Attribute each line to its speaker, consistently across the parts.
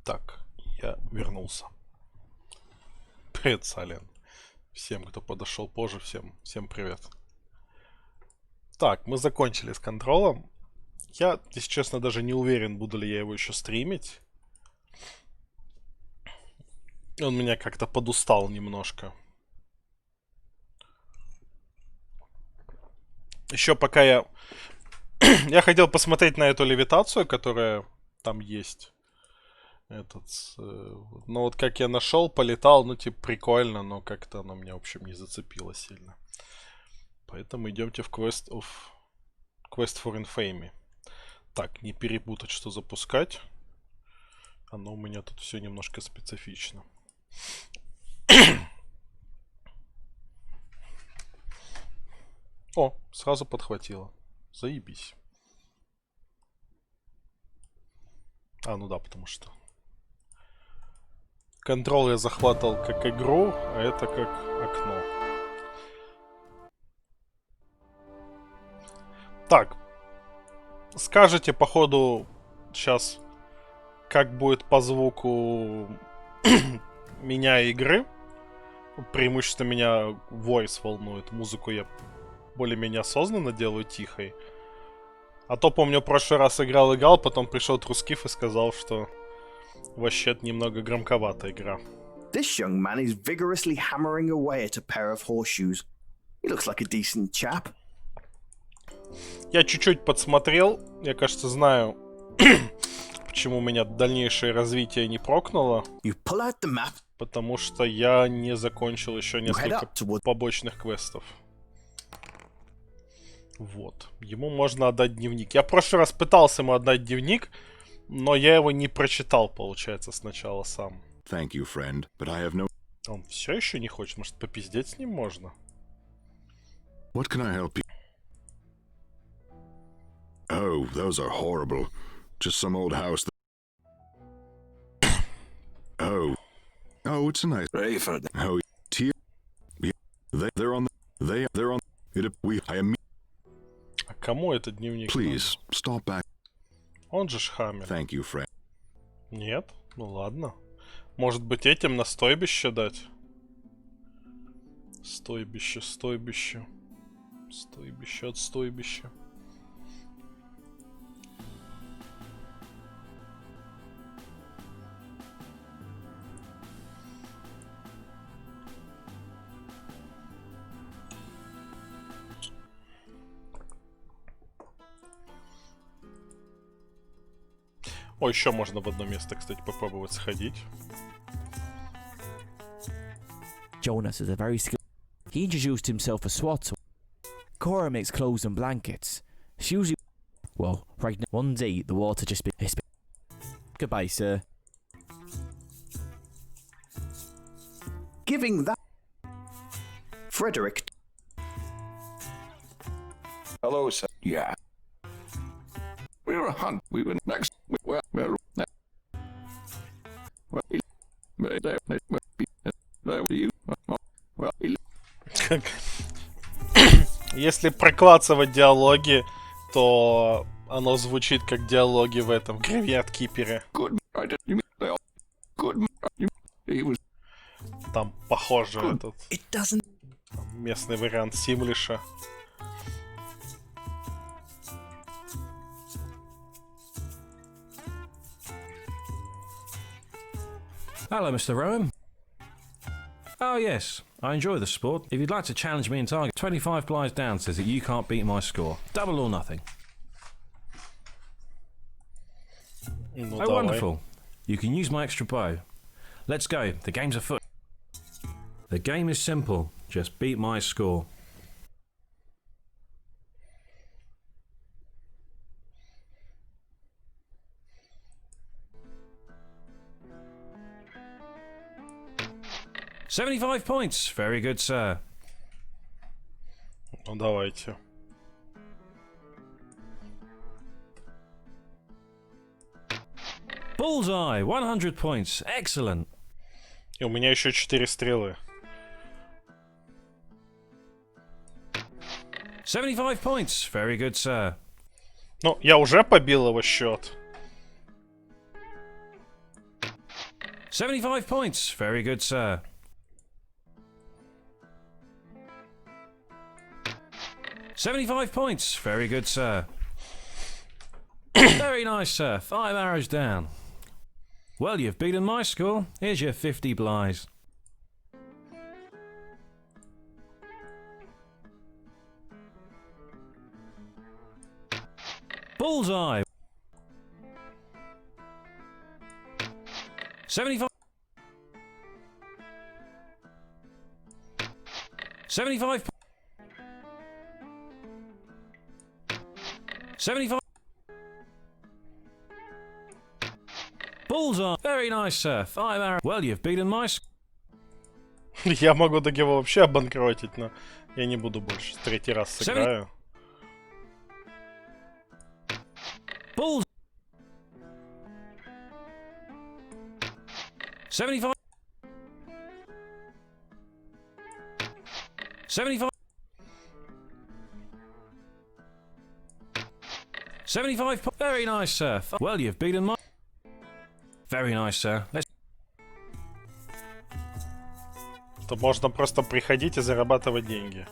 Speaker 1: Так, я вернулся. Привет, Сален. Всем, кто подошел позже, всем привет. Так, мы закончили с контролем. Я, если честно, даже не уверен, буду ли я его еще стримить. Он меня как-то подустал немножко. Еще пока я... Я хотел посмотреть на эту левитацию, которая там есть. Ну вот как я нашел, полетал, ну типа прикольно, но как-то оно меня, в общем, не зацепило сильно. Поэтому идемте в Quest for Infamy. Так, не перепутать, что запускать. Оно у меня тут все немножко специфично. О, сразу подхватило. Заебись. А, ну да, потому что... Контрол я захватывал как игру, а это как окно. Так. Скажете, походу, сейчас, как будет по звуку меня игры. Преимущественно меня voice волнует. Музыку я более-менее осознанно делаю тихой. А то, помню, в прошлый раз играл, потом пришел Трускиф и сказал, что вообще-то немного громковата игра.
Speaker 2: This young man is vigorously hammering away at a pair of horseshoes. He looks like a decent chap.
Speaker 1: Я чуть-чуть подсмотрел. Я, кажется, знаю, почему меня дальнейшее развитие не прокнуло.
Speaker 2: You pull out the map.
Speaker 1: Потому что я не закончил еще несколько побочных квестов. Вот. Ему можно отдать дневник. Я в прошлый раз пытался ему отдать дневник, но я его не прочитал, получается, сначала сам.
Speaker 3: Thank you, friend, but I have no...
Speaker 1: Он все еще не хочет? Может, попиздеть с ним можно?
Speaker 3: What can I help you? Oh, those are horrible. Just some old house that... Oh, it's a nice... Oh, they're on... They're on...
Speaker 1: А кому этот дневник?
Speaker 3: Please, stop back.
Speaker 1: Он же Шхаммер.
Speaker 3: Thank you, friend.
Speaker 1: Нет? Ну ладно. Может быть, этим на стойбище дать? Стойбище. Стойбище от стойбища. О, еще можно в одно место, кстати, попробовать сходить.
Speaker 4: Jonas is a very skilled. He introduced himself as SWAT. Cora makes clothes and blankets. She usually... Well, right now, one day the water just been... Goodbye, sir.
Speaker 2: Giving that... Frederick...
Speaker 5: Hello, sir. Yeah. We were a hunt. We were next.
Speaker 1: Если проклацывать диалоги, то оно звучит как диалоги в этом Гравиат Кипере. Там похоже этот местный вариант Симлиша.
Speaker 6: Hello, Mr. Rowan. Oh, yes. I enjoy the sport. If you'd like to challenge me in target, 25 blinds down says that you can't beat my score. Double or nothing.
Speaker 1: Ну,
Speaker 6: oh,
Speaker 1: давай.
Speaker 6: Wonderful. You can use my extra bow. Let's go. The game's afoot. The game is simple. Just beat my score. $75 points. Very good, sir.
Speaker 1: Ну, давайте.
Speaker 6: Bullseye. 100 points. Excellent.
Speaker 1: И у меня еще 4 стрелы.
Speaker 6: 75 points. Very good, sir.
Speaker 1: Ну, я уже побил его счет.
Speaker 6: 75 points. Very good, sir. $75 points. Very good, sir. Very nice, sir. 5 arrows down. Well, you've beaten my score. Here's your 50 blighs. Bullseye. 75. 75. 75. Bullseye. Very nice, sir. 5 arrows. Well, you've beaten my score.
Speaker 1: Я могу так его вообще обанкротить, но я не буду больше. Третий раз сыграю.
Speaker 6: Bulls. 75. 75. 75. Very nice, sir. Well, you've beaten my. Very nice, sir. Let's.
Speaker 1: То можно просто приходить и зарабатывать деньги.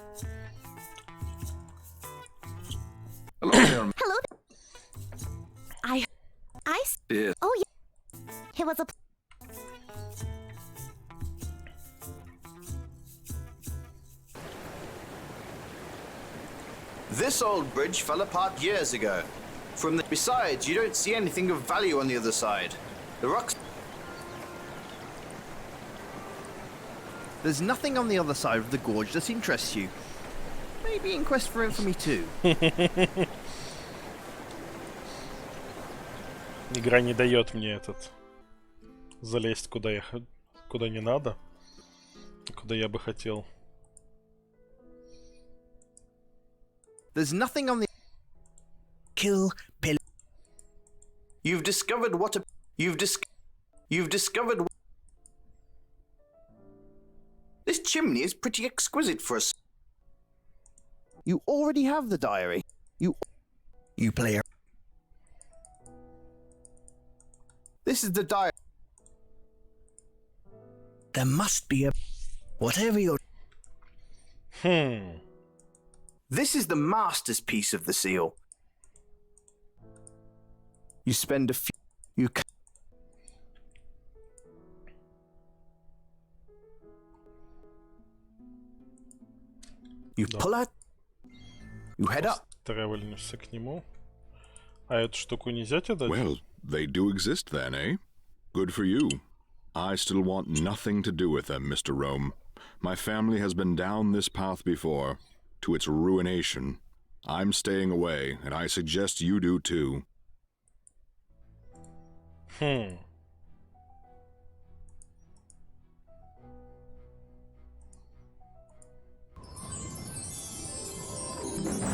Speaker 5: Hello. Yeah.
Speaker 7: Oh, yeah. It was a.
Speaker 2: This old bridge fell apart years ago. Besides, you don't see anything of value on the other side. The rocks. There's nothing on the other side of the gorge that interests you. Maybe in quest for infamy too.
Speaker 1: Игра не дает мне залезть куда не надо, куда я бы хотел.
Speaker 2: There's nothing on the. Kill, pill. You've discovered what a. You've discovered. This chimney is pretty exquisite for us. You already have the diary. You play. This is the diary. There must be a. Whatever you're. This is the master's piece of the seal. You spend a few. You pull out. You head up.
Speaker 1: Тревельнешься к нему. А эту штуку нельзя тебе дать?
Speaker 3: Well, they do exist then, eh? Good for you. I still want nothing to do with them, Mr. Rome. My family has been down this path before, to its ruination. I'm staying away, and I suggest you do too.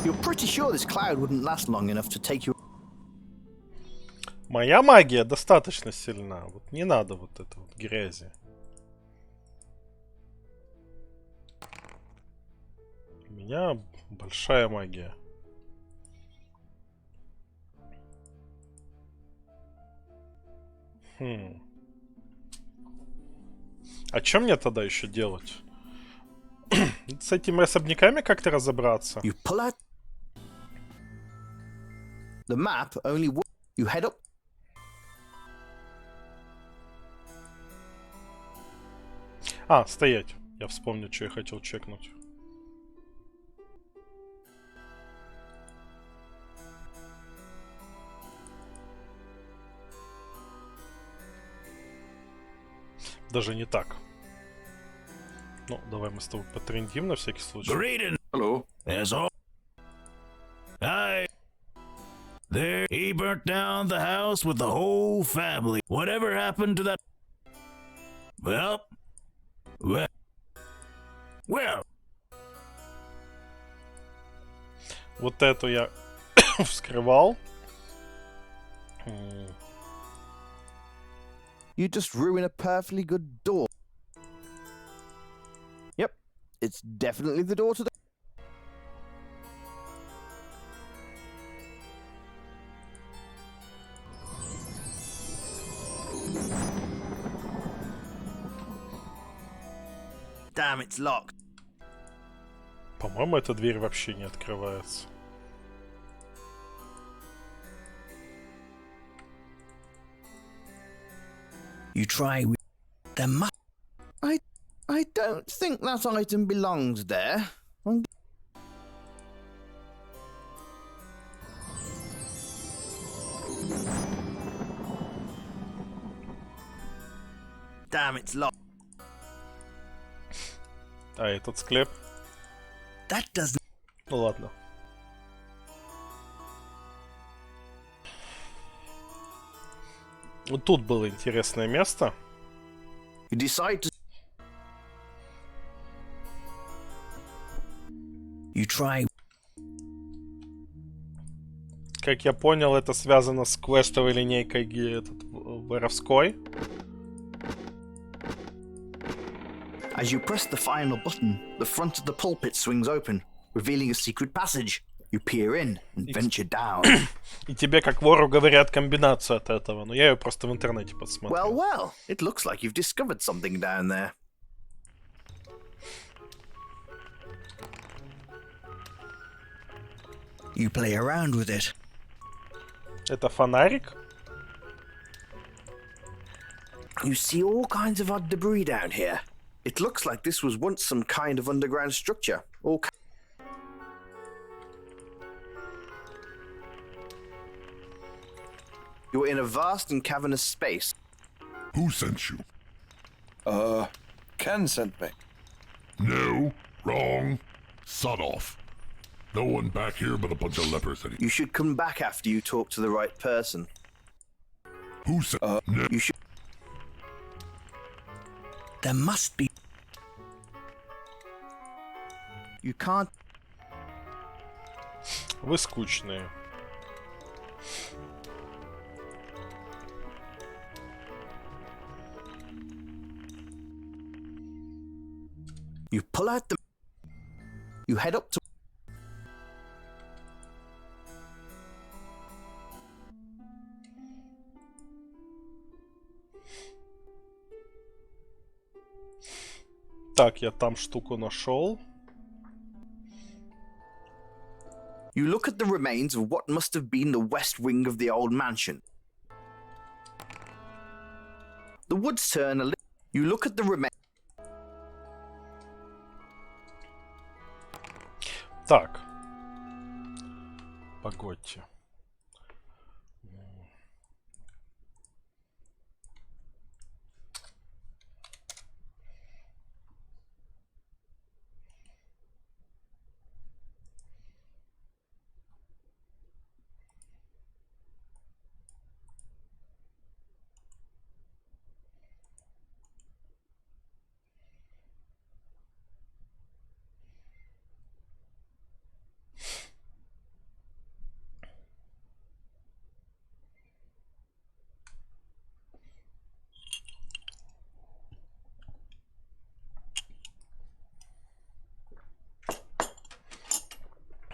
Speaker 2: You're pretty sure this cloud wouldn't last long enough to take you.
Speaker 1: Моя магия достаточно сильна. Вот не надо вот этой вот грязи. У меня большая магия. А что мне тогда еще делать? С этими особняками как-то разобраться?
Speaker 2: You pull out. The map only. You head up.
Speaker 1: А, стоять. Я вспомнил, что я хотел чекнуть. Даже не так. Ну, давай мы с тобой потрендим на всякий случай.
Speaker 5: Greeting. Hello. As all. Hi. There, he burnt down the house with the whole family. Whatever happened to that? Well.
Speaker 1: Вот эту я вскрывал.
Speaker 2: You just ruin a perfectly good door. Yep, it's definitely the door to the. Damn, it's locked.
Speaker 1: По-моему, эта дверь вообще не открывается.
Speaker 2: You try. There must. I don't think that item belongs there. Damn, it's locked.
Speaker 1: А этот склеп?
Speaker 2: That doesn't.
Speaker 1: Ну ладно. Вот тут было интересное место.
Speaker 2: You decide to. You try.
Speaker 1: Как я понял, это связано с квестовой линейкой воровской.
Speaker 2: As you press the final button, the front of the pulpit swings open, revealing a secret passage. You peer in and venture down.
Speaker 1: И тебе, как вору, говорят комбинацию от этого, но я ее просто в интернете посмотрел.
Speaker 2: Well, it looks like you've discovered something down there. You play around with it.
Speaker 1: Это фонарик?
Speaker 2: You see all kinds of odd debris down here. It looks like this was once some kind of underground structure. You're in a vast and cavernous space.
Speaker 8: Who sent you?
Speaker 2: Ken sent me.
Speaker 8: No, wrong. Sod off. No one back here but a bunch of lepers.
Speaker 2: You should come back after you talk to the right person.
Speaker 8: Who sent? No.
Speaker 2: You should. There must be. You can't.
Speaker 1: Вы скучные.
Speaker 2: You pull out the. You head up to.
Speaker 1: Так, я там штуку нашел.
Speaker 2: You look at the remains of what must have been the west wing of the old mansion. The woods turn a little. You look at the remains.
Speaker 1: Так. Погодьте.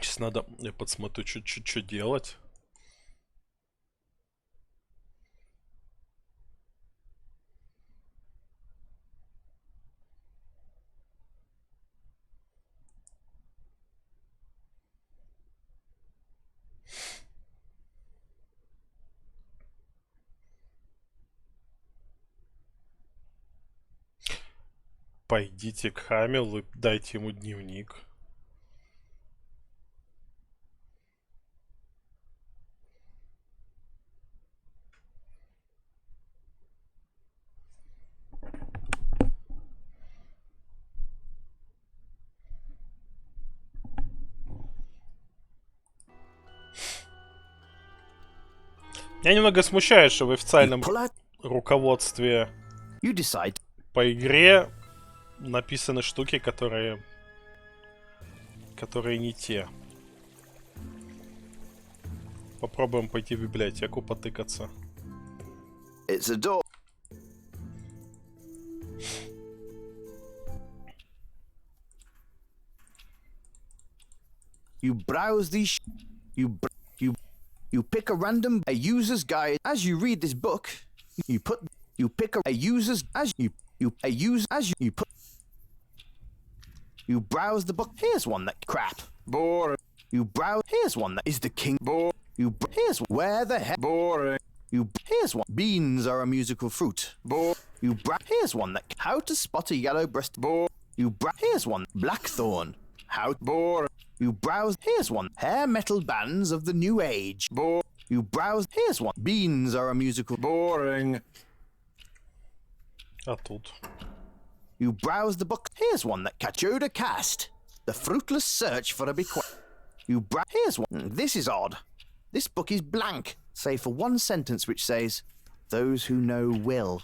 Speaker 1: Сейчас надо... Я подсмотрю, что делать. Пойдите к Хамилу и дайте ему дневник. Меня немного смущает, что в официальном руководстве
Speaker 2: You decide.
Speaker 1: по игре написаны штуки, которые не те. Попробуем пойти в библиотеку потыкаться.
Speaker 2: It's a door. You browse these. You pick a random user's guide. As you read this book, you pick a user's as you put. You browse the book. Here's one that crap. Boring. You browse. Here's one that is the king. Here's where the heck. Boring. Here's one. Beans are a musical fruit. Here's one that how to spot a yellow breast. Here's one. Blackthorn. How. Boring. You browse. Here's one. Hair metal bands of the new age. You browse. Here's one. Beans are a musical. Boring.
Speaker 1: А тут.
Speaker 2: You browse the book. Here's one that Kachoda cast. The fruitless search for a bequest. Here's one. This is odd. This book is blank, save for one sentence which says, "Those who know will."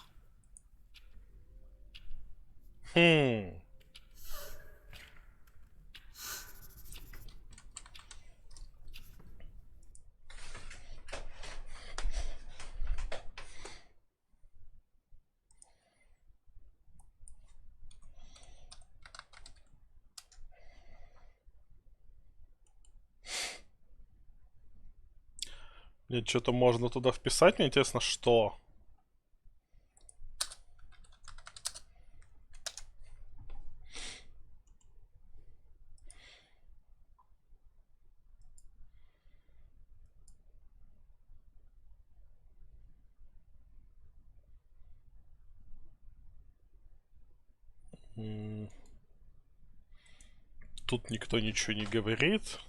Speaker 1: Нет, что-то можно туда вписать, мне интересно, что. Тут никто ничего не говорит.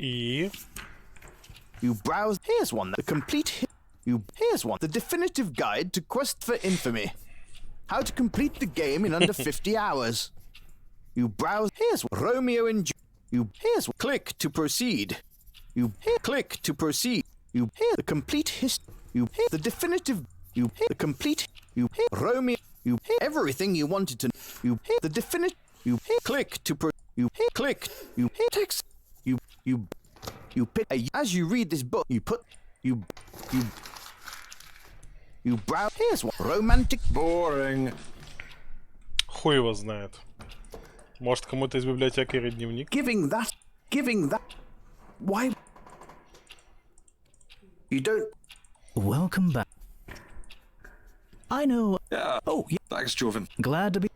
Speaker 1: И
Speaker 2: You browse. Here's one. The complete. Here's one. The definitive guide to Quest for Infamy. How to complete the game in under 50 hours. You browse. Here's Romeo and Here's click to proceed. Click to proceed. The complete history. The definitive. The complete. Romeo. Everything you wanted to. The definitive. Click to click. Text. You pick as you read this book. You browse. Here's one. Romantic. Boring.
Speaker 1: хуй его знает. Может, кому-то из библиотекаря дневник?
Speaker 2: Giving that. Why? You don't.
Speaker 9: Welcome back. I know.
Speaker 10: Yeah.
Speaker 9: Oh, yeah.
Speaker 10: Thanks, Joven.
Speaker 9: Glad to be.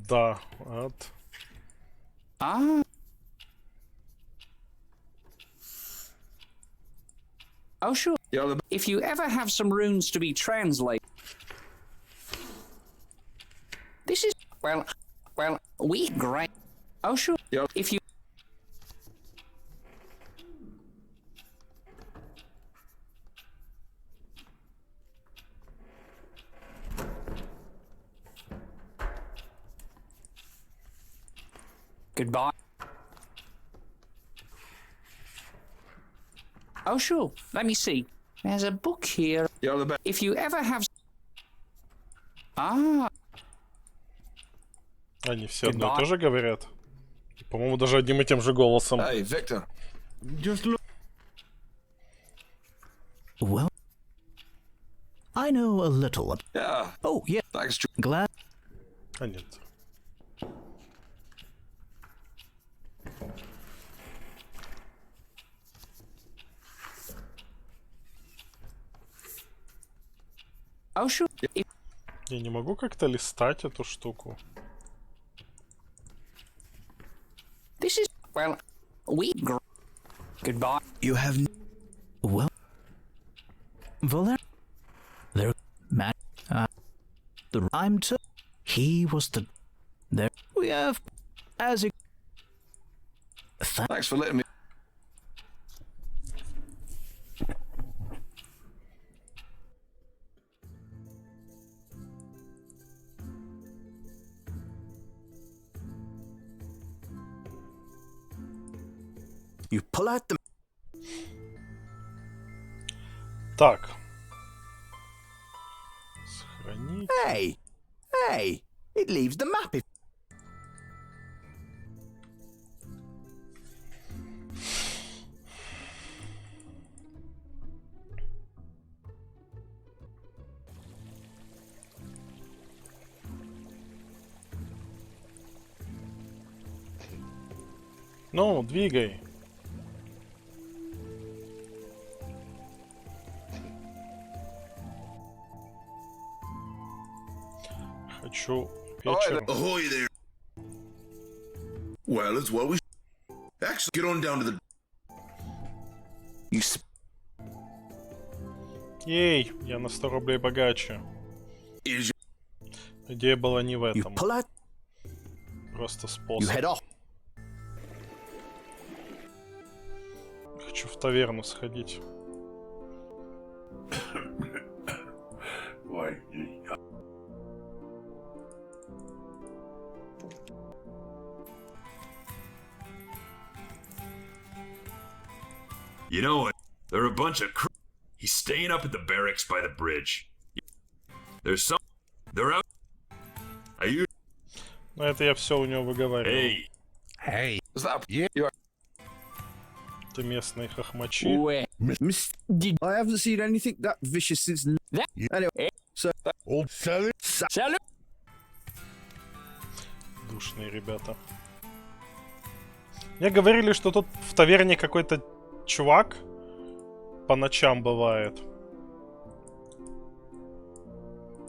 Speaker 1: Да, от.
Speaker 11: Oh, sure. If you ever have some runes to be translated. This is, well, we great. Oh, sure. If you. Goodbye. Oh, sure. Let me see. There's a book here. If you ever have...
Speaker 1: Они все одно и то же говорят. По-моему, даже одним и тем же голосом.
Speaker 10: Hey, Victor. Just look.
Speaker 9: Well, I know a little.
Speaker 10: Yeah.
Speaker 9: Oh, yeah.
Speaker 10: Thanks,
Speaker 9: Glad.
Speaker 1: А нет.
Speaker 11: Oh, sure.
Speaker 1: Я не могу как-то листать эту штуку.
Speaker 11: This is, well, we... Goodbye.
Speaker 2: You have.
Speaker 9: Well, Valer. There, Matt. The I'm to. He was the. There we have. As a.
Speaker 10: Thanks for letting me.
Speaker 2: You pull out the...
Speaker 1: Так. Сохранить.
Speaker 2: Hey! Hey! It leaves the map if...
Speaker 1: Ну, двигай. Хочу вечером.
Speaker 10: Ahoy there. Well, it's what we... Actually, get on down to the...
Speaker 2: You...
Speaker 1: Ей, я на 100 рублей богаче.
Speaker 10: Is
Speaker 1: Идея была не в
Speaker 2: You
Speaker 1: этом.
Speaker 2: pull out...
Speaker 1: Просто
Speaker 2: You
Speaker 1: способ.
Speaker 2: head off.
Speaker 1: Хочу в таверну сходить.
Speaker 5: You know what? They're a bunch of He's staying up at the barracks by the bridge. There's some... They're out... Are you...
Speaker 1: Но это я все у него выговариваю.
Speaker 5: Hey.
Speaker 10: Hey. Is that... Yeah, you are...
Speaker 1: Ты местные хохмачи.
Speaker 2: Miss... I haven't seen anything that vicious since... Anyway, so...
Speaker 8: Old Sally?
Speaker 2: Sally?
Speaker 1: Душные ребята. Мне говорили, что тут в таверне какой-то чувак по ночам бывает.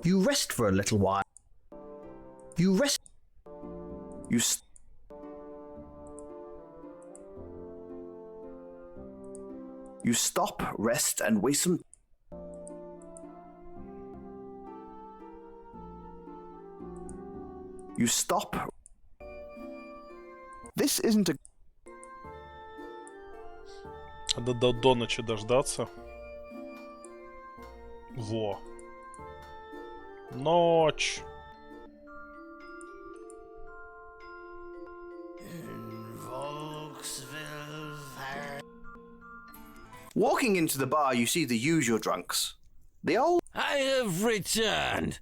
Speaker 2: You rest for a little while. You rest... You... You stop, rest, and waste some... You stop... This isn't a...
Speaker 1: Надо до ночи дождаться. Во. Ночь.
Speaker 2: Walking into the bar, you see the usual drunks. The old...
Speaker 5: I have returned.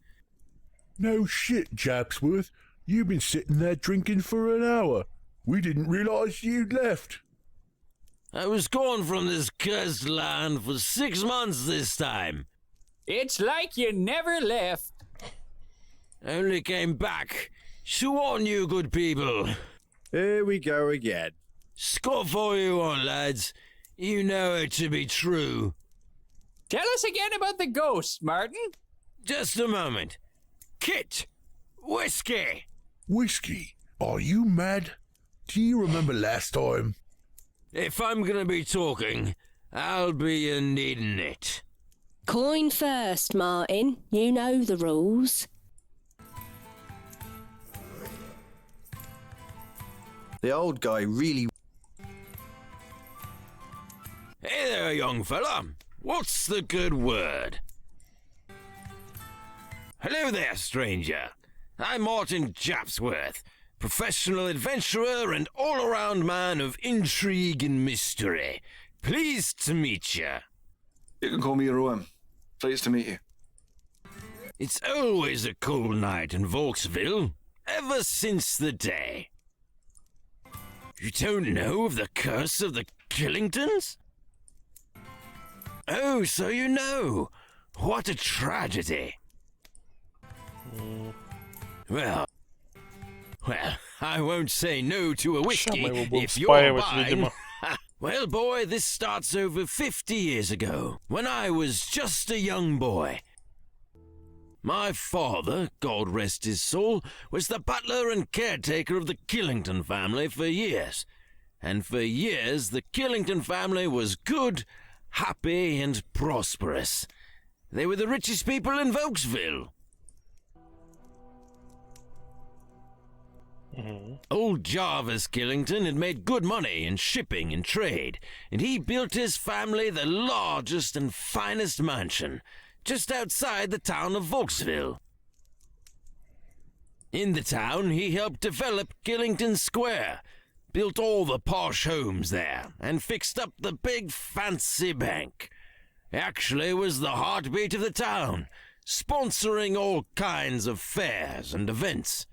Speaker 8: No shit, Japsworth. You've been sitting there drinking for an hour. We didn't realise you'd left.
Speaker 5: I was gone from this cursed land for 6 months this time.
Speaker 11: It's like you never left.
Speaker 5: I only came back to warn you, good people.
Speaker 2: Here we go again.
Speaker 5: Scoff all you want, lads. You know it to be true.
Speaker 11: Tell us again about the ghost, Martin.
Speaker 5: Just a moment. Kit! Whiskey!
Speaker 8: Whiskey? Are you mad? Do you remember last time?
Speaker 5: If I'm gonna be talking, I'll be needing it.
Speaker 7: Coin first, Martin. You know the rules.
Speaker 2: The old guy really...
Speaker 5: Hey there, young fella. What's the good word? Hello there, stranger. I'm Martin Japsworth, professional adventurer and all-around man of intrigue and mystery. Pleased to meet you.
Speaker 10: You can call me Igraem. Pleased to meet you.
Speaker 5: It's always a cold night in Vauxville, ever since the day. You don't know of the curse of the Killingtons? Oh, so you know. What a tragedy. Well, I won't say no to a whiskey if you're buying. Well, boy, this starts over 50 years ago, when I was just a young boy. My father, God rest his soul, was the butler and caretaker of the Killington family for years. And for years, the Killington family was good, happy, and prosperous. They were the richest people in Vauxville. Old Jarvis Killington had made good money in shipping and trade, and he built his family the largest and finest mansion, just outside the town of Vauxville. In the town, he helped develop Killington Square, built all the posh homes there and fixed up the big fancy bank. Actually was the heartbeat of the town, sponsoring all kinds of fairs and events.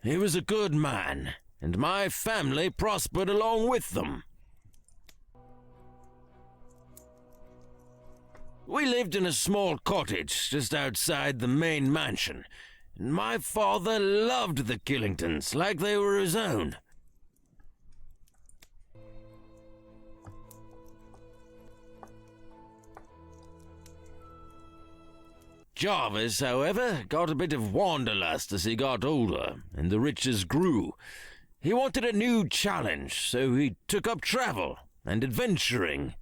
Speaker 5: He was a good man, and my family prospered along with them. We lived in a small cottage just outside the main mansion, and my father loved the Killingtons like they were his own. Jarvis, however, got a bit of wanderlust as he got older and the riches grew. He wanted a new challenge, so he took up travel and adventuring.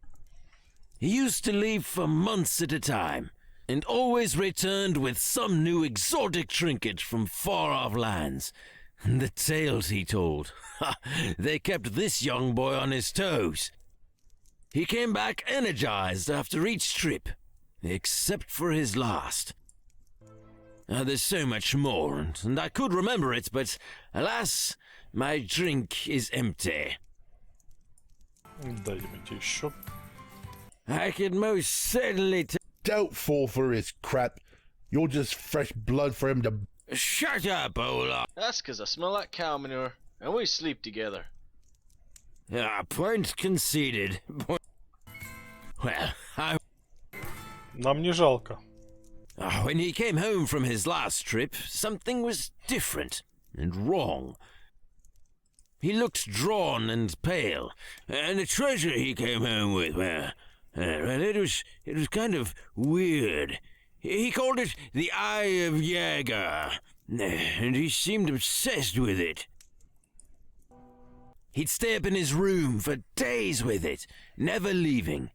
Speaker 5: He used to leave for months at a time, and always returned with some new exotic trinket from far-off lands. The tales he told, they kept this young boy on his toes. He came back energized after each trip, except for his last. There's so much more, and I could remember it, but alas, my drink is empty.
Speaker 1: Дайте мне еще.
Speaker 5: I could most certainly
Speaker 8: Don't fall for his crap. You're just fresh blood for him to...
Speaker 5: Shut up, Ola!
Speaker 12: That's 'cause I smell like cow manure, and we sleep together.
Speaker 5: Point conceded. Well,
Speaker 1: Нам не жалко.
Speaker 5: when he came home from his last trip, something was different and wrong. He looked drawn and pale, and the treasure he came home with, well, it was kind of weird. He called it the Eye of Jaeger, and he seemed obsessed with it. He'd stay up in his room for days with it, never leaving.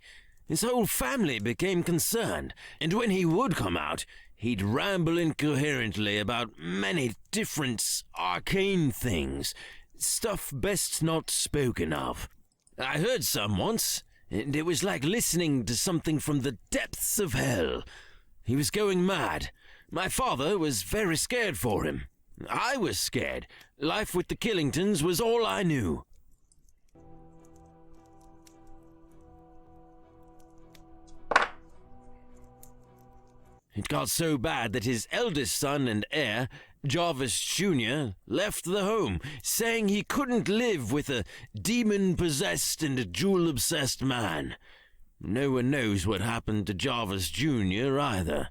Speaker 5: His whole family became concerned, and when he would come out, he'd ramble incoherently about many different arcane things, stuff best not spoken of. I heard some once, and it was like listening to something from the depths of hell. He was going mad. My father was very scared for him. I was scared. Life with the Killingtons was all I knew. It got so bad that his eldest son and heir, Jarvis Jr., left the home, saying he couldn't live with a demon-possessed and jewel-obsessed man. No one knows what happened to Jarvis Jr. either.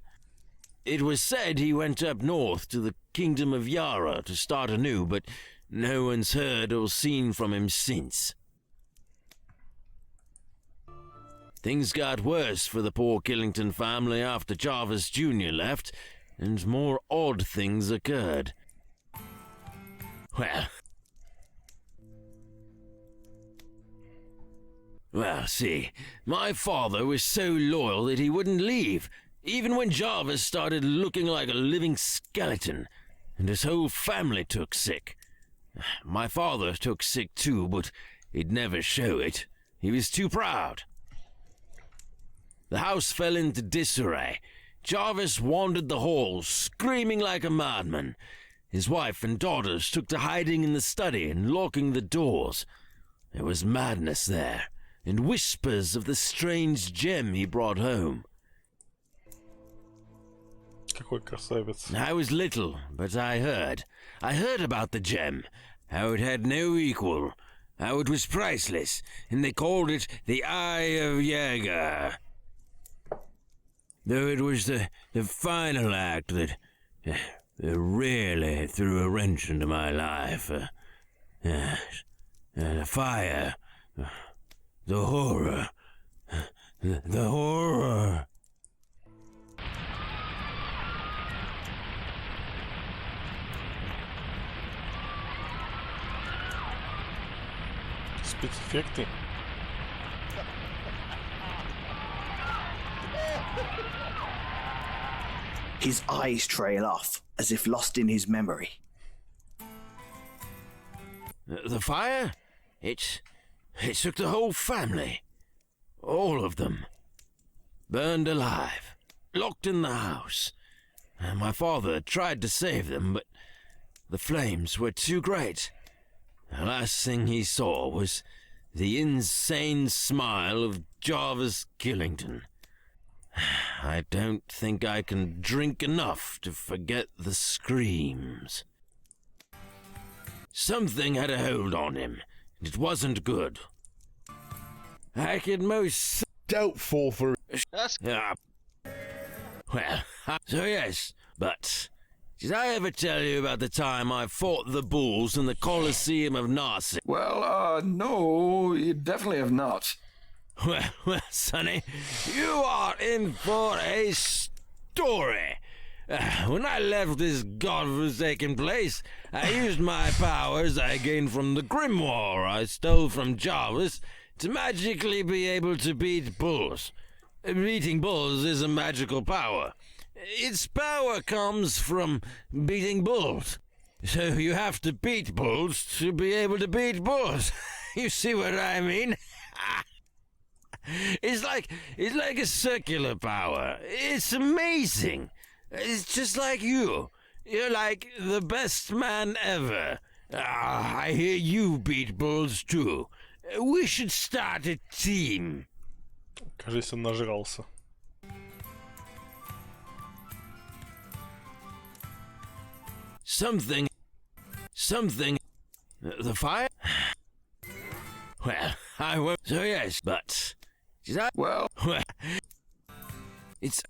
Speaker 5: It was said he went up north to the kingdom of Yara to start anew, but no one's heard or seen from him since. Things got worse for the poor Killington family after Jarvis Jr. left, and more odd things occurred. Well, see, my father was so loyal that he wouldn't leave, even when Jarvis started looking like a living skeleton, and his whole family took sick. My father took sick too, but he'd never show it. He was too proud. The house fell into disarray. Jarvis wandered the halls, screaming like a madman. His wife and daughters took to hiding in the study and locking the doors. There was madness there, and whispers of the strange gem he brought home.
Speaker 1: Какой красавец.
Speaker 5: I was little, but I heard. I heard about the gem, how it had no equal, how it was priceless, and they called it the Eye of Jaeger. Though it was the final act that really threw a wrench into my life. The fire, the horror, the horror.
Speaker 1: Спецэффекты.
Speaker 2: His eyes trail off, as if lost in his memory.
Speaker 5: The fire? It took the whole family. All of them. Burned alive. Locked in the house. My father tried to save them, but the flames were too great.
Speaker 13: The last thing he saw was the insane smile of Jarvis Killington. I don't think I can drink enough to forget the screams. Something had a hold on him. It wasn't good. I could most
Speaker 8: doubtful for.
Speaker 13: Well, so yes, but did I ever tell you about the time I fought the bulls in the Colosseum of Narcissus?
Speaker 10: Well, no, you definitely have not.
Speaker 13: Well, Sonny, you are in for a story. When I left this godforsaken place, I used my powers I gained from the grimoire I stole from Jarvis to magically be able to beat bulls. Beating bulls is a magical power. Its power comes from beating bulls. So you have to beat bulls to be able to beat bulls. You see what I mean? It's like a circular power. It's amazing. It's just like you. You're like the best man ever. I hear you beat bulls too. We should start a team.
Speaker 1: Кажется, он нажрался.
Speaker 13: Something. The fire? Well, I won't. So yes, but did I? Well, it's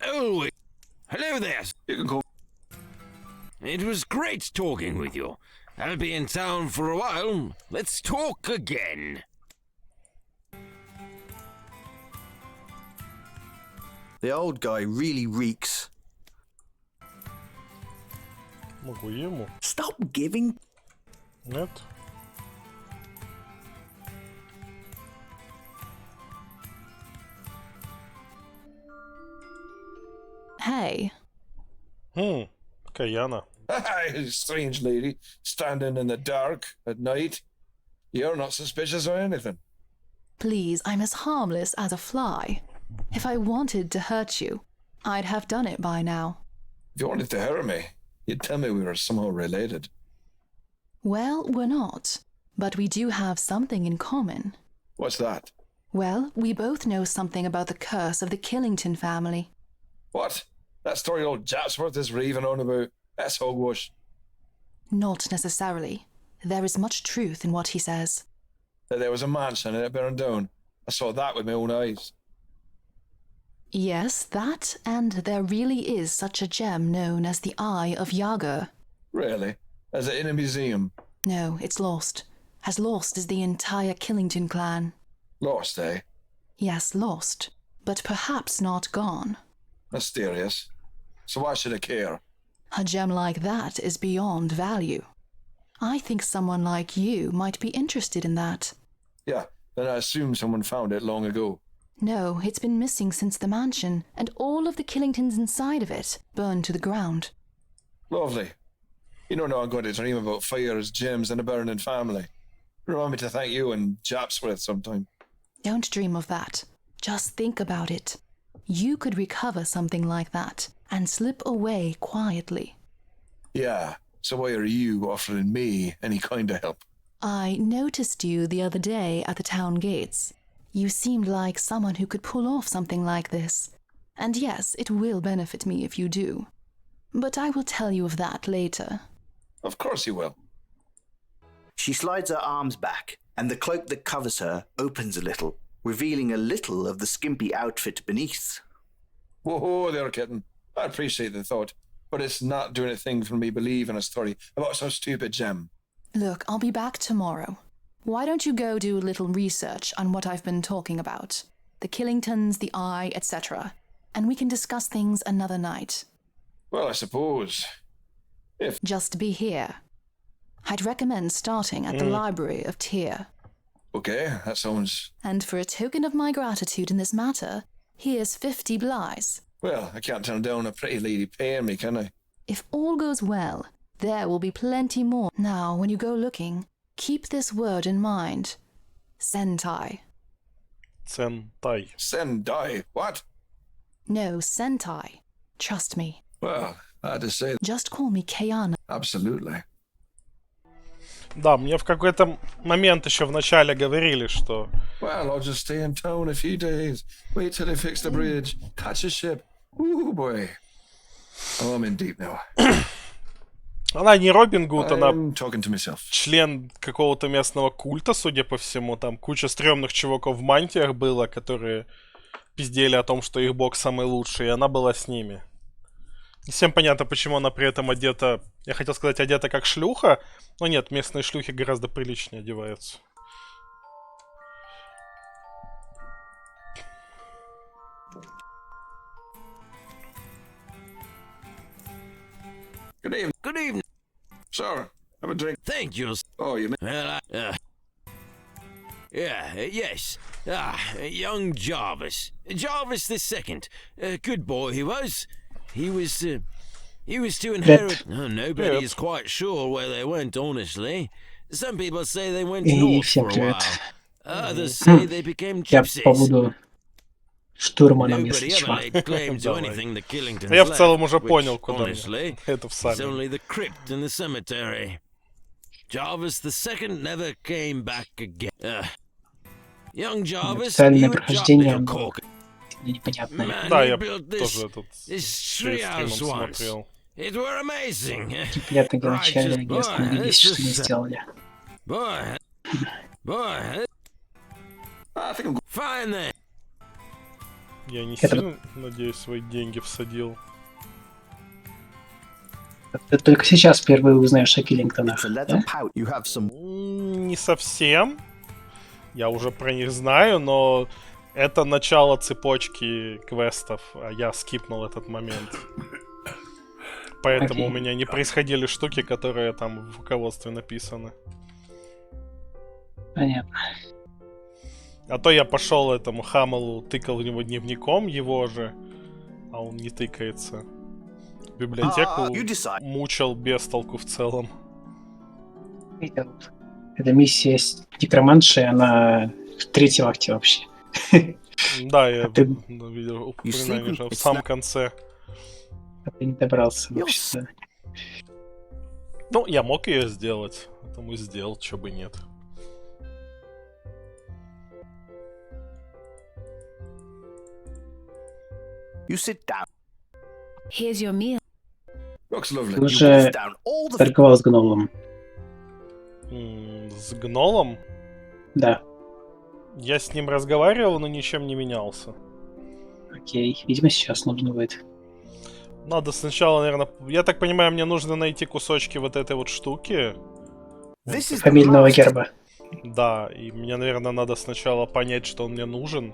Speaker 13: always. Hello there.
Speaker 10: You can call.
Speaker 13: It was great talking with you. I'll be in town for a while. Let's talk again.
Speaker 2: The old guy really reeks.
Speaker 1: Могу ему?
Speaker 2: Stop giving.
Speaker 1: Нет.
Speaker 14: Hey.
Speaker 1: Каяна.
Speaker 10: Strange lady, standing in the dark at night. You're not suspicious or anything.
Speaker 14: Please, I'm as harmless as a fly. If I wanted to hurt you, I'd have done it by now.
Speaker 10: If you wanted to hurt me, you'd tell me we were somehow related.
Speaker 14: Well, we're not. But we do have something in common.
Speaker 10: What's that?
Speaker 14: Well, we both know something about the curse of the Killington family.
Speaker 10: What? That story old Japsworth is raving on about? That's hogwash.
Speaker 14: Not necessarily. There is much truth in what he says.
Speaker 10: That there was a mansion and it burned down. I saw that with my own eyes.
Speaker 14: Yes, that, and there really is such a gem known as the Eye of Yaga.
Speaker 10: Really? Is it in a museum?
Speaker 14: No, it's lost. As lost as the entire Killington clan.
Speaker 10: Lost, eh?
Speaker 14: Yes, lost. But perhaps not gone.
Speaker 10: Mysterious. So why should I care?
Speaker 14: A gem like that is beyond value. I think someone like you might be interested in that.
Speaker 10: Yeah, then I assume someone found it long ago.
Speaker 14: No, it's been missing since the mansion, and all of the Killingtons inside of it burned to the ground.
Speaker 10: Lovely. You know now I'm going to dream about fires, gems, and a burning family. Remind me to thank you and Japsworth sometime.
Speaker 14: Don't dream of that. Just think about it. You could recover something like that and slip away quietly.
Speaker 10: Yeah, so why are you offering me any kind of help?
Speaker 14: I noticed you the other day at the town gates. You seemed like someone who could pull off something like this. And yes, it will benefit me if you do. But I will tell you of that later.
Speaker 10: Of course you will.
Speaker 2: She slides her arms back, and the cloak that covers her opens a little, revealing a little of the skimpy outfit beneath.
Speaker 10: Whoa there, kitten. I appreciate the thought, but it's not doing a thing for me believing a story about some stupid gem.
Speaker 14: Look, I'll be back tomorrow. Why don't you go do a little research on what I've been talking about? The Killingtons, the Eye, etc. And we can discuss things another night.
Speaker 10: Well, I suppose. If...
Speaker 14: Just be here. I'd recommend starting at the Library of Tyr.
Speaker 10: Okay, that sounds...
Speaker 14: And for a token of my gratitude in this matter, here's 50 blyes.
Speaker 10: Well, I can't turn down a pretty lady paying me, can I?
Speaker 14: If all goes well, there will be plenty more. Now, when you go looking, keep this word in mind. Sentai.
Speaker 1: Sentai.
Speaker 10: Sentai? What?
Speaker 14: No, Sentai. Trust me.
Speaker 10: Well, I had to say...
Speaker 14: Just call me Kayana.
Speaker 10: Absolutely.
Speaker 1: Да, мне в какой-то момент еще в начале говорили, что...
Speaker 10: Well, I'll just stay in town a few days. Wait till they fix the bridge. Catch a ship. Ooh, boy. Oh, I'm in deep now.
Speaker 1: Она не Робин Гуд, она
Speaker 10: I'm talking to myself.
Speaker 1: член какого-то местного культа, судя по всему. Там куча стрёмных чуваков в мантиях было, которые пиздели о том, что их бог самый лучший, и она была с ними. Не всем понятно, почему она при этом одета... Я хотел сказать, одета как шлюха, но нет, местные шлюхи гораздо приличнее одеваются.
Speaker 10: Good evening.
Speaker 13: Good evening.
Speaker 10: Sir, have a drink.
Speaker 13: Thank you.
Speaker 10: Oh, you
Speaker 13: Well, yes. Young Jarvis. Jarvis the Second. Good boy he was. He was to inherit... Oh, nobody is quite sure where they went, honestly. Some people say they went north for a while. Others say they became gypsies.
Speaker 15: Я побуду штурманом, если
Speaker 13: Nobody ever
Speaker 15: чё.
Speaker 13: laid claim to anything the Killingtons
Speaker 1: Я в целом уже
Speaker 13: left,
Speaker 1: понял,
Speaker 13: which,
Speaker 1: куда мне.
Speaker 13: honestly,
Speaker 1: Это в
Speaker 13: it's
Speaker 1: сами.
Speaker 13: only the crypt in the cemetery. Jarvis the Second never came back again. Young Jarvis,
Speaker 15: Официальное
Speaker 13: you dropped
Speaker 15: прохождение
Speaker 13: little
Speaker 15: было
Speaker 13: cork.
Speaker 15: непонятное.
Speaker 13: Man,
Speaker 1: Да,
Speaker 13: you
Speaker 1: я
Speaker 13: built
Speaker 1: тоже этот
Speaker 13: this
Speaker 1: перед
Speaker 13: treehouse
Speaker 1: стримом
Speaker 13: once.
Speaker 1: смотрел.
Speaker 13: It were amazing.
Speaker 15: Неприятно, когда начальные
Speaker 13: Righteous
Speaker 15: агентства
Speaker 13: boy,
Speaker 15: видят,
Speaker 13: this
Speaker 15: что не
Speaker 13: is-
Speaker 15: сделали.
Speaker 13: Boy,
Speaker 10: I think I'm
Speaker 13: fine then.
Speaker 1: Я не
Speaker 15: Это-
Speaker 1: сильно, надеюсь, свои деньги всадил.
Speaker 15: Ты только сейчас впервые узнаешь о Киллингтонах,
Speaker 2: It's a leather
Speaker 15: да?
Speaker 2: pouch. You have some.
Speaker 1: Не совсем. Я уже про них знаю, но это начало цепочки квестов, а я скипнул этот момент. Поэтому
Speaker 15: Окей.
Speaker 1: у меня не происходили штуки, которые там в руководстве написаны.
Speaker 15: Понятно.
Speaker 1: А то я пошел этому Хамелу, тыкал в него дневником его же, а он не тыкается. Библиотеку
Speaker 2: You decide.
Speaker 1: мучил без толку в целом.
Speaker 15: Видел. Эта миссия с некроманшей, она в третьем акте вообще.
Speaker 1: Да, я
Speaker 15: ты-
Speaker 1: видел
Speaker 2: You
Speaker 1: упоминание
Speaker 2: sleeping?
Speaker 1: же в
Speaker 2: It's
Speaker 1: самом
Speaker 2: not-
Speaker 1: конце.
Speaker 15: А ты не добрался
Speaker 2: You're
Speaker 15: вообще.
Speaker 1: Ну, я мог ее сделать, потому и сделал, чё бы нет.
Speaker 2: You sit down.
Speaker 7: Here's your meal.
Speaker 10: looks lovely.
Speaker 15: Ты
Speaker 2: You
Speaker 15: уже
Speaker 2: wolf down all the.
Speaker 15: торговал с гномом.
Speaker 1: С гнолом?
Speaker 15: Да,
Speaker 1: Я с ним разговаривал, но ничем не менялся.
Speaker 15: окей. Видимо, сейчас нужно будет.
Speaker 1: Надо сначала, наверное... Я так понимаю, мне нужно найти кусочки вот этой вот штуки.
Speaker 2: This is the
Speaker 15: Фамильного
Speaker 2: mouse.
Speaker 15: герба.
Speaker 1: Да, и мне, наверное, надо сначала понять, что он мне нужен.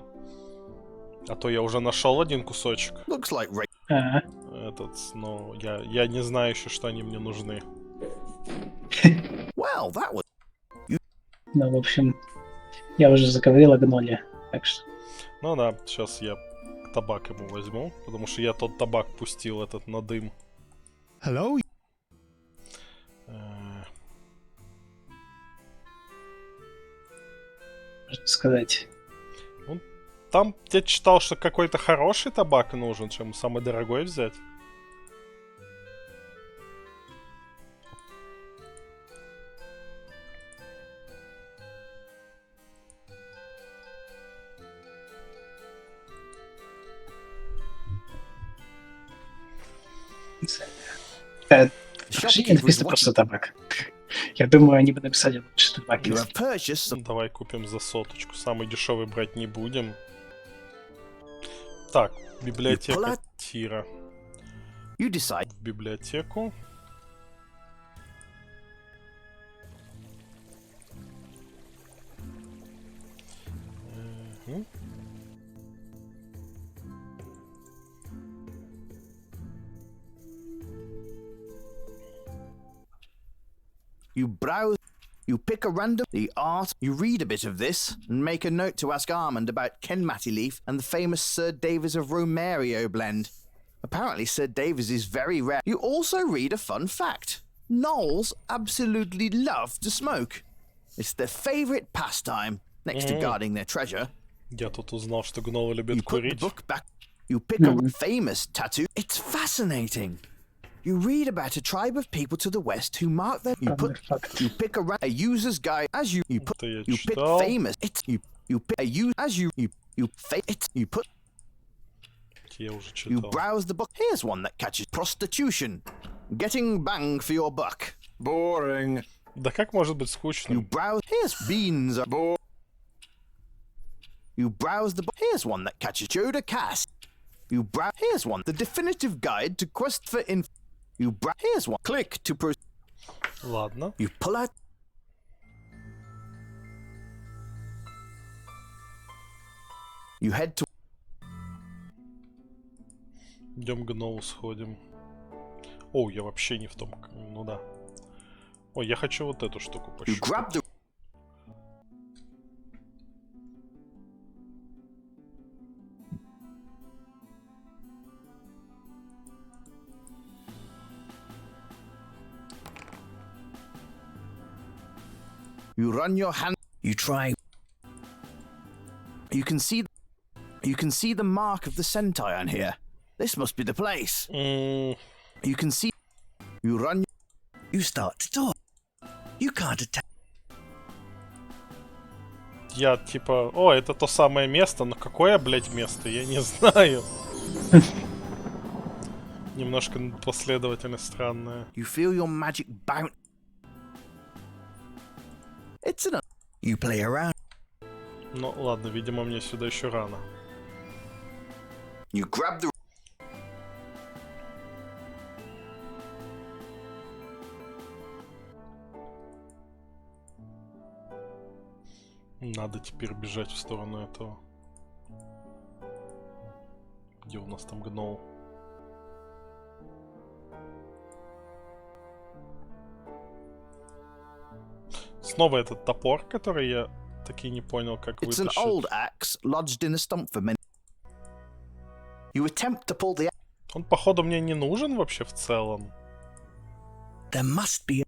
Speaker 1: А то я уже нашел один кусочек.
Speaker 2: Looks like rain.
Speaker 15: Ага.
Speaker 1: Этот, но я не знаю еще, что они мне нужны.
Speaker 2: Well, that was.
Speaker 15: Ну, в общем, я уже заговорил о гноле, так что...
Speaker 1: Ну да, сейчас я табак ему возьму, потому что я тот табак пустил этот на дым.
Speaker 2: Hello.
Speaker 15: Можно сказать.
Speaker 1: Там я читал, что какой-то хороший табак нужен, чем самый дорогой взять.
Speaker 15: Вообще не написано просто табак. Я думаю, они бы написали лучше табак.
Speaker 2: You have purchased some.
Speaker 1: Давай купим за соточку. Самый дешевый брать не будем. Так, библиотека Тира.
Speaker 2: You decide.
Speaker 1: В библиотеку. Мгм.
Speaker 2: You browse. You pick a random the art. You read a bit of this and make a note to ask Armand about Ken Mattyleaf and the famous Sir Davis of Romerio blend. Apparently, Sir Davis is very rare. You also read a fun fact. Gnolls absolutely love to smoke. It's their favorite pastime, next to guarding their treasure.
Speaker 1: Я тут узнал, что гнолы
Speaker 2: You
Speaker 1: любят
Speaker 2: put the
Speaker 1: курить.
Speaker 2: book back. You pick a famous tattoo. It's fascinating. You read about a tribe of people to the west who mark their. You pick a user's guide as you pick famous. You pick a use as you put. You browse the book. Here's one that catches prostitution. Getting bang for your buck.
Speaker 10: Boring.
Speaker 1: Да как может быть скучно?
Speaker 2: You browse. Here's beans. You browse the book. Here's one that catches Joda Cass. You browse. Here's one. The definitive guide to quest for inf. You browse. Here's one. Click to proceed.
Speaker 1: Ладно.
Speaker 2: You pull out. You head to.
Speaker 1: Идем к Гноу сходим. О, я вообще не в том. Ну да. Ой, я хочу вот эту штуку пощупать.
Speaker 2: You run your hand. You try. You can see the mark of the sentai on here. This must be the place. You can see. You run. You start to talk. You can't attack.
Speaker 1: Я типа, о, это то самое место, но какое, блядь, место, я не знаю. Немножко последовательность странная.
Speaker 2: You feel your magic bounce. It's an. You play around.
Speaker 1: Ну ладно, видимо, мне сюда еще рано.
Speaker 2: You grab the.
Speaker 1: Надо теперь бежать в сторону этого. Где у нас там Гноу? Снова этот топор, который я таки не понял, как вытащить.
Speaker 2: It's an old axe lodged in a stump for many. You attempt to pull the.
Speaker 1: Он, походу, мне не нужен вообще в целом.
Speaker 2: There must be.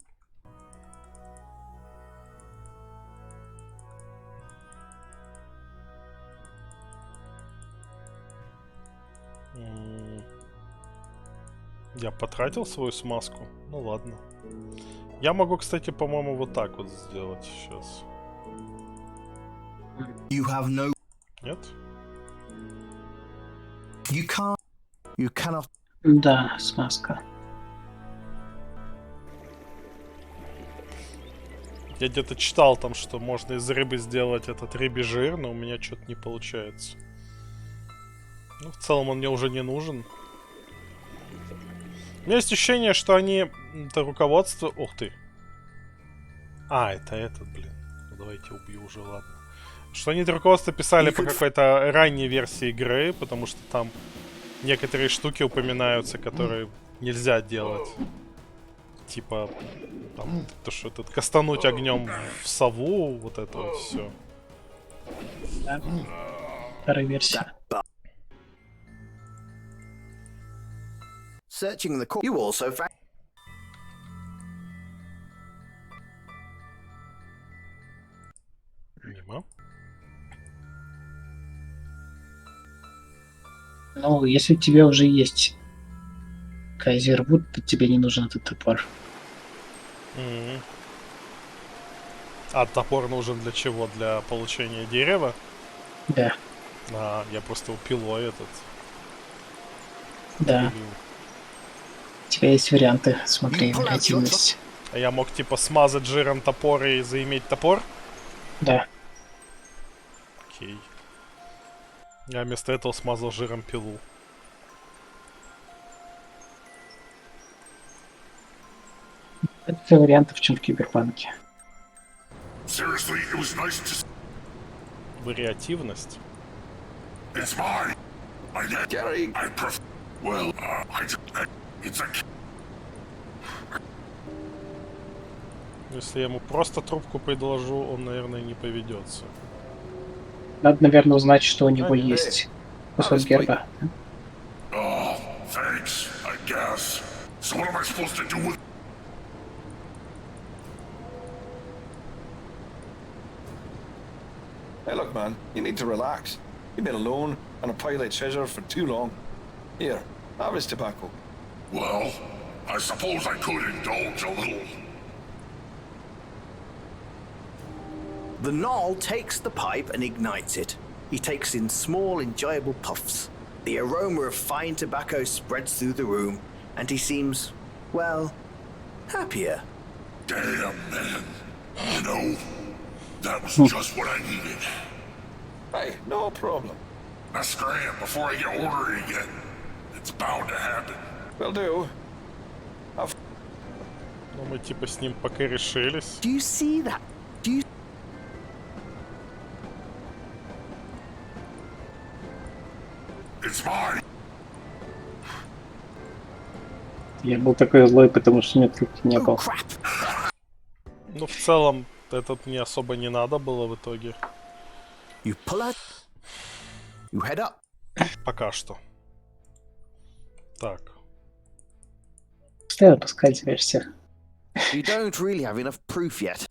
Speaker 1: Я потратил свою смазку? Ну ладно. Я могу, кстати, по-моему, вот так вот сделать сейчас.
Speaker 2: You have no.
Speaker 1: Нет?
Speaker 2: You can't. You cannot.
Speaker 15: Да, смазка.
Speaker 1: Я где-то читал там, что можно из рыбы сделать этот рыбий жир, но у меня что-то не получается. Ну, в целом он мне уже не нужен. У меня есть ощущение, что они... Это руководство... Ух ты. А, это этот, блин. Ну, давайте убью уже, ладно. Что они это руководство писали по какой-то ранней версии игры, потому что там некоторые штуки упоминаются, которые нельзя делать. Типа, там, то, что тут кастануть огнем в сову, вот это вот все.
Speaker 15: Да. Вторая версия.
Speaker 2: Searching the you also found.
Speaker 1: Мимо.
Speaker 15: Ну, если у тебя уже есть Кайзервуд, то тебе не нужен этот топор.
Speaker 1: А топор нужен для чего? Для получения дерева?
Speaker 15: Да.
Speaker 1: А, я просто пилой этот.
Speaker 15: Да.
Speaker 1: Пилил.
Speaker 15: У тебя есть варианты, смотри, вариативность.
Speaker 1: А я мог типа смазать жиром топор и заиметь топор?
Speaker 15: Да.
Speaker 1: Окей. Я вместо этого смазал жиром пилу.
Speaker 15: Это варианты в чем в Киберпанке.
Speaker 1: Вариативность. Если я ему просто трубку предложу, он, наверное, не поведется.
Speaker 15: Надо, наверное, узнать, что у него есть кусок герба.
Speaker 10: Hey, look, man, you need to relax. You've been alone on a pile of treasure for too long. Here, have his tobacco.
Speaker 8: Well, I suppose I could indulge a little.
Speaker 2: The Gnoll takes the pipe and ignites it. He takes in small, enjoyable puffs. The aroma of fine tobacco spreads through the room, and he seems, well, happier.
Speaker 8: Damn, man. You know, that was just what I needed.
Speaker 10: Hey, no problem.
Speaker 8: Now scram before I get ornery again. It's bound to happen.
Speaker 10: Will do.
Speaker 1: Ну, мы типа с ним пока решились.
Speaker 2: Do you see that? Do you...
Speaker 8: It's mine.
Speaker 15: Я был такой злой, потому что нет руки не было.
Speaker 1: Ну, в целом, этот мне особо не надо было в итоге.
Speaker 2: You pull out. You head up.
Speaker 1: Пока что. Так.
Speaker 15: Постоянно поскальзываешься.
Speaker 2: You don't really have enough proof yet.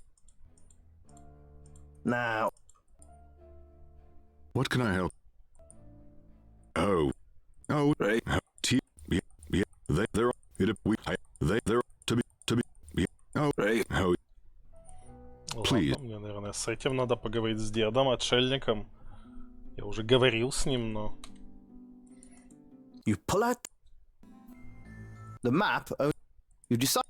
Speaker 2: Now.
Speaker 3: What can I help? Oh. Oh, right. They're to be. Oh, right. Oh. Please.
Speaker 1: Ладно, мне, наверное, с этим надо поговорить с дедом, отшельником. Я уже говорил с ним, но...
Speaker 2: You pull out the map. You decide.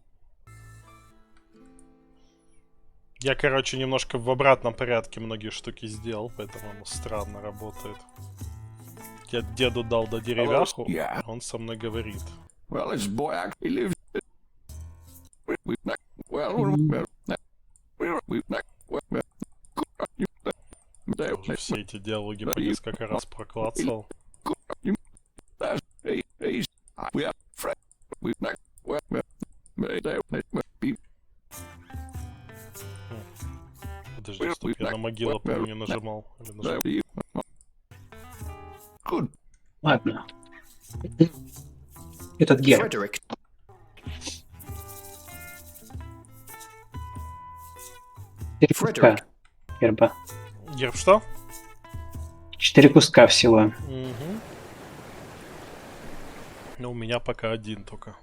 Speaker 1: Я, короче, немножко в обратном порядке многие штуки сделал, поэтому оно странно работает. Я деду дал до деревяху, он со мной говорит.
Speaker 5: Well, this boy actually lives.
Speaker 1: Я уже все эти диалоги по несколько раз проклацал. Подожди, стоп, я на могилу, помню, нажимал. Или нажимал.
Speaker 15: Ладно. Этот герб. Четыре куска герба.
Speaker 1: Герб что?
Speaker 15: 4 куска всего.
Speaker 1: Угу. Но у меня пока один только.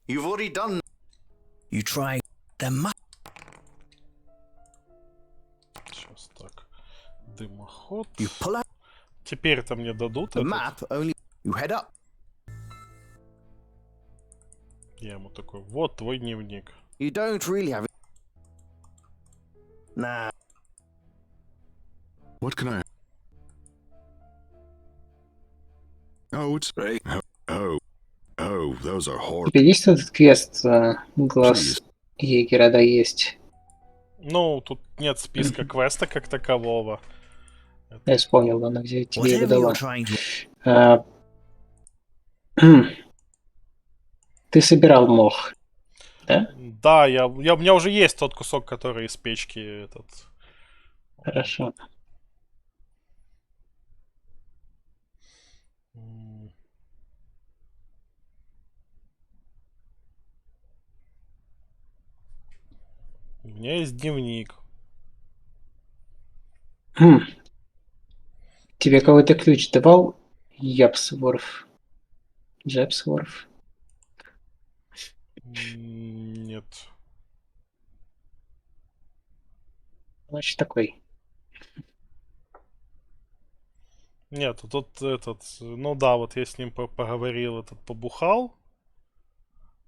Speaker 2: You've already done. You try the map.
Speaker 1: Сейчас так. Дымоход.
Speaker 2: You pull out.
Speaker 1: Теперь-то мне дадут
Speaker 2: The
Speaker 1: этот.
Speaker 2: map only. You head up.
Speaker 1: Я ему такой, вот твой дневник.
Speaker 2: You don't really have it. Nah.
Speaker 3: What can I? Oh, it's right. Oh, those are
Speaker 15: У
Speaker 3: horrible.
Speaker 15: тебя есть этот квест глаз егера, да, есть.
Speaker 1: Ну, тут нет списка квеста как такового.
Speaker 15: Я вспомнил, надо взять, тебе его
Speaker 2: Whatever
Speaker 15: дала.
Speaker 2: you're trying to.
Speaker 15: Ты собирал мох, да?
Speaker 1: Да, у меня уже есть тот кусок, который из печки этот.
Speaker 15: Хорошо. У меня есть дневник. Тебе какой-то ключ давал Япсворф? Джепсворф?
Speaker 1: Нет.
Speaker 15: Значит, такой.
Speaker 1: Нет, тут этот... Ну да, вот я с ним поговорил, этот побухал.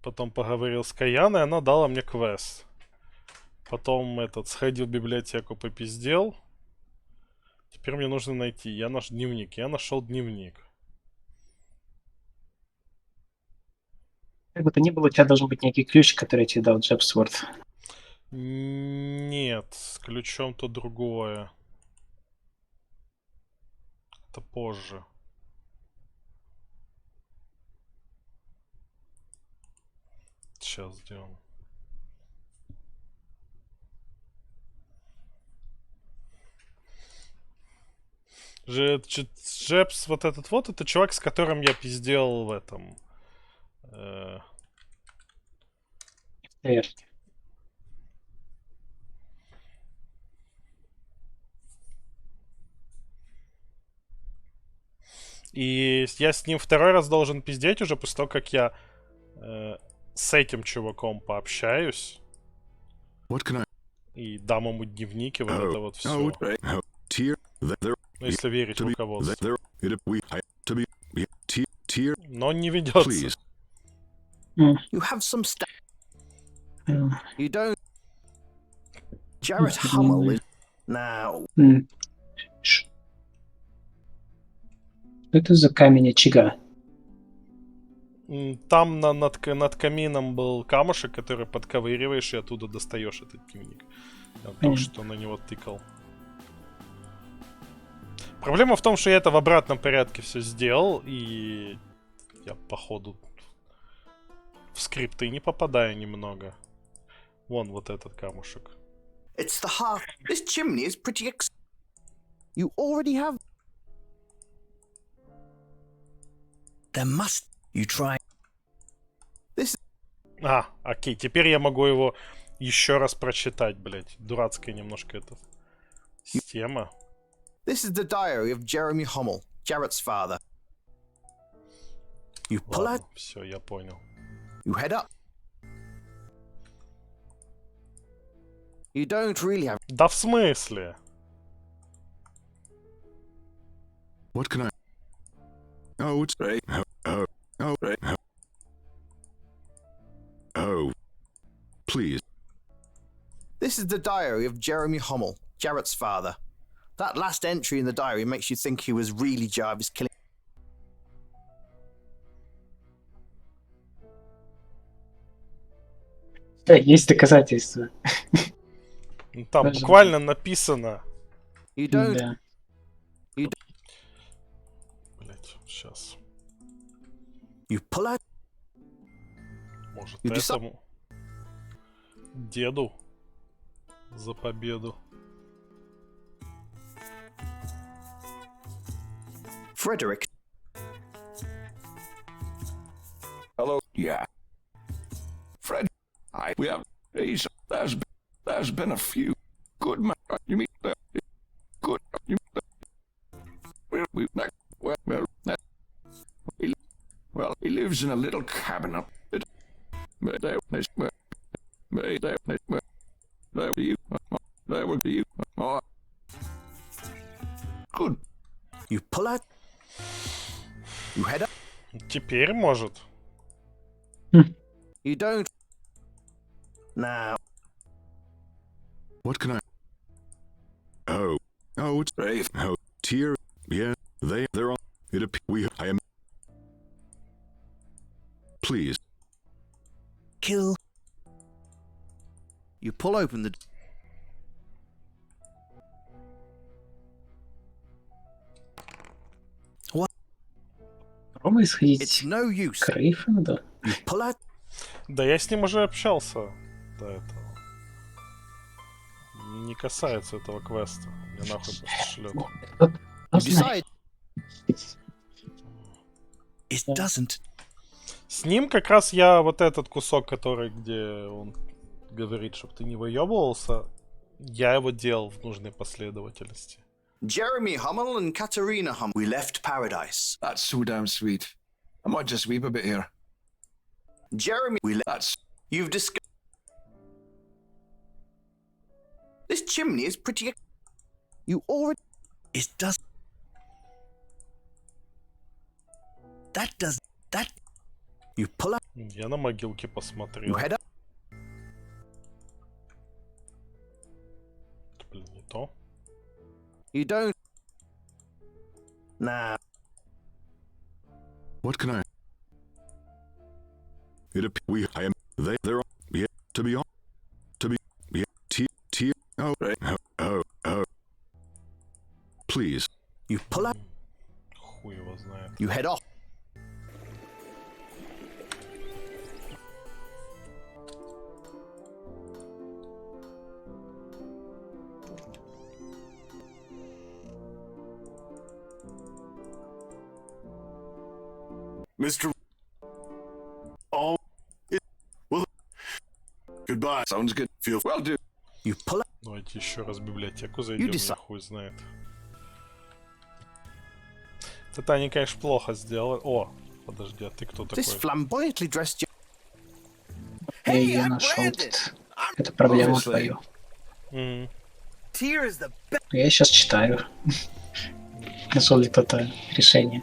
Speaker 1: Потом поговорил с Каяной, она дала мне квест. Потом этот сходил в библиотеку, попиздел. Теперь мне нужно найти. Я нашел дневник.
Speaker 15: Как бы то ни было, у тебя должен быть некий ключ, который тебе дал Джепсворт.
Speaker 1: Нет, с ключом то другое. Это позже. Сейчас сделаем. Джепс, вот этот вот, это чувак, с которым я пиздел в этом. И я с ним второй раз должен пиздеть уже после того, как я с этим чуваком пообщаюсь. И дам ему дневник, и вот это вот все. Ну, если верить руководству. Но он не ведется.
Speaker 2: You have some stuff. You don't. Jarrett Hummel is now.
Speaker 15: Что это за камень очага?
Speaker 1: Там над камином был камушек, который подковыриваешь, и оттуда достаешь этот дневник. Я только что на него тыкал. Проблема в том, что я это в обратном порядке все сделал, и я, походу, в скрипты не попадаю немного. Вон вот этот камушек.
Speaker 2: It's the half. This chimney is pretty You already have. There must. You try. This.
Speaker 1: Окей, теперь я могу его еще раз прочитать, блять. Дурацкая немножко эта система.
Speaker 2: This is the diary of Jeremy Hummel, Jarrett's father. You pull out.
Speaker 1: Все, я понял.
Speaker 2: You head up. You don't really have.
Speaker 1: Да в смысле?
Speaker 3: What can I? Oh, it's right. Oh, right. Oh, please.
Speaker 2: This is the diary of Jeremy Hummel, Jarrett's father. That last entry in the diary makes you think he was really Jarvis killing.
Speaker 15: Да, есть доказательства.
Speaker 1: Там буквально написано.
Speaker 15: Да.
Speaker 1: Блять, сейчас. Может, этому деду за победу.
Speaker 2: Frederick.
Speaker 5: Hello. Yeah. Fred. We have. There's been a few good men. You mean good? Well, he lives in a little cabin up. Good.
Speaker 2: You pull out. You head up.
Speaker 1: Теперь может.
Speaker 2: You don't. Now.
Speaker 3: What can I? Oh, it's brave. Oh, tear. Yeah, they're on. I am. Please.
Speaker 2: Kill. You pull open the. What?
Speaker 15: Попробуй сходить
Speaker 2: It's no use.
Speaker 15: к Рейфенду.
Speaker 2: You pull out.
Speaker 1: Да я с ним уже общался до этого. Не касается этого квеста. Мне нахуй просто шлет.
Speaker 2: It doesn't.
Speaker 1: С ним как раз я вот этот кусок, который, где он говорит, чтобы ты не выебывался, я его делал в нужной последовательности.
Speaker 2: Jeremy Hummel and Katerina Hummel. We left paradise.
Speaker 10: That's so damn sweet. I might just weep a bit here.
Speaker 2: Jeremy, that's. You've discovered. This chimney is pretty. You already. It does. That does. That. You pull up.
Speaker 1: Я на могилке посмотрел.
Speaker 2: You head up.
Speaker 1: Блин, не то.
Speaker 2: You don't. Nah.
Speaker 3: What can I? I am. They're on. Yeah. To be on. To be. Yeah. Oh. Right. Oh. Please.
Speaker 2: You pull up.
Speaker 1: Хуй его знает.
Speaker 2: You head off.
Speaker 5: Mr. Oh, well, goodbye. Sounds good. Feel well, dude.
Speaker 2: You pull up.
Speaker 1: Давайте еще раз в библиотеку зайдем, я хуй знает. Это они, конечно, плохо сделали. О, подожди, а ты кто такой?
Speaker 2: This flamboyantly dressed
Speaker 15: Я ее нашел тут. Это проблема твою.
Speaker 1: Мгм.
Speaker 15: Я сейчас читаю. Нашел ли кто-то решение.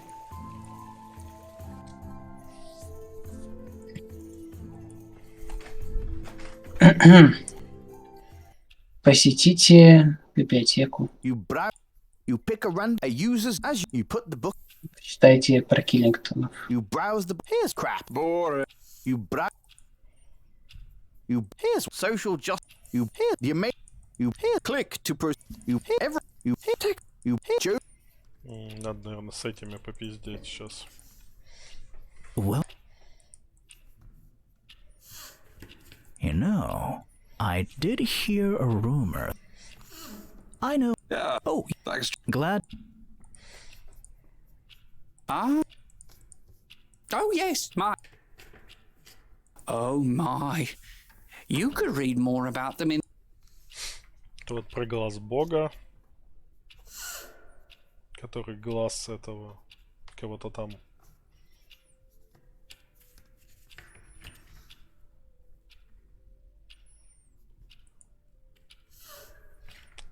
Speaker 15: Посетите библиотеку.
Speaker 2: You pick a random users as you put the book.
Speaker 15: Читайте про Киллингтонов.
Speaker 2: You browse the here's crap. Boring. You browse. You here's social just. You here you make. You here click to you here every. You here tick. You here Joe.
Speaker 1: Надо, наверное, с этими попиздеть сейчас.
Speaker 9: Well, you know, I did hear a rumor. I know.
Speaker 10: Yeah.
Speaker 9: Oh,
Speaker 10: Thanks.
Speaker 9: glad.
Speaker 11: Ah. Oh, yes, my. Oh, my. You could read more about them in.
Speaker 1: Вот про глаз бога. Который глаз этого кого-то там.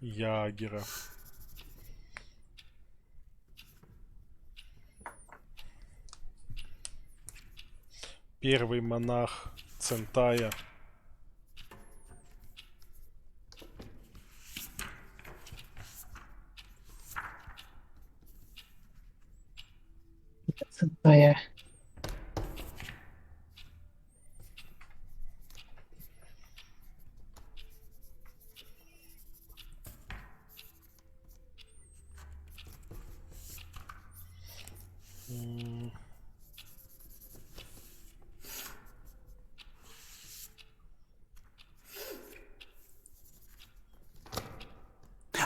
Speaker 1: Ягера. Первый монах Центая.
Speaker 15: Центая.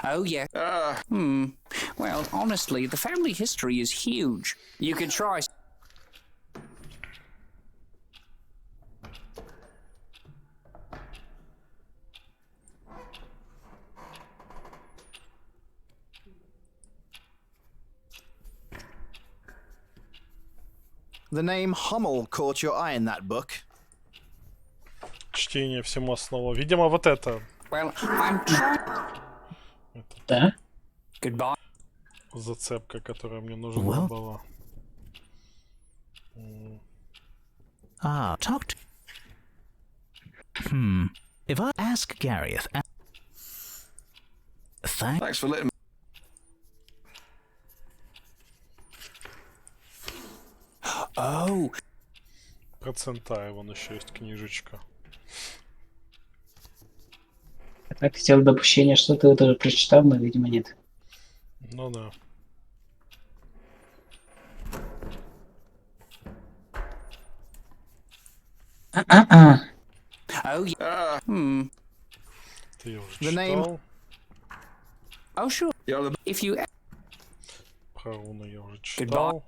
Speaker 11: Oh, yeah. Well, honestly, the family history is huge. You could try.
Speaker 2: The name Hummel caught your eye in that book.
Speaker 1: Чтение всему основа. Видимо, вот это.
Speaker 11: Well, I'm trying.
Speaker 15: Да?
Speaker 11: Goodbye.
Speaker 1: Зацепка, которая мне нужна была.
Speaker 9: Talk to. If I ask Gareth.
Speaker 10: Thanks for letting me.
Speaker 11: Oh.
Speaker 1: Про Центая вон еще есть книжечка.
Speaker 15: Я так сделал допущение, что ты это уже прочитал, но, видимо, нет.
Speaker 1: Ну да.
Speaker 11: Oh, yeah.
Speaker 1: Ты ее уже
Speaker 2: The name.
Speaker 1: читал.
Speaker 11: Oh, sure. If you.
Speaker 1: Про руны я уже читал.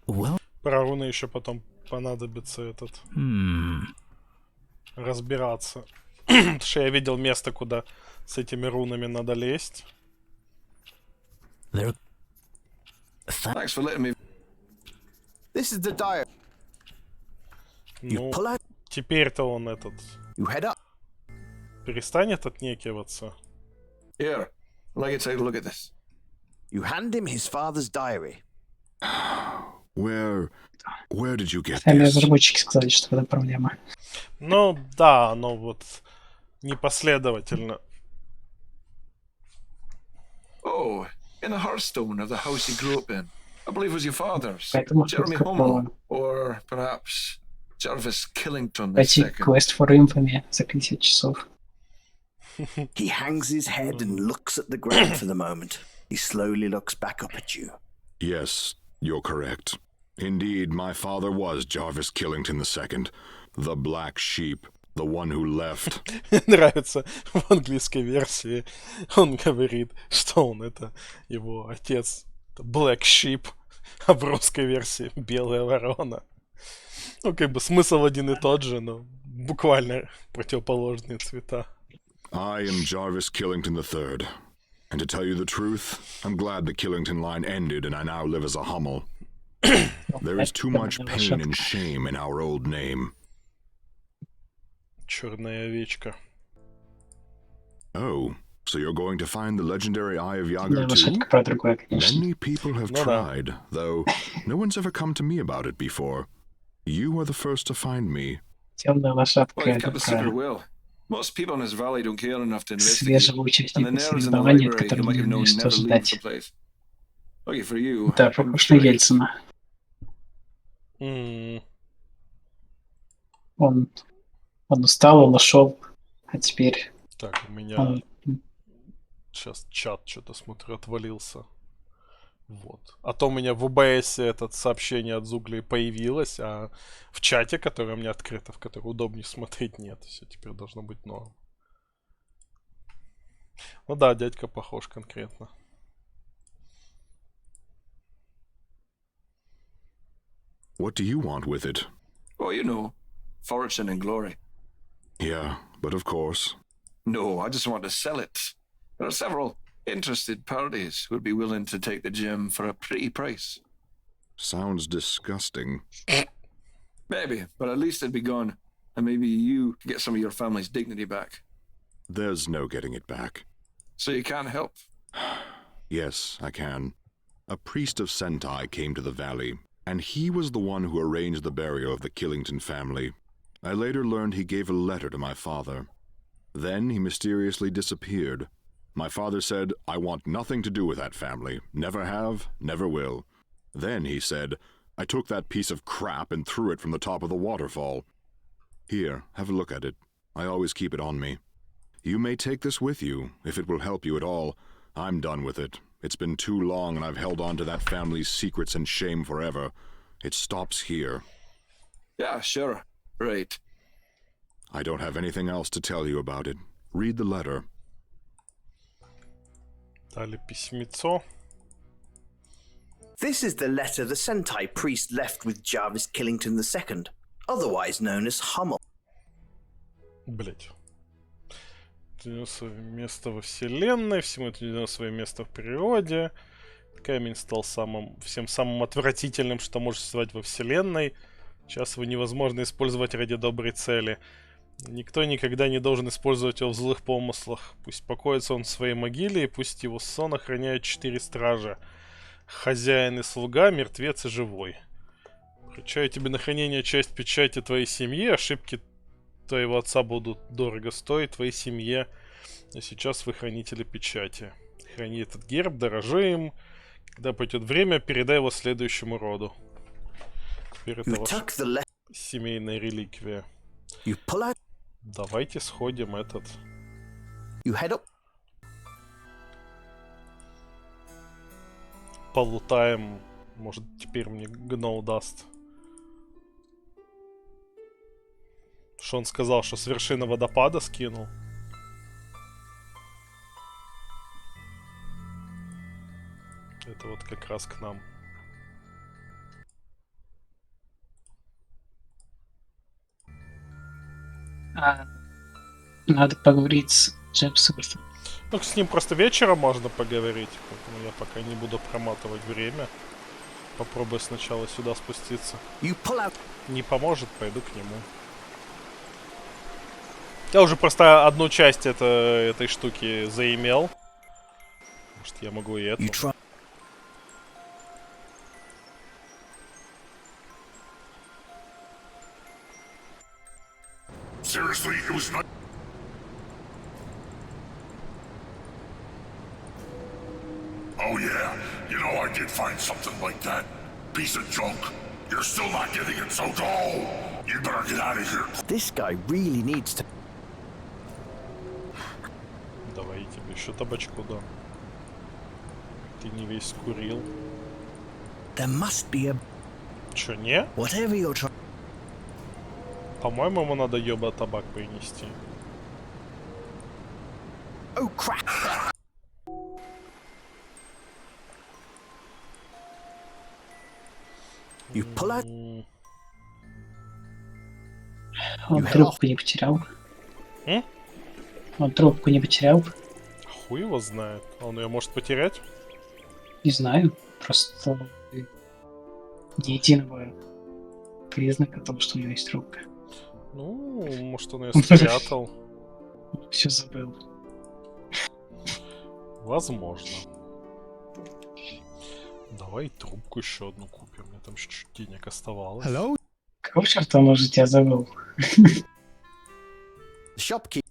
Speaker 9: Well.
Speaker 1: Про руны еще потом понадобится этот... разбираться. Потому что я видел место, куда с этими рунами надо лезть.
Speaker 10: Thanks for letting me.
Speaker 2: This is the diary.
Speaker 1: Ну, теперь-то он этот...
Speaker 2: You head up.
Speaker 1: перестанет отнекиваться.
Speaker 10: Here, I'd like you to take a look at this.
Speaker 2: You hand him his father's diary.
Speaker 3: Where did you get
Speaker 15: Сами
Speaker 3: this?
Speaker 15: разработчики сказали, что это проблема.
Speaker 1: Ну, да, но вот непоследовательно.
Speaker 10: Oh, in the hearthstone of the house he grew up in. I believe it was your father's.
Speaker 15: Поэтому
Speaker 10: Jeremy
Speaker 15: шутка
Speaker 10: Hummel.
Speaker 15: про
Speaker 10: Or perhaps Jarvis Killington the
Speaker 15: пройти
Speaker 10: second.
Speaker 15: квест for Infamy за 50 часов.
Speaker 2: He hangs his head and looks at the ground for the moment. He slowly looks back up at you.
Speaker 3: Yes, you're correct. Indeed, my father was Jarvis Killington II, the black sheep, the one who left.
Speaker 1: Нравится в английской версии. Он говорит, что он это его отец. Это Black Sheep. А в русской версии белая ворона. Ну, как бы смысл один и тот же, но буквально противоположные цвета.
Speaker 3: I am Jarvis Killington III. And to tell you the truth, I'm glad the Killington line ended and I now live as a Hummel. There is too much pain and shame in our old name.
Speaker 1: Черная овечка.
Speaker 3: Oh, so you're going to find the legendary Eye of Yager
Speaker 15: Да,
Speaker 3: too?
Speaker 15: лошадка про другое, конечно.
Speaker 3: Many people have tried, though no one's ever come to me about it before. You are the first to find me.
Speaker 15: Темная лошадка
Speaker 10: Well, you've
Speaker 15: это
Speaker 10: kept a secret
Speaker 15: про
Speaker 10: well. Most people in this valley don't care enough to investigate.
Speaker 15: свежего
Speaker 10: And the
Speaker 15: участника
Speaker 10: nerds in the
Speaker 15: соревнований, от
Speaker 10: library you
Speaker 15: которого
Speaker 10: might
Speaker 15: не
Speaker 10: have known
Speaker 15: знаешь, что
Speaker 10: never leave
Speaker 15: ждать.
Speaker 10: the place. Lucky for you,
Speaker 15: Да,
Speaker 10: I'm
Speaker 15: похож на
Speaker 10: straight.
Speaker 15: Ельцина. Он устал, он ушел, а теперь
Speaker 1: Так, у меня
Speaker 15: он...
Speaker 1: сейчас чат что-то смотрю отвалился. Вот. А то у меня в ОБС это сообщение от Зугли появилось, а в чате, который у меня открыто, в который удобнее смотреть, нет. Все теперь должно быть норм. Ну да, дядька похож конкретно.
Speaker 3: What do you want with it?
Speaker 10: Oh, you know, fortune and glory.
Speaker 3: Yeah, but of course.
Speaker 10: No, I just want to sell it. There are several interested parties who would be willing to take the gem for a pretty price.
Speaker 3: Sounds disgusting.
Speaker 10: Maybe, but at least it'd be gone, and maybe you could get some of your family's dignity back.
Speaker 3: There's no getting it back.
Speaker 10: So you can't help?
Speaker 3: Yes, I can. A priest of Sentai came to the valley, and he was the one who arranged the burial of the Killington family. I later learned he gave a letter to my father. Then he mysteriously disappeared. My father said, I want nothing to do with that family. Never have, never will. Then he said, I took that piece of crap and threw it from the top of the waterfall. Here, have a look at it. I always keep it on me. You may take this with you, if it will help you at all. I'm done with it. It's been too long and I've held on to that family's secrets and shame forever. It stops here.
Speaker 10: Yeah, sure. Right.
Speaker 3: I don't have anything else to tell you about it. Read the letter.
Speaker 1: Дали письмецо.
Speaker 16: This is the letter the Sentai priest left with Jarvis Killington II, otherwise known as Hummel.
Speaker 1: Блять. Свое место во вселенной, всему это свое место в природе. Камень стал всем самым отвратительным, что может существовать во вселенной. Сейчас его невозможно использовать ради доброй цели. Никто никогда не должен использовать его в злых помыслах. Пусть покоится он в своей могиле, и пусть его сон охраняют 4 стража. Хозяин и слуга, мертвец и живой. Вручаю тебе на хранение часть печати твоей семьи. Ошибки твоего отца будут дорого стоить твоей семье. А сейчас вы хранители печати. Храни этот герб, дорожи им. Когда пройдет время, передай его следующему роду. Теперь это ваша семейная реликвия. Давайте сходим полутаем. Может, теперь мне гноу даст. Что он сказал, что с вершины водопада скинул? Это вот как раз к нам.
Speaker 15: Надо поговорить с Джепсом.
Speaker 1: Ну, с ним просто вечером можно поговорить, поэтому я пока не буду проматывать время. Попробую сначала сюда спуститься. Не поможет, пойду к нему. Я уже просто одну часть этой штуки заимел. Может, я могу и эту.
Speaker 17: Seriously, it was not. Oh yeah, you know I did find something like that. Piece of junk. You're still not getting it, so go! You better get out of here.
Speaker 16: This guy really needs to...
Speaker 1: Давай я тебе еще табачку дам. Ты не весь скурил.
Speaker 16: There must be a...
Speaker 1: Чё, не?
Speaker 16: Whatever you're trying...
Speaker 1: По-моему, ему надо ёба табак принести.
Speaker 16: Oh, crap! You pull out...
Speaker 15: Он трубку не потерял. Он трубку не потерял.
Speaker 1: Хуй его знает. Он ее может потерять?
Speaker 15: Не знаю. Просто ни единого признака того, что у него есть трубка.
Speaker 1: Ну, может, он ее спрятал.
Speaker 15: Все забыл.
Speaker 1: Возможно. Давай трубку еще одну купим. Мне там чуть-чуть денег оставалось.
Speaker 15: Какого черта он уже тебя забыл?
Speaker 2: Shopkeep.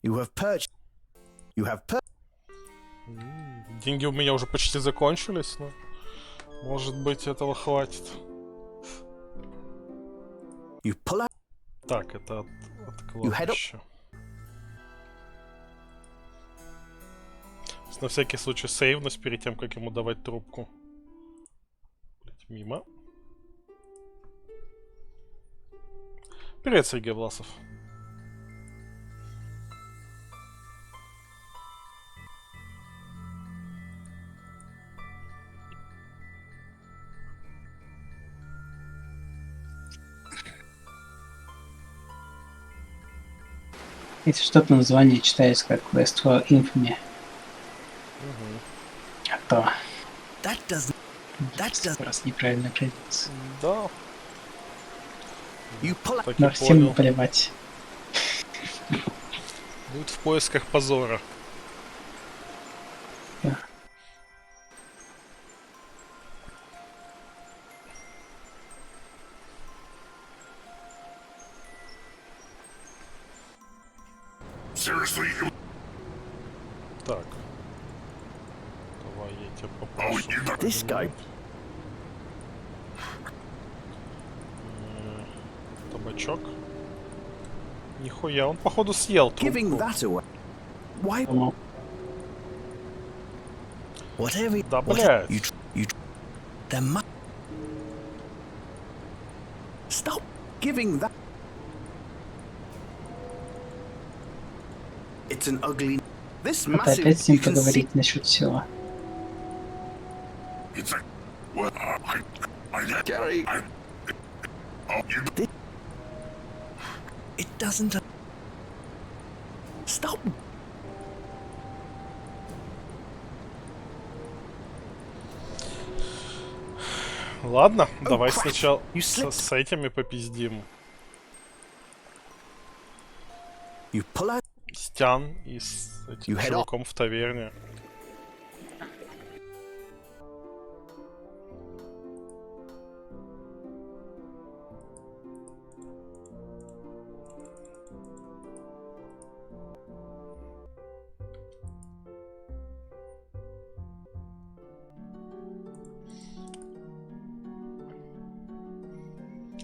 Speaker 2: You have purchased. You have
Speaker 1: Деньги у меня уже почти закончились, но может быть этого хватит.
Speaker 2: You pull out.
Speaker 1: Так, это от кладбища. На всякий случай сейвнусь перед тем, как ему давать трубку. Блять, мимо. Привет, Сергей Власов.
Speaker 15: Если что-то название читается как Quest for Infamy. А то... Раз неправильно произнес.
Speaker 1: Да. Так
Speaker 15: Но
Speaker 1: и
Speaker 15: всем
Speaker 1: понял.
Speaker 15: плевать.
Speaker 1: Будет в поисках позора.
Speaker 15: Да.
Speaker 17: Seriously, you...
Speaker 1: Так. Давай я тебя попрошу.
Speaker 2: This guy.
Speaker 1: Табачок. Нихуя, он походу съел
Speaker 2: Giving
Speaker 1: трубку.
Speaker 2: that away. Why? Whatever.
Speaker 1: Да, блядь.
Speaker 2: You. There must. Stop giving that. It's an ugly. This
Speaker 15: Это
Speaker 2: massive.
Speaker 15: опять с ним
Speaker 2: You can see.
Speaker 15: поговорить насчет всего.
Speaker 17: It's a... Well,
Speaker 2: Gary.
Speaker 17: Oh, you...
Speaker 2: It doesn't. Stop.
Speaker 1: Ладно, давай сначала с этими попиздим.
Speaker 2: You pull out.
Speaker 1: Стян и с этим чуваком в таверне.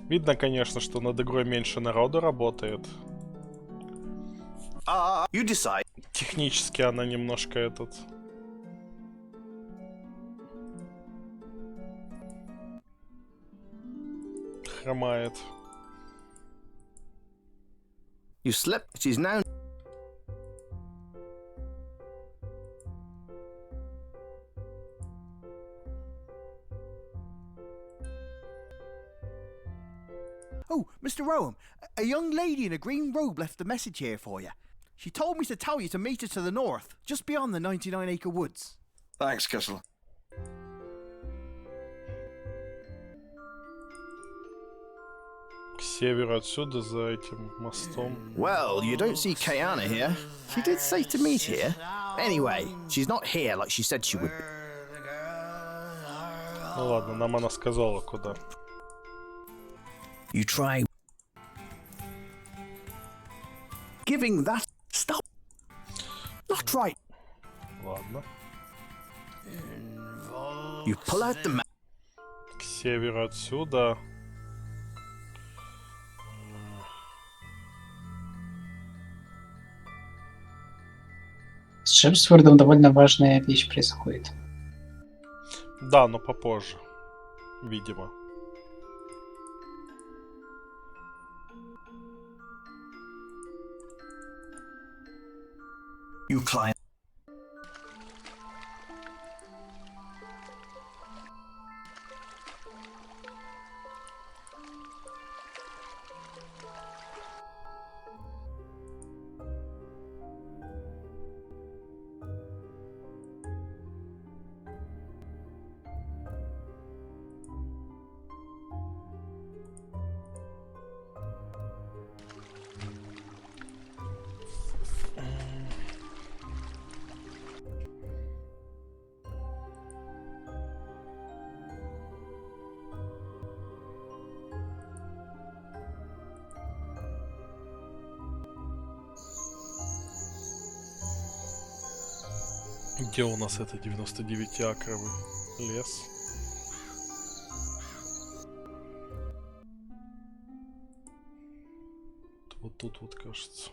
Speaker 1: Видно, конечно, что над игрой меньше народу работает.
Speaker 2: You decide.
Speaker 1: Технически она немножко хромает.
Speaker 2: You slept. It is now. Oh, Mr. Rome, a young lady in a green robe left a message here for you. She told me to tell you to meet her to the north, just beyond the 99-acre woods.
Speaker 10: Thanks, Kissel.
Speaker 1: К северу отсюда, за этим мостом.
Speaker 2: Well, you don't see Kayana here. She did say to meet here. Anyway, she's not here like she said she would be.
Speaker 1: Ну ладно, нам она сказала, куда.
Speaker 9: You try.
Speaker 2: Giving that. Stop. Not right.
Speaker 1: Ладно.
Speaker 2: You pull out the map.
Speaker 1: К северу отсюда.
Speaker 15: С Шепсвордом довольно важная вещь происходит.
Speaker 1: Да, но попозже. Видимо.
Speaker 9: You climb.
Speaker 1: Где у нас это 99-акровый лес? Вот тут вот, кажется.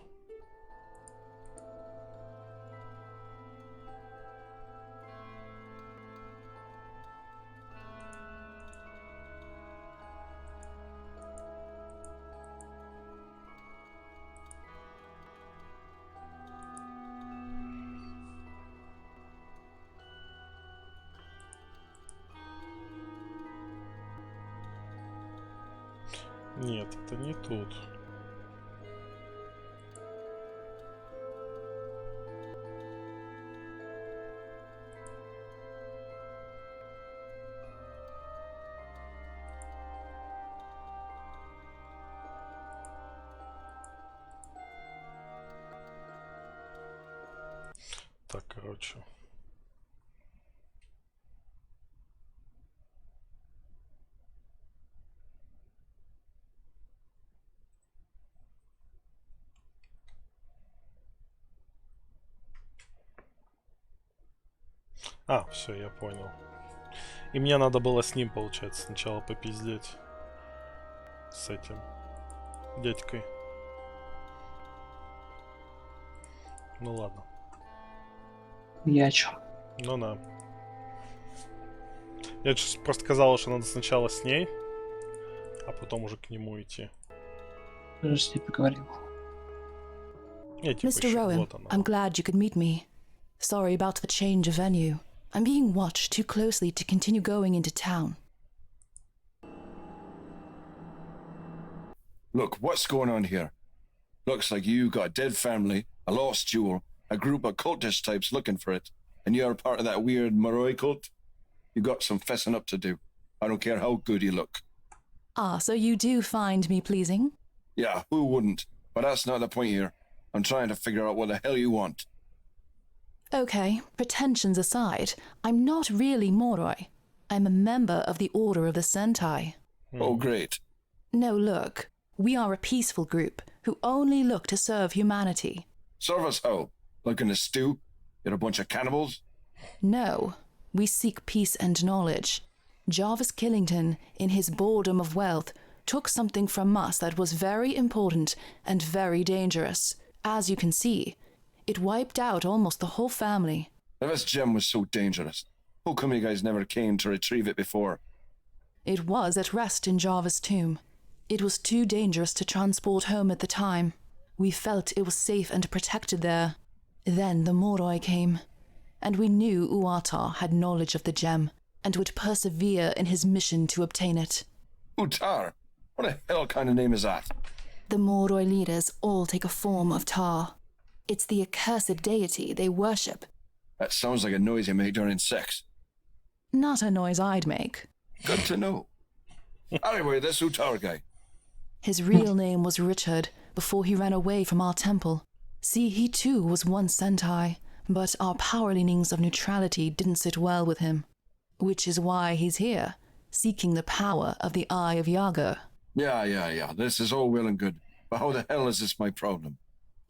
Speaker 1: Нет, это не тут. Так, короче. А, все, я понял. И мне надо было с ним, получается, сначала попиздеть. С этим дядькой. Ну ладно.
Speaker 15: Я чё?
Speaker 1: Ну да. Я сейчас просто сказал, что надо сначала с ней, а потом уже к нему идти.
Speaker 15: Что же ты поговорил?
Speaker 1: Я типа
Speaker 14: Mr.
Speaker 1: ещё,
Speaker 14: Rowan,
Speaker 1: вот она.
Speaker 14: I'm glad you could meet me. Sorry about the change of venue. I'm being watched too closely to continue going into town.
Speaker 10: Look, what's going on here? Looks like you got a dead family, a lost jewel, a group of cultist types looking for it, and you're part of that weird Moroi cult? You got some fessing up to do. I don't care how good you look.
Speaker 14: Ah, so you do find me pleasing?
Speaker 10: Yeah, who wouldn't? But that's not the point here. I'm trying to figure out what the hell you want.
Speaker 14: Okay, pretensions aside, I'm not really Moroi. I'm a member of the Order of the Sentai.
Speaker 10: Oh, great.
Speaker 14: No, look, we are a peaceful group who only look to serve humanity.
Speaker 10: Serve us how? Like in a stew? You're a bunch of cannibals?
Speaker 14: No, we seek peace and knowledge. Jarvis Killington, in his boredom of wealth, took something from us that was very important and very dangerous. As you can see, it wiped out almost the whole family.
Speaker 10: If this gem was so dangerous, how come you guys never came to retrieve it before?
Speaker 14: It was at rest in Jarvis' tomb. It was too dangerous to transport home at the time. We felt it was safe and protected there. Then the Moroi came, and we knew Uata had knowledge of the gem and would persevere in his mission to obtain it.
Speaker 10: Utar? What the hell kind of name is that?
Speaker 14: The Moroi leaders all take a form of Tar. It's the accursed deity they worship.
Speaker 10: That sounds like a noise you make during sex.
Speaker 14: Not a noise I'd make.
Speaker 10: Good to know. Anyway, this Utar guy.
Speaker 14: His real name was Richard before he ran away from our temple. See, he too was once Sentai, but our power leanings of neutrality didn't sit well with him. Which is why he's here, seeking the power of the Eye of Yaga.
Speaker 10: Yeah. This is all well and good. But how the hell is this my problem?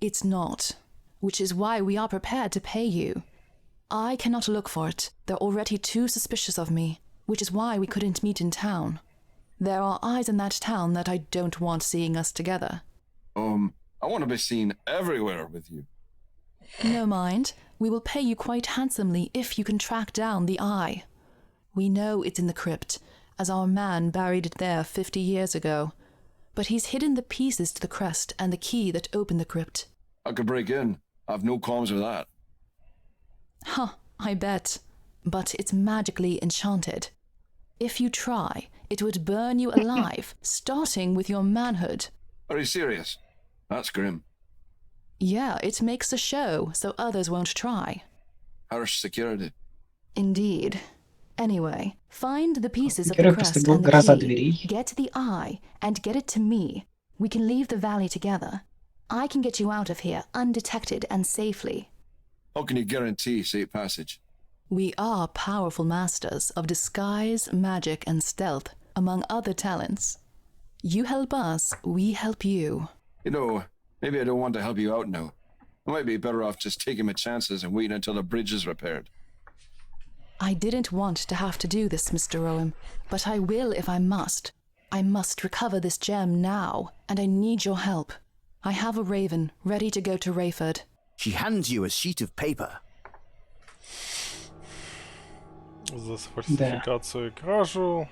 Speaker 14: It's not. Which is why we are prepared to pay you. I cannot look for it. They're already too suspicious of me, which is why we couldn't meet in town. There are eyes in that town that I don't want seeing us together.
Speaker 10: I want to be seen everywhere with you.
Speaker 14: No mind. We will pay you quite handsomely if you can track down the eye. We know it's in the crypt, as our man buried it there 50 years ago. But he's hidden the pieces to the crest and the key that opened the crypt.
Speaker 10: I could break in. I've no qualms with that.
Speaker 14: Huh, I bet. But it's magically enchanted. If you try, it would burn you alive, starting with your manhood.
Speaker 10: Are you serious? That's grim.
Speaker 14: Yeah, it makes a show, so others won't try.
Speaker 10: Harsh security.
Speaker 14: Indeed. Anyway, find the pieces of
Speaker 15: Первый
Speaker 14: the crest
Speaker 15: просто был
Speaker 14: and
Speaker 15: гроза
Speaker 14: the key,
Speaker 15: дверей.
Speaker 14: get the eye, and get it to me. We can leave the valley together. I can get you out of here undetected and safely.
Speaker 10: How can you guarantee safe passage?
Speaker 14: We are powerful masters of disguise, magic, and stealth, among other talents. You help us, we help you.
Speaker 10: You know, maybe I don't want to help you out now. I might be better off just taking my chances and waiting until the bridge is repaired.
Speaker 14: I didn't want to have to do this, Mr. Rowan, but I will if I must. I must recover this gem now, and I need your help. I have a raven ready to go to Rayford.
Speaker 2: She hands you a sheet of paper.
Speaker 1: За фальсификацию и кражу.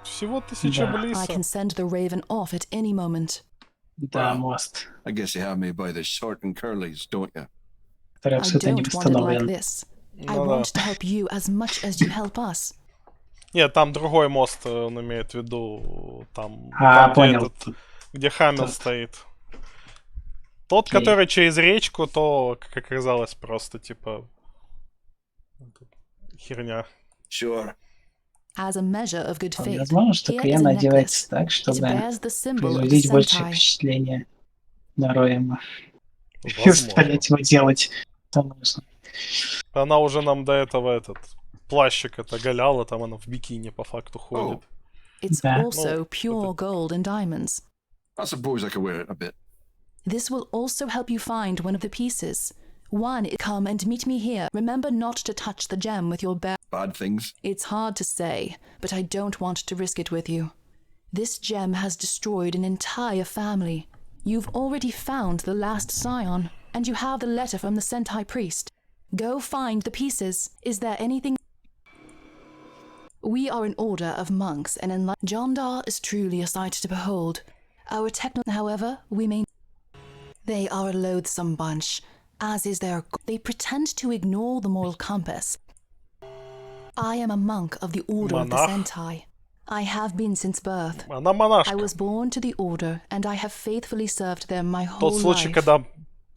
Speaker 1: Всего 1000 блиса.
Speaker 14: I can send the raven off at any moment.
Speaker 15: Да, мост.
Speaker 10: I guess you have me by the short and curlies, don't you?
Speaker 15: Который
Speaker 14: I
Speaker 15: абсолютно не
Speaker 14: don't want it like
Speaker 15: восстановлен.
Speaker 14: this. I want to help you as much as you help us.
Speaker 1: Нет, там другой мост, он имеет в виду, там,
Speaker 15: понял.
Speaker 1: где Хаммер стоит. Тот, который через речку, то, как оказалось, просто, типа, херня.
Speaker 10: Sure.
Speaker 14: As a measure of good faith,
Speaker 15: Возможно, что
Speaker 14: here is
Speaker 15: крем
Speaker 14: a
Speaker 15: одевается
Speaker 14: necklace.
Speaker 15: так,
Speaker 14: It
Speaker 15: чтобы
Speaker 14: bears the symbol of the
Speaker 15: производить большее
Speaker 14: Sentai.
Speaker 15: впечатление на Роэма. И
Speaker 1: Возможно.
Speaker 15: заставлять его делать то нужно.
Speaker 1: Она уже нам до этого этот плащик это оголяла, там она в бикини по факту ходит.
Speaker 14: It's
Speaker 15: Да.
Speaker 14: also pure gold and diamonds.
Speaker 10: I suppose I could wear it a bit.
Speaker 14: This will also help you find one of the pieces. One, come and meet me here. Remember not to touch the gem with your bare...
Speaker 10: Bad things?
Speaker 14: It's hard to say, but I don't want to risk it with you. This gem has destroyed an entire family. You've already found the last scion, and you have the letter from the Sentai priest. Go find the pieces. Is there anything... We are an order of monks, and Jondar is truly a sight to behold. Our however, we may... They are a loathsome bunch, as is their... They pretend to ignore the moral compass. I am a monk of the Order of the Sentai. I have been since birth. I was born to the Order, and I have faithfully served them my whole
Speaker 1: Тот случай,
Speaker 14: life.
Speaker 1: когда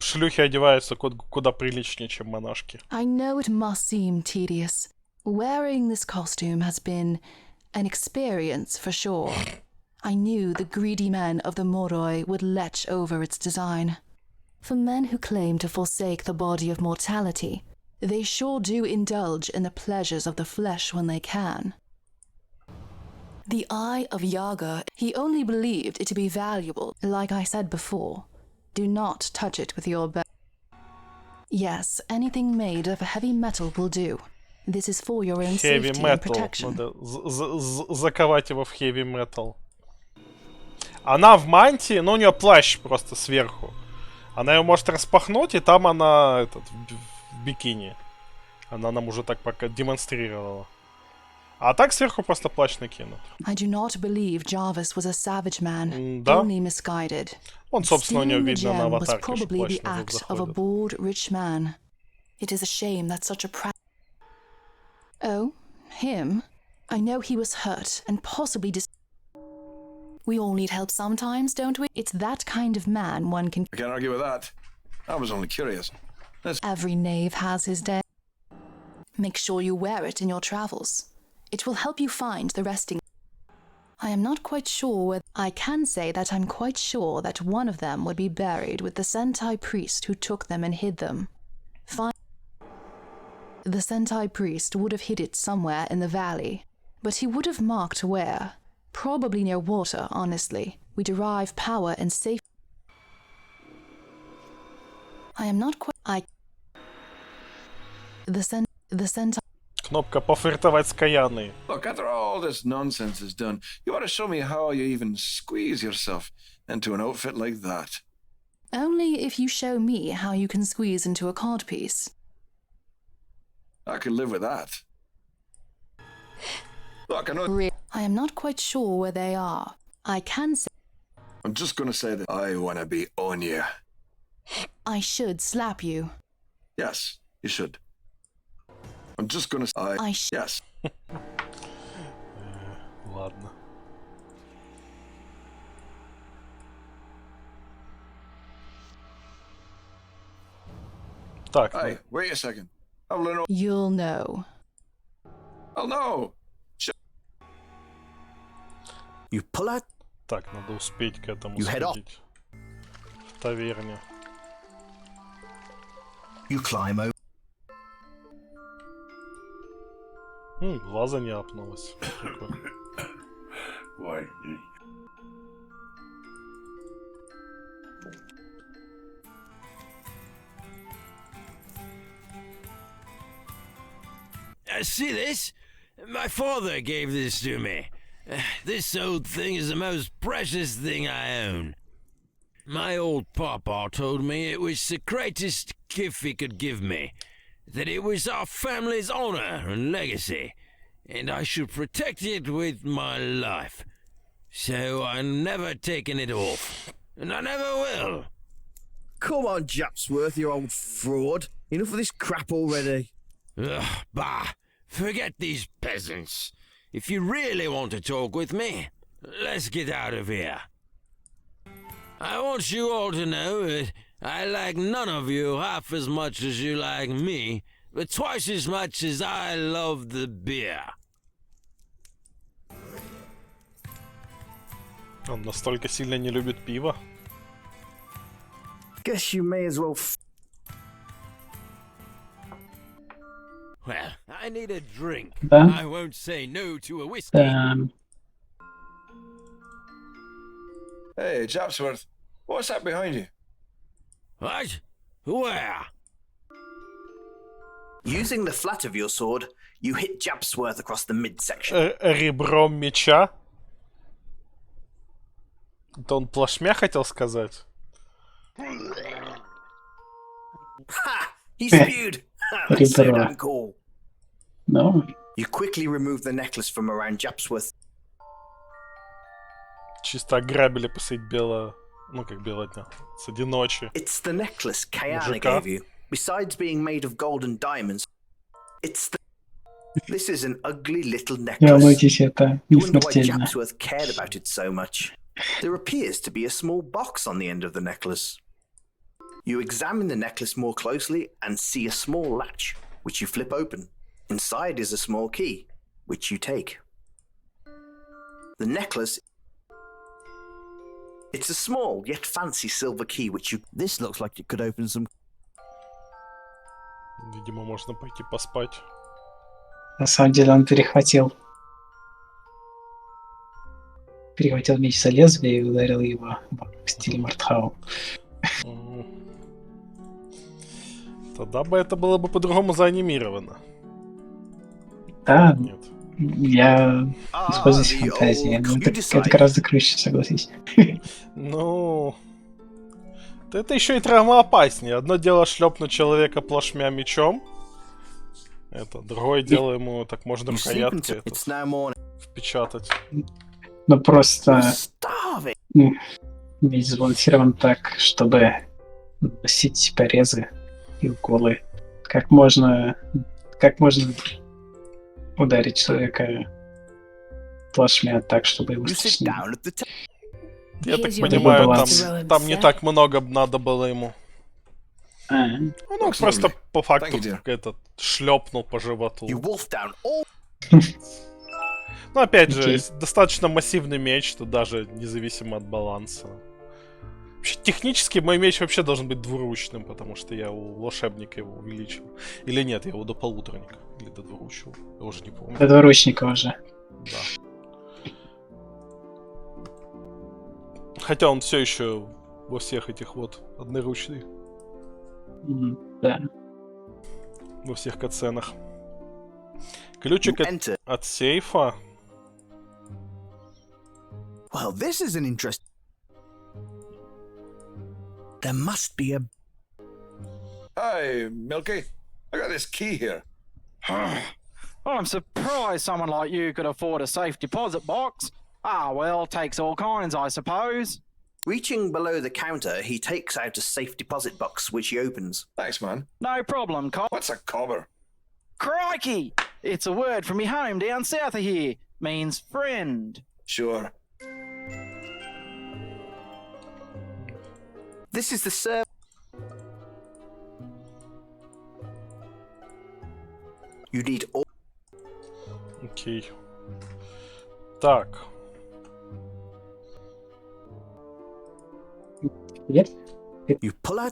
Speaker 1: шлюхи одеваются куда приличнее, чем монашки.
Speaker 14: I know it must seem tedious. Wearing this costume has been an experience for sure. I knew the greedy men of the Moroi would lech over its design. For men who claim to forsake the body of mortality, they sure do indulge in the pleasures of the flesh when they can. The Eye of Yaga, he only believed it to be valuable. Like I said before, do not touch it with your Yes, anything made of heavy metal will do. This is for your own
Speaker 1: Heavy
Speaker 14: safety and
Speaker 1: metal.
Speaker 14: protection.
Speaker 1: Надо заковать его в heavy metal. Она в мантии, но у нее плащ просто сверху. Она ее может распахнуть, и там она в бикини. Она нам уже так пока демонстрировала. А так сверху просто плащ накинут.
Speaker 14: I do not believe Jarvis was a savage man,
Speaker 1: Да?
Speaker 14: only misguided.
Speaker 1: Он, собственно, у него
Speaker 14: Stealing the
Speaker 1: видно на
Speaker 14: gem was
Speaker 1: аватарке, что
Speaker 14: probably
Speaker 1: плащ
Speaker 14: the
Speaker 1: назад
Speaker 14: act of a
Speaker 1: заходит.
Speaker 14: bored rich man. It is a shame that such a Oh, him? I know he was hurt and possibly We all need help sometimes, don't we? It's that kind of man one can...
Speaker 10: I can't argue with that. I was only curious.
Speaker 14: Every knave has his day. Make sure you wear it in your travels. It will help you find the resting... I am not quite sure whether... I can say that I'm quite sure that one of them would be buried with the Sentai priest who took them and hid them. The Sentai priest would have hid it somewhere in the valley, but he would have marked where. Probably near water, honestly. We derive power and safety. I am not quite... The Sentai...
Speaker 1: Кнопка пофлиртовать с Каяной.
Speaker 10: Look, after all this nonsense is done, you ought to show me how you even squeeze yourself into an outfit like that.
Speaker 14: Only if you show me how you can squeeze into a codpiece.
Speaker 10: I could live with that. Look, I know...
Speaker 14: I am not quite sure where they are. I can say...
Speaker 10: I'm just gonna say that I wanna be on you.
Speaker 14: I should slap you.
Speaker 10: Yes, you should. I'm just gonna say... Yes.
Speaker 1: Ладно. Так.
Speaker 10: Hey, wait a second. I'll
Speaker 14: You'll know.
Speaker 10: I'll know.
Speaker 2: You pull out.
Speaker 1: Так, надо успеть к этому
Speaker 2: You head off.
Speaker 1: сходить. В таверне.
Speaker 2: You climb over.
Speaker 1: Глаза не апнулось. Прикольно.
Speaker 13: See this? My father gave this to me. This old thing is the most precious thing I own. My old papa told me it was the greatest gift he could give me, that it was our family's honor and legacy, and I should protect it with my life. So I'm never taking it off, and I never will.
Speaker 16: Come on, Japsworth, you old fraud. Enough of this crap already.
Speaker 13: Ugh, bah, forget these peasants. If you really want to talk with me, let's get out of here. I want you all to know that I like none of you half as much as you like me, but twice as much as I love the beer.
Speaker 1: Он настолько сильно не любит пиво.
Speaker 16: Guess you may as well.
Speaker 13: Well, I need a drink.
Speaker 15: Да.
Speaker 13: I won't say no to a whiskey.
Speaker 10: Hey, Japsworth, what's that behind you?
Speaker 13: What? Where?
Speaker 16: Using the flat of your sword, you hit Japsworth across the midsection.
Speaker 1: Ребром меча? Это он плашмя хотел сказать?
Speaker 16: Ha! He spewed! That's so damn cool.
Speaker 15: No.
Speaker 16: You quickly remove the necklace from around Japsworth.
Speaker 1: Чисто ограбили посреди бела... Ну, как бела дня. Среди ночи.
Speaker 16: It's the necklace Kayana
Speaker 1: Мужика.
Speaker 16: gave you. Besides being made of gold and diamonds, it's the... This is an ugly little
Speaker 15: Не
Speaker 16: necklace.
Speaker 15: волнуйтесь, это не
Speaker 16: You wonder why
Speaker 15: смертельно.
Speaker 16: Japsworth cared about it so much. There appears to be a small box on the end of the necklace. You examine the necklace more closely and see a small latch, which you flip open. Inside is a small key, which you take. The necklace... It's a small yet fancy silver key, which you... This looks like it could open some...
Speaker 1: Видимо, можно пойти поспать.
Speaker 15: На самом деле он перехватил меч за лезвие и ударил его в стиле Мартхау.
Speaker 1: Тогда бы это было бы по-другому заанимировано.
Speaker 15: Да,
Speaker 1: Нет.
Speaker 15: я используюсь фантазией, но это гораздо круче, согласись.
Speaker 1: Ну... Это еще и травмоопаснее. Одно дело шлепнуть человека плашмя мечом. Это другое дело ему так можно рукоятки впечатать.
Speaker 15: Ну просто меч сбалансирован так, чтобы наносить порезы и уколы. Как можно ударить человека плашмя так, чтобы его стошнило.
Speaker 1: Я так понимаю, там не так много надо было ему. Ну, просто по факту этот шлепнул по животу. Ну, опять же, если достаточно массивный меч, то даже независимо от баланса. Вообще, технически мой меч вообще должен быть двуручным, потому что я у волшебника его увеличил. Или нет, я его до полуторника. Или до двуручного. Я уже не помню.
Speaker 15: До двуручника уже.
Speaker 1: Да. Хотя он все еще во всех этих вот одноручный.
Speaker 15: Да.
Speaker 1: Во всех катсценах. Ключик от сейфа.
Speaker 2: Well, this is an interest. There must be a...
Speaker 10: Hi, Milky. I got this key here.
Speaker 18: I'm surprised someone like you could afford a safe deposit box. Ah, well, takes all kinds, I suppose.
Speaker 16: Reaching below the counter, he takes out a safe deposit box, which he opens.
Speaker 10: Thanks, man.
Speaker 18: No problem, Cobb.
Speaker 10: What's a cobber?
Speaker 18: Crikey! It's a word from me home down south of here. Means friend.
Speaker 10: Sure.
Speaker 16: This is the serv... You need all...
Speaker 1: Окей. Так.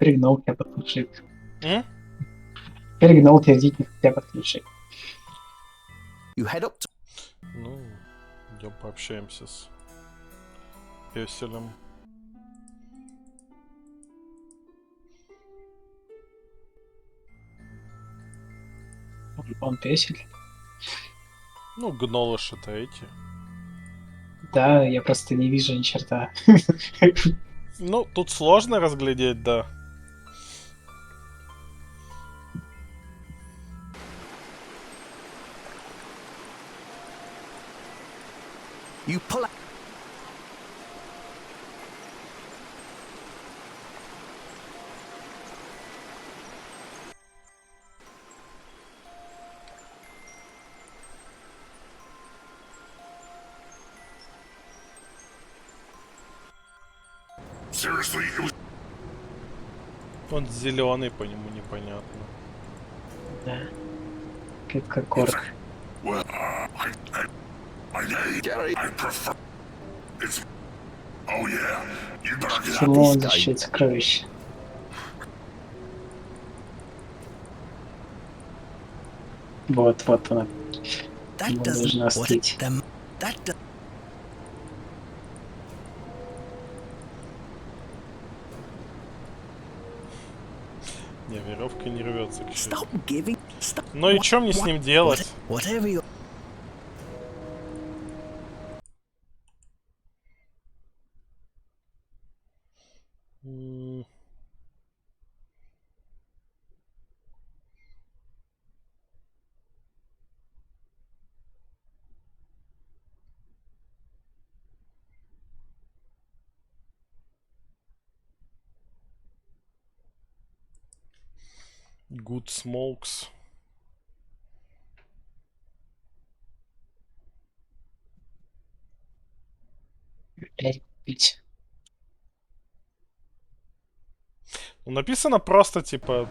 Speaker 15: Перегнал тебя подключить. Перегнал тебя подключить.
Speaker 16: You head up to...
Speaker 1: Ну, идем пообщаемся с Песелем.
Speaker 15: Он Песель?
Speaker 1: Ну, гнолыши это эти.
Speaker 15: Да, я просто не вижу ни черта.
Speaker 1: Ну, тут сложно разглядеть, да.
Speaker 16: You pull out.
Speaker 17: Seriously, it was.
Speaker 1: Он зеленый, по нему непонятно.
Speaker 15: Да. Как орк.
Speaker 17: Well, I prefer. It's. Oh yeah, you better get out.
Speaker 15: Почему он защищает сокровища? Вот она. Ему нужно остыть.
Speaker 1: Не, веревка не рвется к счастью. Ну и что мне с ним делать? Good smokes.
Speaker 15: Пить.
Speaker 1: Ну, написано просто, типа...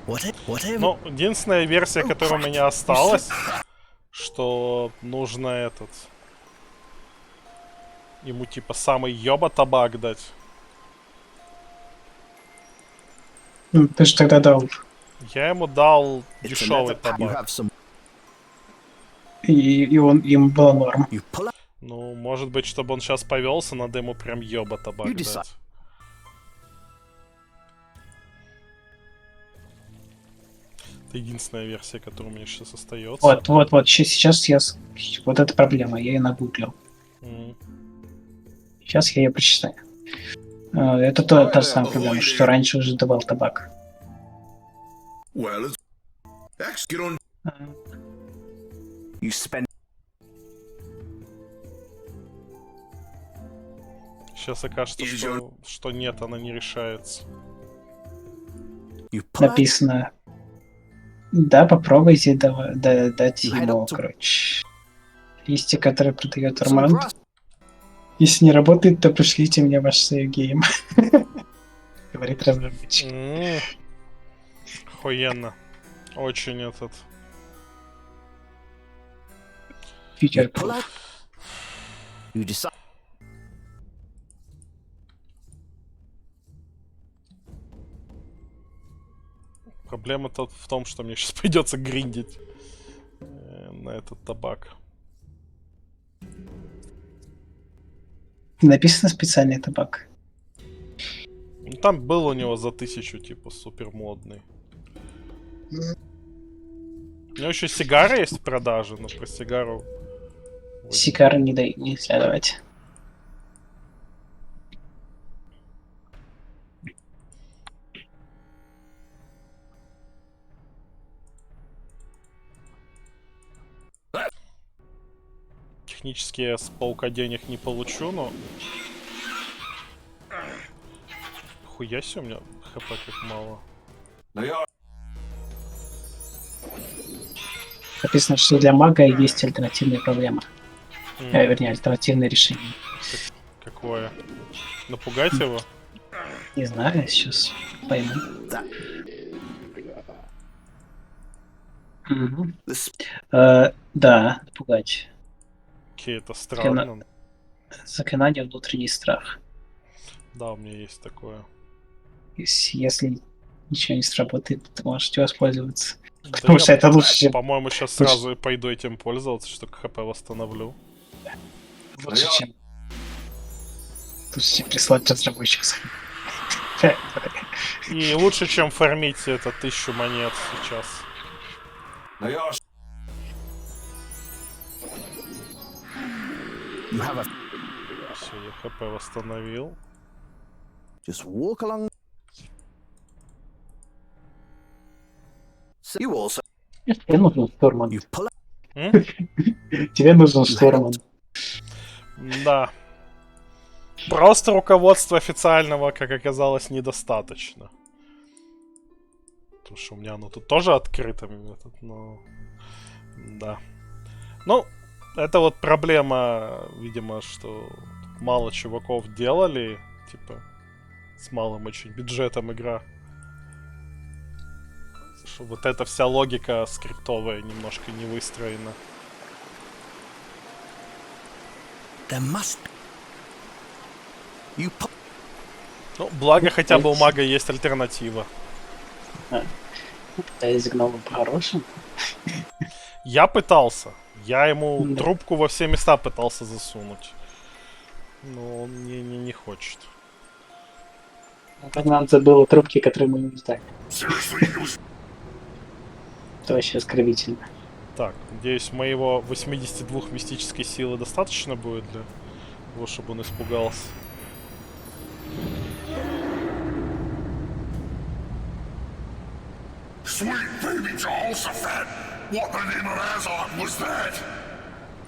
Speaker 1: Ну, единственная версия, которая у меня осталась, что нужно этот... Ему, типа, самый ёба табак дать.
Speaker 15: Ну, ты же тогда дал.
Speaker 1: Я ему дал дешевый табак.
Speaker 15: И ему было норм.
Speaker 1: Ну, может быть, чтобы он сейчас повелся, надо ему прям ёба табак дать. Это единственная версия, которая у меня сейчас остается.
Speaker 15: Вот. Сейчас я... Вот эта проблема, я ее нагуглил. Сейчас я ее прочитаю. Это та же самая проблема, что раньше уже давал табак.
Speaker 1: Сейчас окажется, что нет, она не решается.
Speaker 15: Написано... Да, попробуйте дать ему, короче, листья, которые продает Арманд. Если не работает, то пришлите мне ваш сейвгейм. Говорит разработчик.
Speaker 1: Охуенно. Очень этот...
Speaker 15: Фьючер.
Speaker 1: Проблема-то в том, что мне сейчас придется гриндить на этот табак.
Speaker 15: Написано специальный табак.
Speaker 1: Ну, там был у него за 1000, типа, супер модный. У него еще сигара есть в продаже, но про сигару...
Speaker 15: Сигары нельзя давать.
Speaker 1: Технически я с паука денег не получу, но... Хуя себе, у меня хп как мало.
Speaker 15: Написано, что для мага есть альтернативная проблема. Вернее, альтернативное решение.
Speaker 1: Какое? Напугать его?
Speaker 15: Не знаю, сейчас пойму. Да, напугать.
Speaker 1: Окей, это странно.
Speaker 15: Заклинание внутренний страх.
Speaker 1: Да, у меня есть такое.
Speaker 15: Если ничего не сработает, ты можете воспользоваться. Да, потому что это лучше, чем...
Speaker 1: По-моему, сейчас сразу пойду этим пользоваться, что ХП восстановлю.
Speaker 15: Лучше, чем... Лучше, чем прислать разработчиков.
Speaker 1: И лучше, чем фармить это 1000 монет сейчас. Все, я ХП восстановил.
Speaker 2: Just walk along. So you also.
Speaker 15: Тебе нужен Сторман.
Speaker 2: You pull up.
Speaker 15: Тебе нужен Сторман.
Speaker 1: Да. Просто руководства официального, как оказалось, недостаточно. Потому что у меня оно тут тоже открыто, но... Да. Ну, это вот проблема, видимо, что мало чуваков делали, типа, с малым очень бюджетом игра. Что вот эта вся логика скриптовая немножко не выстроена. Ну, благо хотя бы у мага есть альтернатива.
Speaker 15: Я изгнал его по-хорошему.
Speaker 1: Я пытался. Я ему трубку во все места пытался засунуть. Но он не хочет.
Speaker 15: Так нам забыл трубки, которые мы не ждали. Это вообще оскорбительно.
Speaker 1: Так, надеюсь, моего 82 мистической силы достаточно будет для того, чтобы он испугался.
Speaker 17: Sweet baby Jehoshaphat! What the name of Azon was that?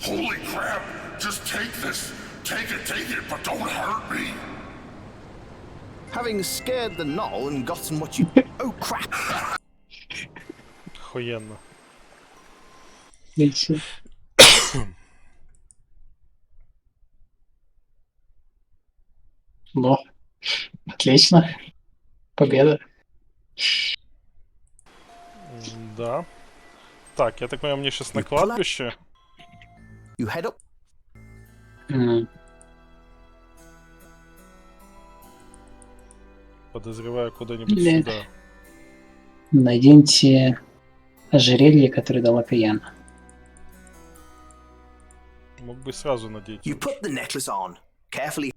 Speaker 17: Holy crap! Just take this! Take it, but don't hurt me!
Speaker 2: Having scared the knoll and gotten what you... Oh crap!
Speaker 1: Охуенно.
Speaker 15: Отлично. Ну, отлично. Победа.
Speaker 1: Да. Так, я так понимаю, мне сейчас на кладбище.
Speaker 2: You head up.
Speaker 1: Подозреваю куда-нибудь сюда.
Speaker 15: Наденьте ожерелье, которое дала Каяна.
Speaker 1: Мог бы сразу надеть.
Speaker 2: You put the necklace on. Carefully.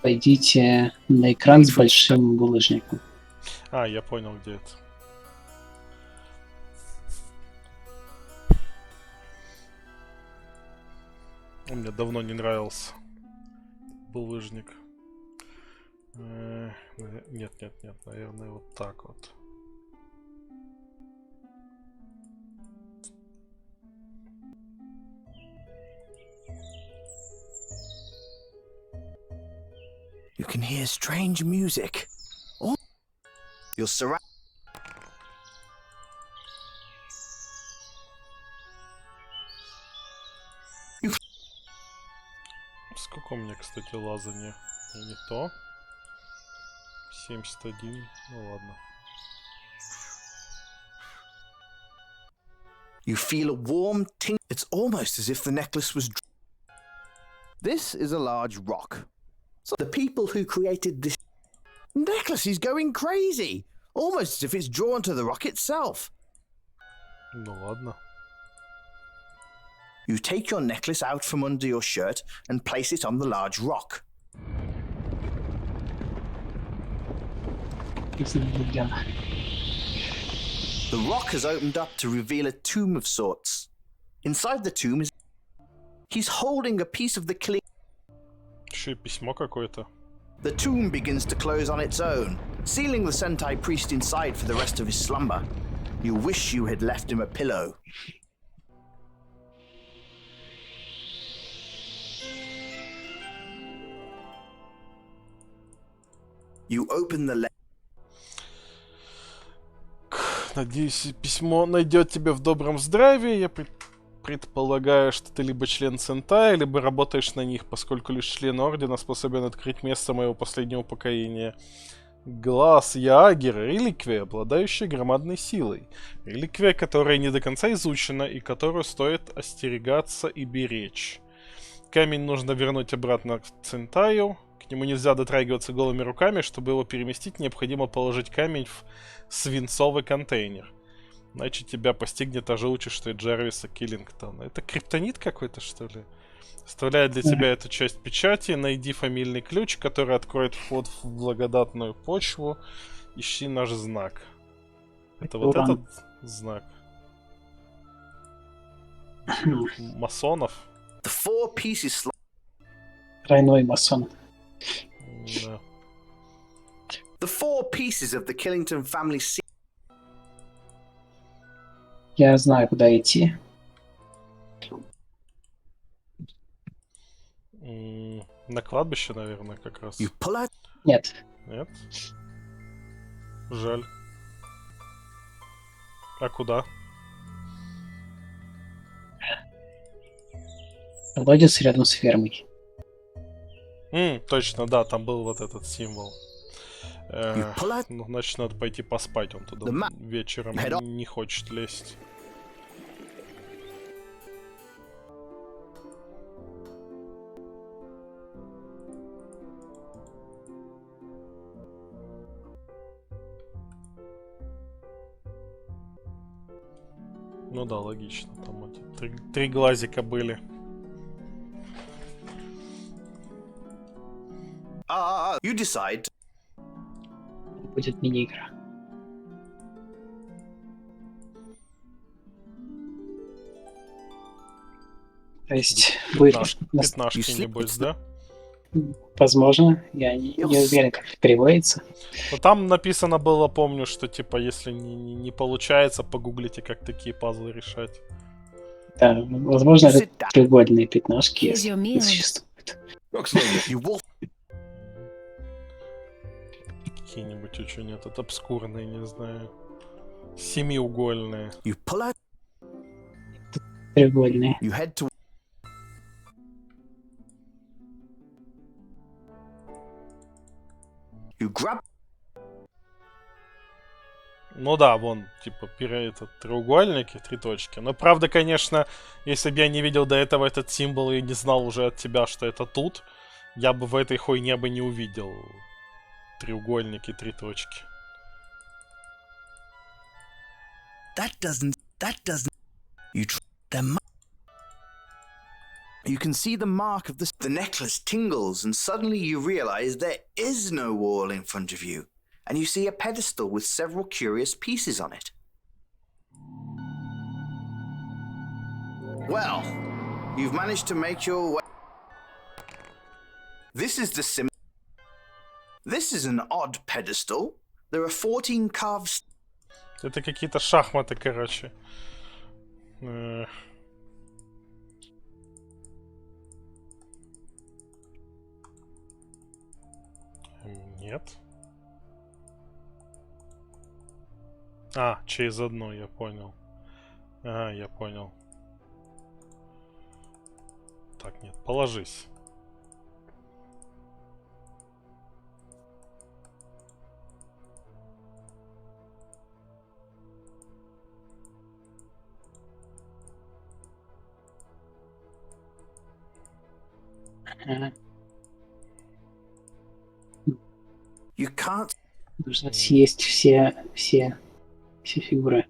Speaker 15: Пойдите на экран с большим булыжником.
Speaker 1: А, я понял, где это. Он мне давно не нравился. Булыжник. Нет, наверное, вот так вот.
Speaker 2: You can hear strange music. Oh, you're surrounded.
Speaker 1: Сколько у меня, кстати, лазания? Не то. 71. Ну ладно.
Speaker 2: You feel a warm tingle. It's almost as if the necklace was. This is a large rock. So the people who created this necklace is going crazy, almost as if it's drawn to the rock itself.
Speaker 1: Ну ладно.
Speaker 2: You take your necklace out from under your shirt and place it on the large rock. The rock has opened up to reveal a tomb of sorts. Inside the tomb is... He's holding a piece of the clean...
Speaker 1: Еще и письмо какое-то.
Speaker 2: The tomb begins to close on its own, sealing the Sentai priest inside for the rest of his slumber. You wish you had left him a pillow. You open the
Speaker 1: Надеюсь, письмо найдет тебя в добром здравии. Я предполагаю, что ты либо член Сентай, либо работаешь на них, поскольку лишь член Ордена способен открыть место моего последнего упокоения. Глаз Ягера — реликвия, обладающая громадной силой. Реликвия, которая не до конца изучена и которую стоит остерегаться и беречь. Камень нужно вернуть обратно в Центаю. К нему нельзя дотрагиваться голыми руками. Чтобы его переместить, необходимо положить камень в свинцовый контейнер. Иначе тебя постигнет ожелчивший Джервиса Киллингтона. Это криптонит какой-то, что ли? Вставляет для тебя эту часть печати. Найди фамильный ключ, который откроет вход в благодатную почву. Ищи наш знак. Это вот
Speaker 15: Уран.
Speaker 1: этот знак. Масонов?
Speaker 16: The 4 pieces
Speaker 15: Тройной масон.
Speaker 1: Да.
Speaker 16: The 4 pieces of the Killington family seal.
Speaker 15: Я знаю, куда идти.
Speaker 1: На кладбище, наверное, как раз.
Speaker 15: Нет.
Speaker 1: Нет? Жаль. А куда?
Speaker 15: Колодец рядом с фермой.
Speaker 1: Точно, да, там был вот этот символ. Ну, значит, надо пойти поспать. Он туда вечером не хочет лезть. Ну да, логично. Там эти три глазика были.
Speaker 16: You decide.
Speaker 15: Будет мини-игра. То есть будет...
Speaker 1: Пятнашки, небось, да?
Speaker 15: Возможно. Я не уверен, как это переводится.
Speaker 1: Но там написано было, помню, что типа, если не получается, погуглите, как такие пазлы решать.
Speaker 15: Да, возможно, это треугольные пятнашки,
Speaker 7: Here's your meal.
Speaker 15: существуют.
Speaker 1: Какие-нибудь очень этот обскурные, не знаю. Семиугольные.
Speaker 15: Треугольные.
Speaker 16: You head to. You grab.
Speaker 1: Ну да, вон, типа, этот треугольники, 3 точки. Но правда, конечно, если бы я не видел до этого этот символ и не знал уже от тебя, что это тут, я бы в этой хуйне бы не увидел треугольники, 3 точки.
Speaker 16: That doesn't. You You can see the mark of the necklace tingles, and suddenly you realize there is no wall in front of you, and you see a pedestal with several curious pieces on it. Well, you've managed to make your way. This is the This is an odd pedestal. There are 14 carved.
Speaker 1: Это какие-то шахматы, короче. Нет. Через одно, я понял. Я понял. Так, нет, положись.
Speaker 16: You can't.
Speaker 15: Нужно съесть все фигуры.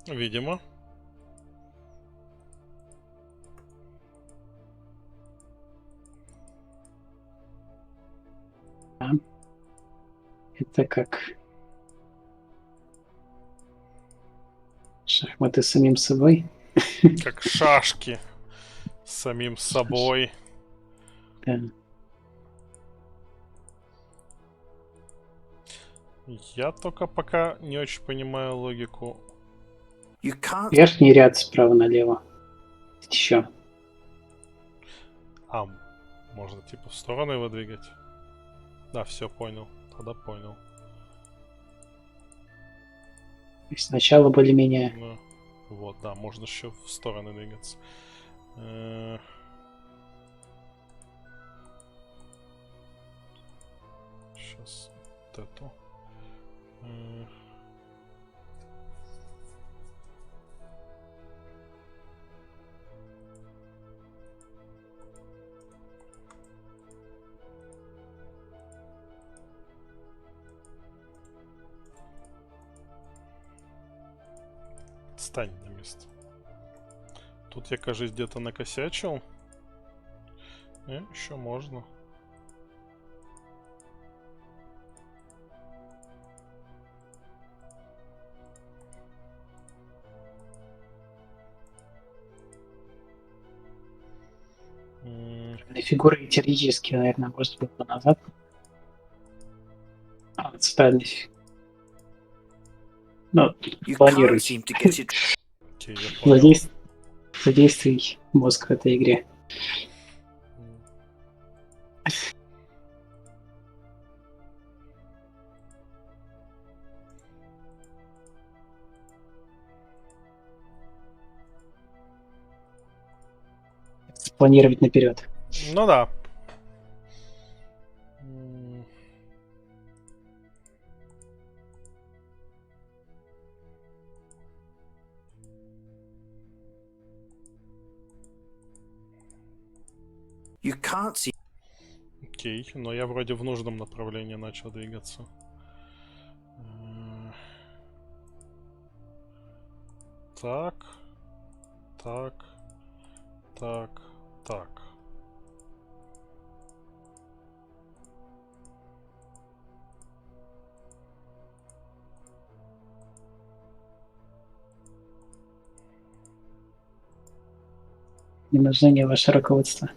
Speaker 1: Видимо.
Speaker 15: Это как шахматы с самим собой.
Speaker 1: Как шашки с самим собой.
Speaker 15: Да.
Speaker 1: Я только пока не очень понимаю логику.
Speaker 15: Верхний ряд справа налево. Еще.
Speaker 1: Можно типа в сторону его двигать? Да, все, понял. Тогда понял.
Speaker 15: И сначала более-менее.
Speaker 1: Ну, вот, да, можно еще в стороны двигаться. Сейчас вот эту. Стань на место. Тут я, кажется, где-то накосячил. Еще можно.
Speaker 15: Фигуры теоретически, наверное, может быть назад. Центральный. Ну, планируйте. Задействуй мозг в этой игре. Планировать наперед.
Speaker 1: Ну да.
Speaker 16: You can't see.
Speaker 1: Окей, но я вроде в нужном направлении начал двигаться. Так. Так. Так. Так.
Speaker 15: Не нужно не ваше руководство.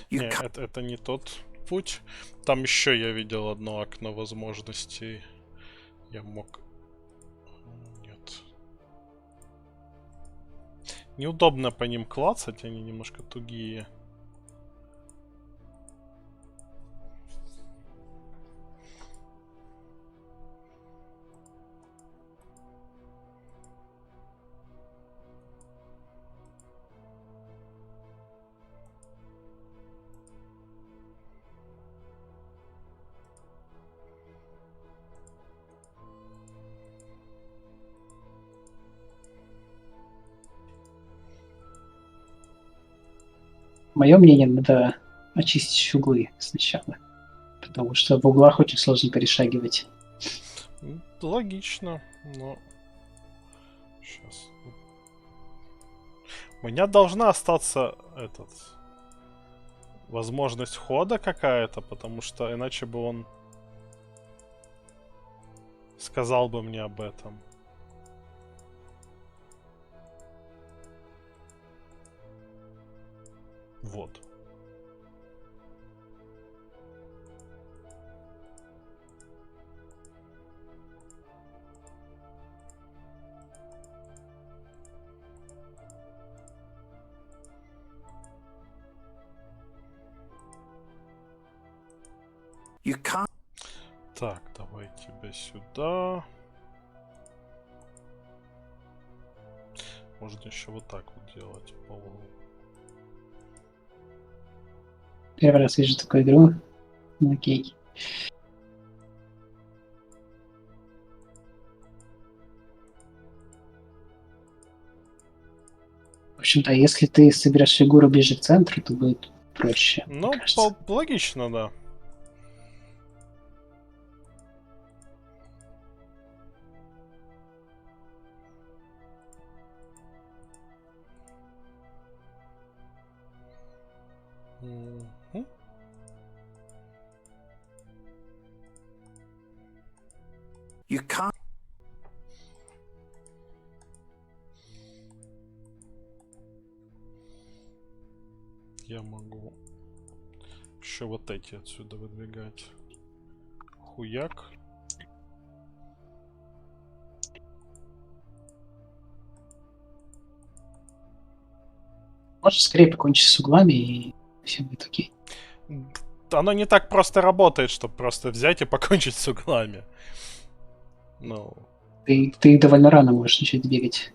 Speaker 1: Не, это не тот путь. Там еще я видел одно окно возможностей. Я мог... Нет. Неудобно по ним клацать, они немножко тугие.
Speaker 15: Мое мнение, надо очистить углы сначала. Потому что в углах очень сложно перешагивать.
Speaker 1: Логично, но... Сейчас. У меня должна остаться возможность хода какая-то, потому что иначе бы он сказал бы мне об этом. Вот.
Speaker 16: You can't.
Speaker 1: Так, давай тебя сюда. Можно еще вот так вот делать по углу.
Speaker 15: Первый раз вижу такую игру. Окей. В общем-то, если ты соберешь фигуру ближе к центру, то будет проще.
Speaker 1: Ну, логично, да.
Speaker 16: You can't.
Speaker 1: Я могу еще вот эти отсюда выдвигать. Хуяк.
Speaker 15: Можешь скорее покончить с углами, и все будет окей.
Speaker 1: Оно не так просто работает, чтобы просто взять и покончить с углами. Ну...
Speaker 15: Ты довольно рано можешь начать двигать.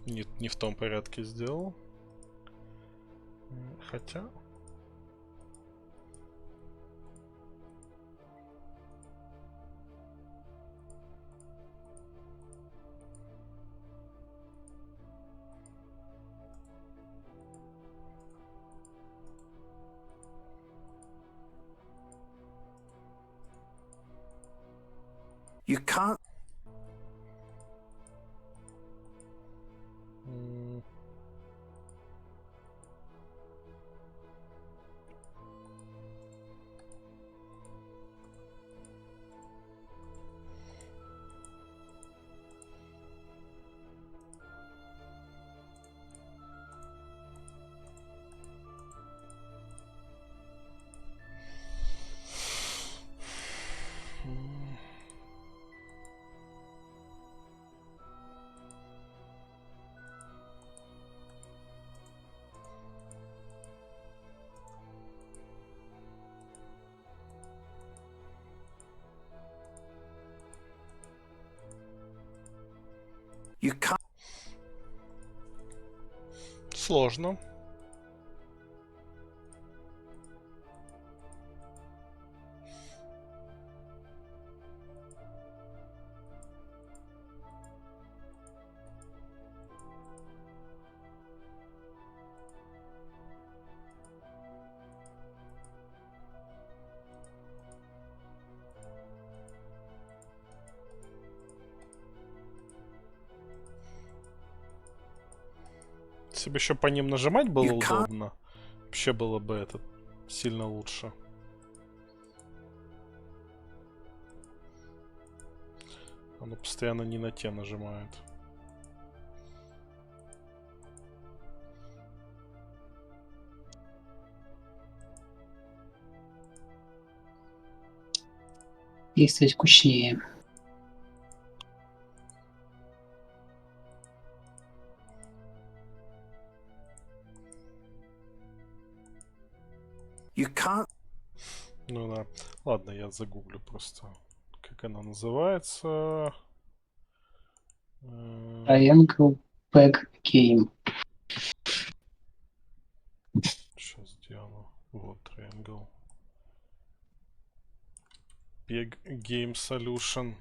Speaker 1: Не в том порядке сделал. Хотя...
Speaker 16: You can't. You can't.
Speaker 1: Сложно. Если бы еще по ним нажимать было удобно, вообще было бы это сильно лучше. Оно постоянно не на те нажимает.
Speaker 15: Действовать скучнее.
Speaker 16: You can't.
Speaker 1: Ну да. Ладно, я загуглю просто, как она называется.
Speaker 15: Triangle Peg Game.
Speaker 1: Сейчас сделаю. Вот Triangle. Peg Game Solution.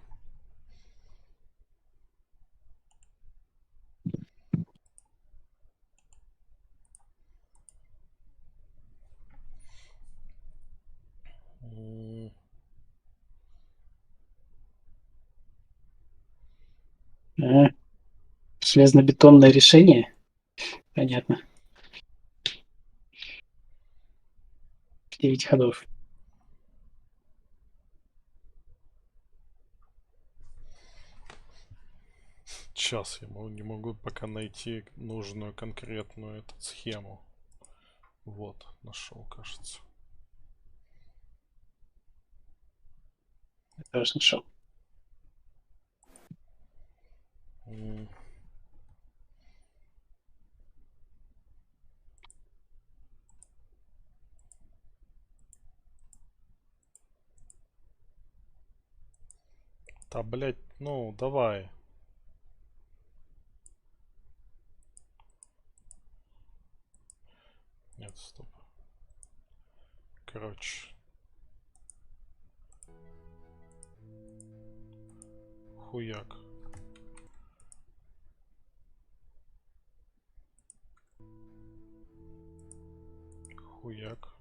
Speaker 15: Железобетонное решение? Понятно. 9 ходов.
Speaker 1: Сейчас я не могу пока найти нужную конкретную эту схему. Вот, нашел, кажется.
Speaker 15: Я тоже нашел.
Speaker 1: Да, блять, ну, давай. Нет, стоп. Короче. Хуяк. Хуяк.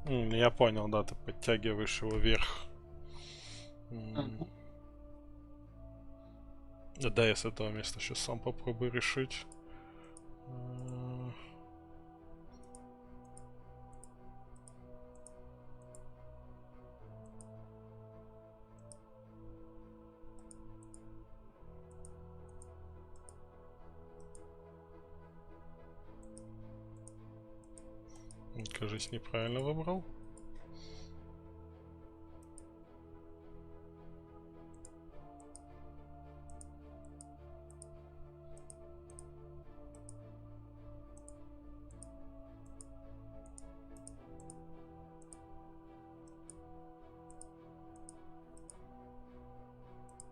Speaker 1: Я понял, да, ты подтягиваешь его вверх. Да, я с этого места сейчас сам попробую решить. Кажется, неправильно выбрал.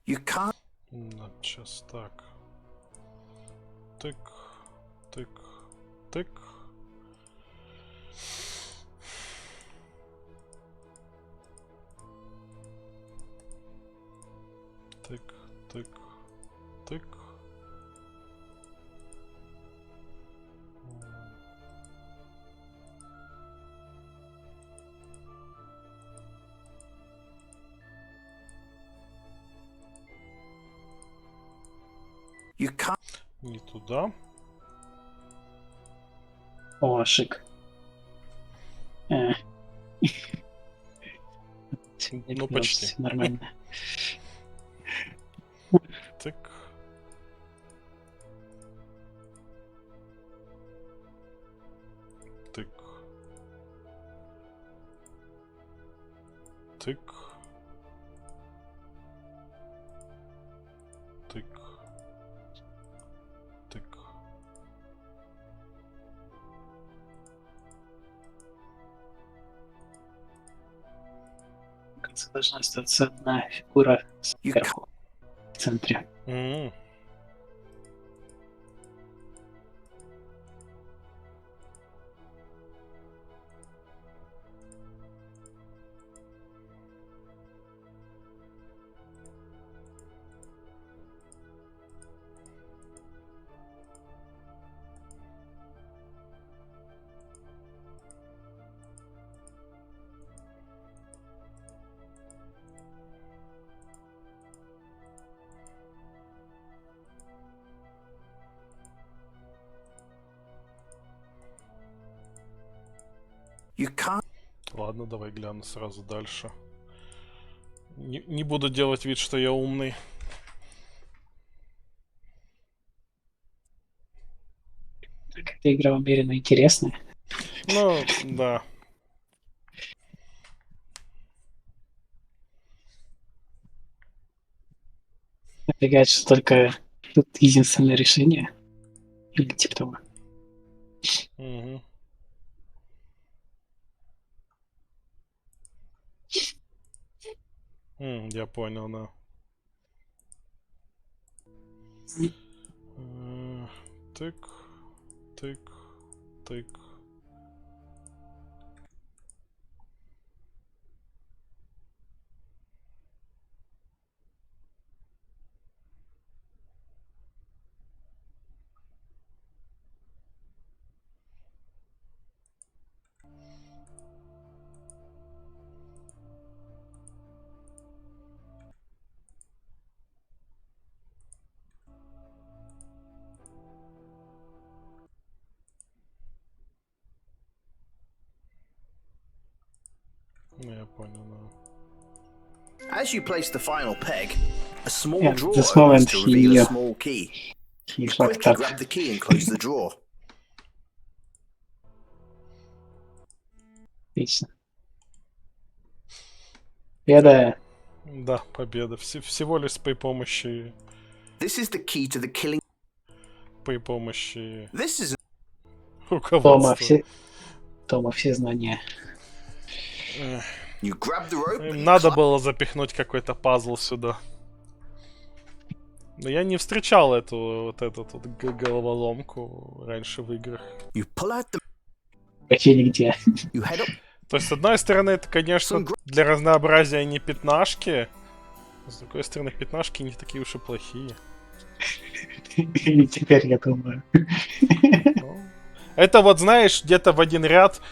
Speaker 16: You can't.
Speaker 1: Сейчас так. Тык, тык, тык. Тык, тык, тык.
Speaker 16: You can't.
Speaker 1: Не туда.
Speaker 15: О, шик.
Speaker 1: Ну, почти.
Speaker 15: Нормально.
Speaker 1: Так. Тык. Тык. Тык. Тык.
Speaker 15: В конце должна остаться одна фигура сверху, в центре.
Speaker 16: You can't.
Speaker 1: Ладно, давай гляну сразу дальше. Не буду делать вид, что я умный.
Speaker 15: Эта игра умеренно интересная.
Speaker 1: Ну, да.
Speaker 15: Напрягает, что только тут единственное решение. Или типа того.
Speaker 1: Угу. Я понял, да. Тык, тык, тык. Я понял, да.
Speaker 16: As you place the final peg, a small
Speaker 15: Yeah,
Speaker 16: drawer
Speaker 15: this moment
Speaker 16: opens to reveal
Speaker 15: he,
Speaker 16: a small key.
Speaker 15: he
Speaker 16: You
Speaker 15: fucked
Speaker 16: quickly
Speaker 15: up.
Speaker 16: grab the key and close the drawer.
Speaker 15: Отлично. Победа.
Speaker 1: Да, победа. Всего лишь при помощи...
Speaker 16: This is the key to the killing.
Speaker 1: При помощи...
Speaker 16: This is
Speaker 1: руководства.
Speaker 15: Тома, все знания.
Speaker 16: You grab the rope.
Speaker 1: Им надо было запихнуть какой-то пазл сюда. Но я не встречал эту головоломку раньше в играх.
Speaker 16: You pull out the...
Speaker 15: Вообще нигде.
Speaker 16: You head up.
Speaker 1: То есть, с одной стороны, это, конечно, для разнообразия не пятнашки. С другой стороны, пятнашки не такие уж и плохие.
Speaker 15: И теперь я думаю.
Speaker 1: Это вот, знаешь, где-то в один ряд,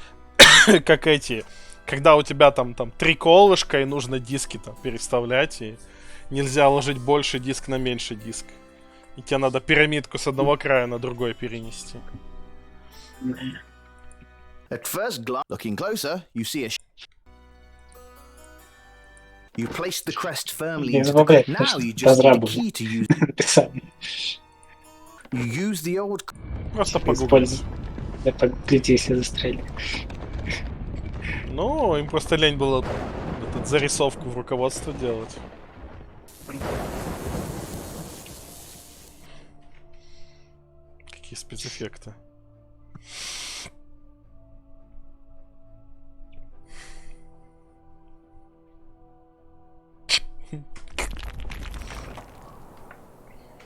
Speaker 1: как эти... Когда у тебя там 3 колышка, и нужно диски там переставлять, и нельзя ложить больше диск на меньший диск. И тебе надо пирамидку с одного края на другой перенести.
Speaker 16: At first glance, looking closer, you see a... You place the crest firmly into the... Now you just need a key to use... You use the old...
Speaker 1: Просто погуглить.
Speaker 15: Да погуглить, если застрелили.
Speaker 1: Ну, им просто лень было зарисовку в руководство делать. Какие спецэффекты.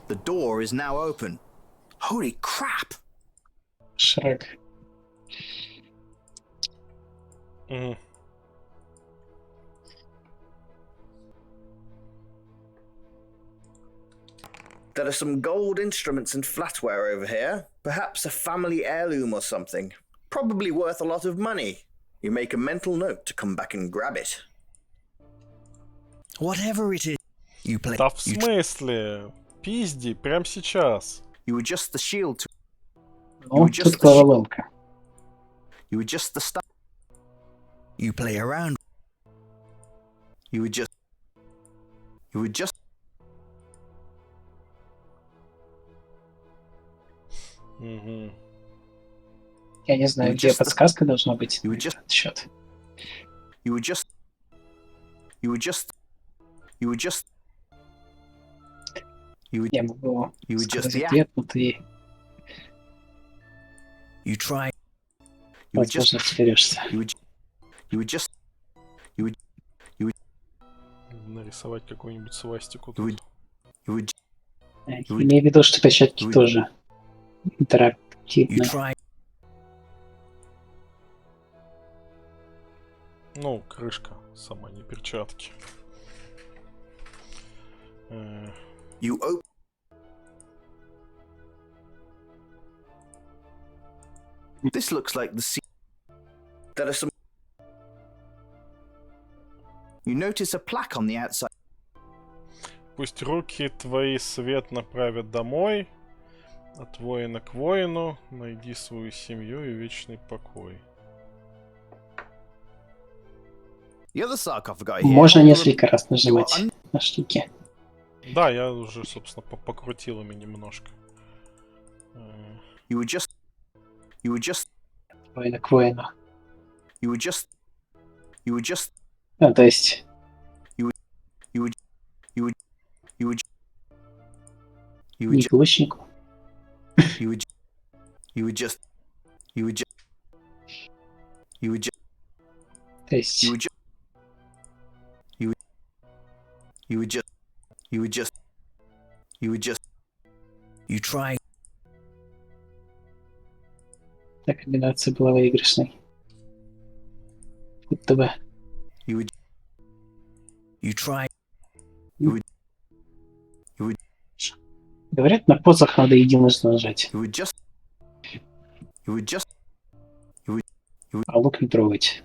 Speaker 16: The door is now open. Holy crap!
Speaker 15: Шрек.
Speaker 16: There are some gold instruments and flatware over here. Perhaps a family heirloom or something. Probably worth a lot of money. You make a mental note to come back and grab it. Whatever it is, you play...
Speaker 1: Да в смысле? Пизди, прямо сейчас.
Speaker 2: You adjust the shield to.
Speaker 15: Ну, тут головоломка.
Speaker 2: You adjust the stuff. You play around. You adjust. You adjust.
Speaker 1: Угу.
Speaker 15: Я не знаю, где подсказка должна быть. Счет.
Speaker 2: You adjust. You adjust. You adjust.
Speaker 15: Я могу
Speaker 2: You adjust
Speaker 15: сказать
Speaker 2: the
Speaker 15: ответ, но ты,
Speaker 2: You try.
Speaker 15: возможно, разберешься.
Speaker 2: You adjust.
Speaker 1: Нарисовать какую-нибудь свастику тут.
Speaker 15: Имею в виду, что перчатки тоже интерактивны.
Speaker 1: Ну, крышка сама, не перчатки.
Speaker 2: You open. This looks like the sea. There are some. You notice a plaque on the outside.
Speaker 1: Пусть руки твои свет направят домой, от воина к воину, найди свою семью и вечный покой.
Speaker 2: The other sarcophagi here.
Speaker 15: Можно несколько раз нажимать на штуки.
Speaker 1: Да, я уже, собственно, покрутил ими немножко.
Speaker 2: You adjust. You adjust.
Speaker 15: Воина к воину.
Speaker 2: You adjust. You adjust.
Speaker 15: Ну, то есть... Не к лучнику.
Speaker 2: You adjust. You adjust. You adjust. You adjust.
Speaker 15: То есть...
Speaker 2: You adjust. You adjust. You adjust. You adjust. You try.
Speaker 15: Эта комбинация была выигрышной. Будто бы.
Speaker 2: You try. You
Speaker 15: Говорят, на позах надо единожды нажать.
Speaker 2: adjust. You adjust.
Speaker 15: А лук не трогать.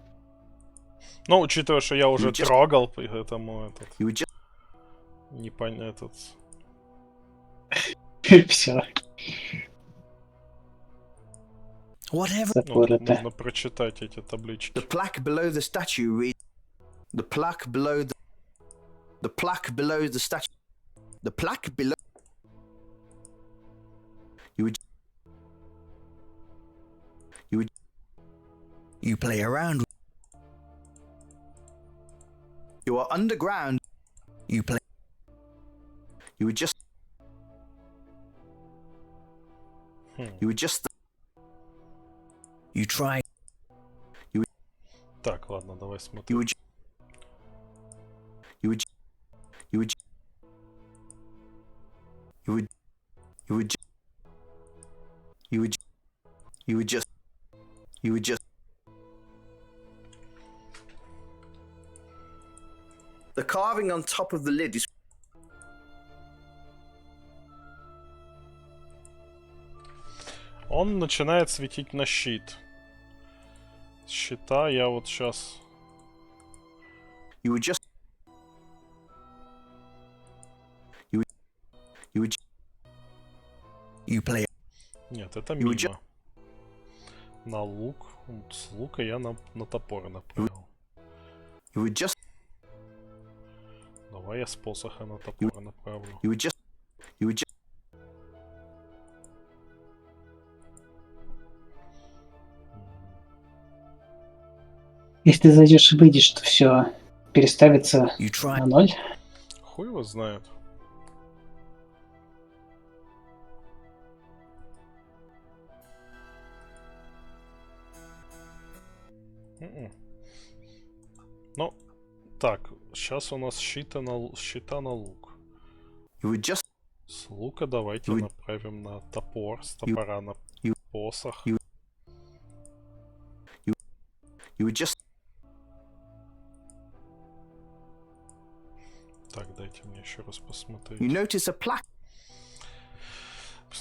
Speaker 1: Ну, учитывая, что я уже трогал, поэтому этот... Не понятно, этот...
Speaker 15: Все.
Speaker 1: Нужно прочитать эти таблички.
Speaker 2: The plaque below the statue reads. The plaque below the. The plaque below the statue. The plaque below. You play around. You are underground. You play. You adjust. You adjust. You try. You.
Speaker 1: Так, ладно, давай смотрим.
Speaker 2: You adjust. You adjust. You adjust. You adjust. You adjust. You adjust. You adjust. You adjust. The carving on top of the lid is.
Speaker 1: Он начинает светить на щит. Щита я вот сейчас...
Speaker 2: You adjust. You adjust. You play.
Speaker 1: Нет, это мимо. На лук. С лука я на топор направил.
Speaker 2: You adjust.
Speaker 1: Давай я с посоха на топор направлю.
Speaker 2: You adjust. You adjust.
Speaker 15: Если ты зайдешь и выйдешь, то все переставится на 0.
Speaker 1: Хуй его знает. Ну, так, сейчас у нас щита на лук. С лука давайте направим на топор, с топора на посох. Так, дайте мне еще раз посмотреть.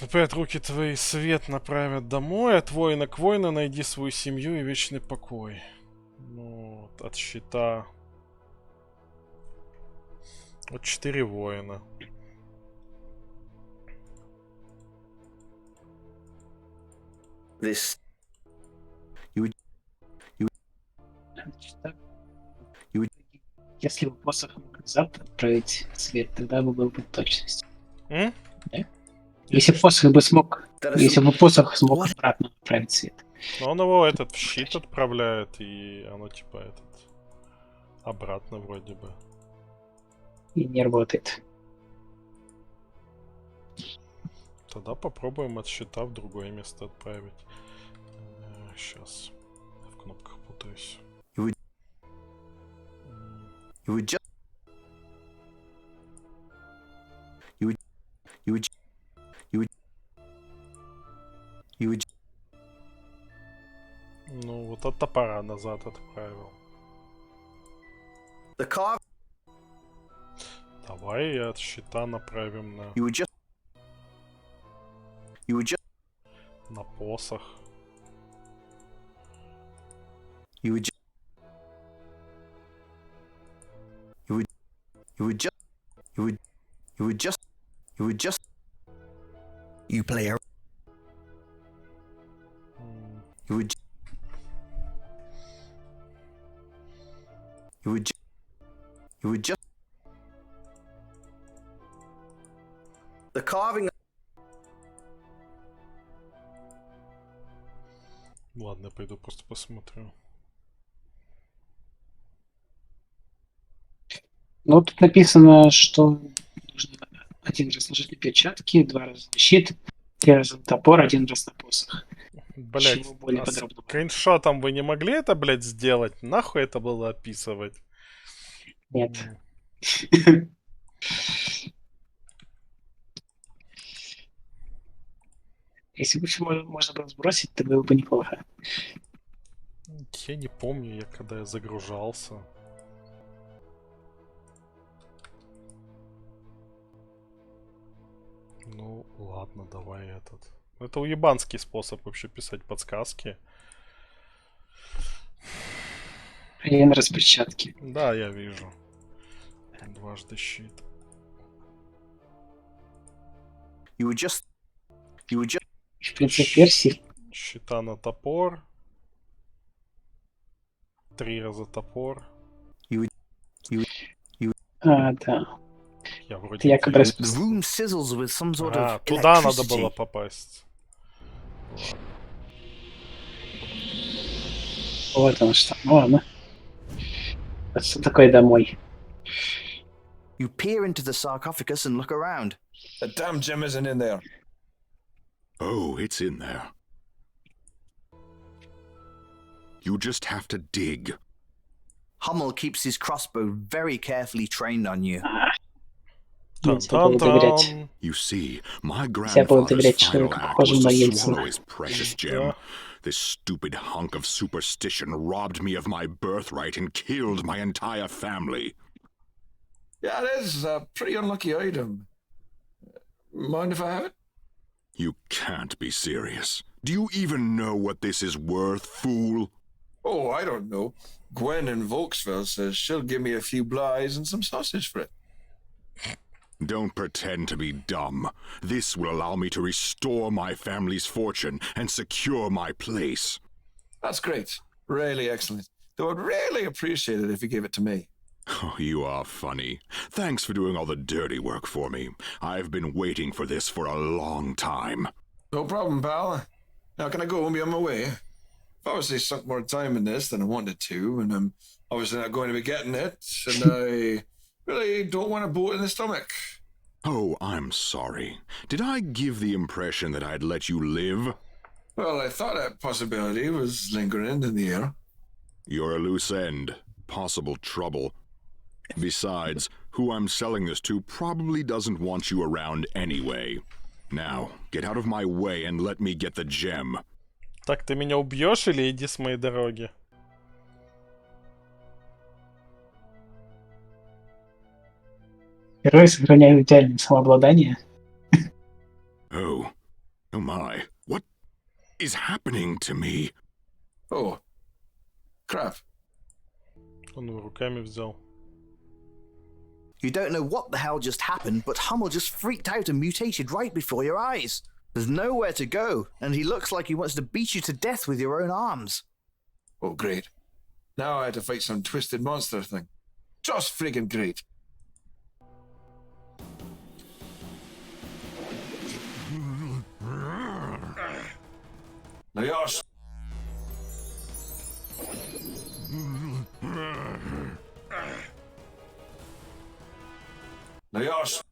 Speaker 1: Например, руки твои свет направят домой, от воина к воину найди свою семью и вечный покой. Ну, от щита... Вот 4 воина.
Speaker 16: This.
Speaker 15: Если бы посох мог завтра отправить свет, тогда бы был бы точность. Да? Если посох бы смог... Если бы посох смог обратно отправить свет.
Speaker 1: Но он его в щит отправляет, и оно типа обратно вроде бы.
Speaker 15: И не работает.
Speaker 1: Тогда попробуем от щита в другое место отправить. Сейчас. В кнопках путаюсь. Ну, вот от топора назад отправил. Давай от щита направим на... на посох.
Speaker 16: You play a. You would. You would. You would just. The carving.
Speaker 1: Ладно, я пойду просто посмотрю.
Speaker 15: Ну, тут написано, что нужно 1 раз нажать на перчатки, 2 раза на щит, 3 раза на топор, 1 раз на посох.
Speaker 1: Блять,
Speaker 15: более подробно.
Speaker 1: Скриншотом вы не могли это, блять, сделать? Нахуй это было описывать?
Speaker 15: Нет. Если бы все можно было сбросить, то было бы неплохо.
Speaker 1: Я не помню, когда я загружался. Ну, ладно, давай этот. Это уебанский способ вообще писать подсказки.
Speaker 15: 1 раз перчатки.
Speaker 1: Да, я вижу. 2 щит.
Speaker 16: You would just.
Speaker 15: В принципе, версии.
Speaker 1: Щита на топор. 3 раза топор.
Speaker 15: Да.
Speaker 1: Я вроде...
Speaker 15: Я как раз...
Speaker 1: туда надо было попасть.
Speaker 15: Вот оно что. Ну ладно. Что такое домой?
Speaker 16: You peer into the sarcophagus and look around.
Speaker 10: The damn gem isn't in there.
Speaker 3: Oh, it's in there. You just have to dig.
Speaker 16: Hummel keeps his crossbow very carefully trained on you.
Speaker 3: You see, my grandfather's final act was to swallow his precious gem. This stupid hunk of superstition robbed me of my birthright and killed my entire family.
Speaker 10: Yeah, it is a pretty unlucky item. Mind if I have it?
Speaker 3: You can't be serious. Do you even know what this is worth, fool?
Speaker 10: Oh, I don't know. Gwen in Volksville says she'll give me a few blyes and some sausage for it.
Speaker 3: Don't pretend to be dumb. This will allow me to restore my family's fortune and secure my place.
Speaker 10: That's great. Really excellent. Though I'd really appreciate it if you gave it to me.
Speaker 3: Oh, you are funny. Thanks for doing all the dirty work for me. I've been waiting for this for a long time.
Speaker 10: No problem, pal. Now can I go and be on my way? I've obviously sunk more time in this than I wanted to, and I'm obviously not going to be getting it, and I really don't want a boat in the stomach.
Speaker 3: Oh, I'm sorry. Did I give the impression that I'd let you live?
Speaker 10: Well, I thought that possibility was lingering in the air.
Speaker 3: You're a loose end. Possible trouble. Besides, who I'm selling this to probably doesn't want you around anyway. Now, get out of my way and let me get the gem.
Speaker 1: Так, ты меня убьешь или иди с моей дороги?
Speaker 15: Герои сохраняют идеальное самообладание.
Speaker 3: Oh my. What is happening to me?
Speaker 10: Oh. Crap.
Speaker 1: Он его руками взял.
Speaker 16: You don't know what the hell just happened, but Hummel just freaked out and mutated right before your eyes.
Speaker 2: There's nowhere to go, and he looks like he wants to beat you to death with your own arms.
Speaker 10: Oh, great. Now I have to fight some twisted monster thing. Just friggin' great. Now yours. Now yours.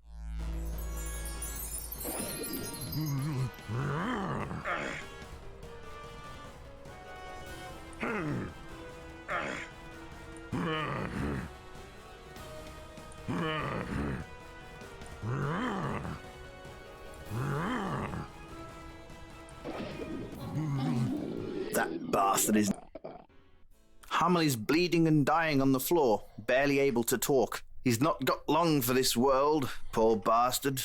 Speaker 2: That bastard is... Hamley's bleeding and dying on the floor, barely able to talk. He's not got long for this world, poor bastard.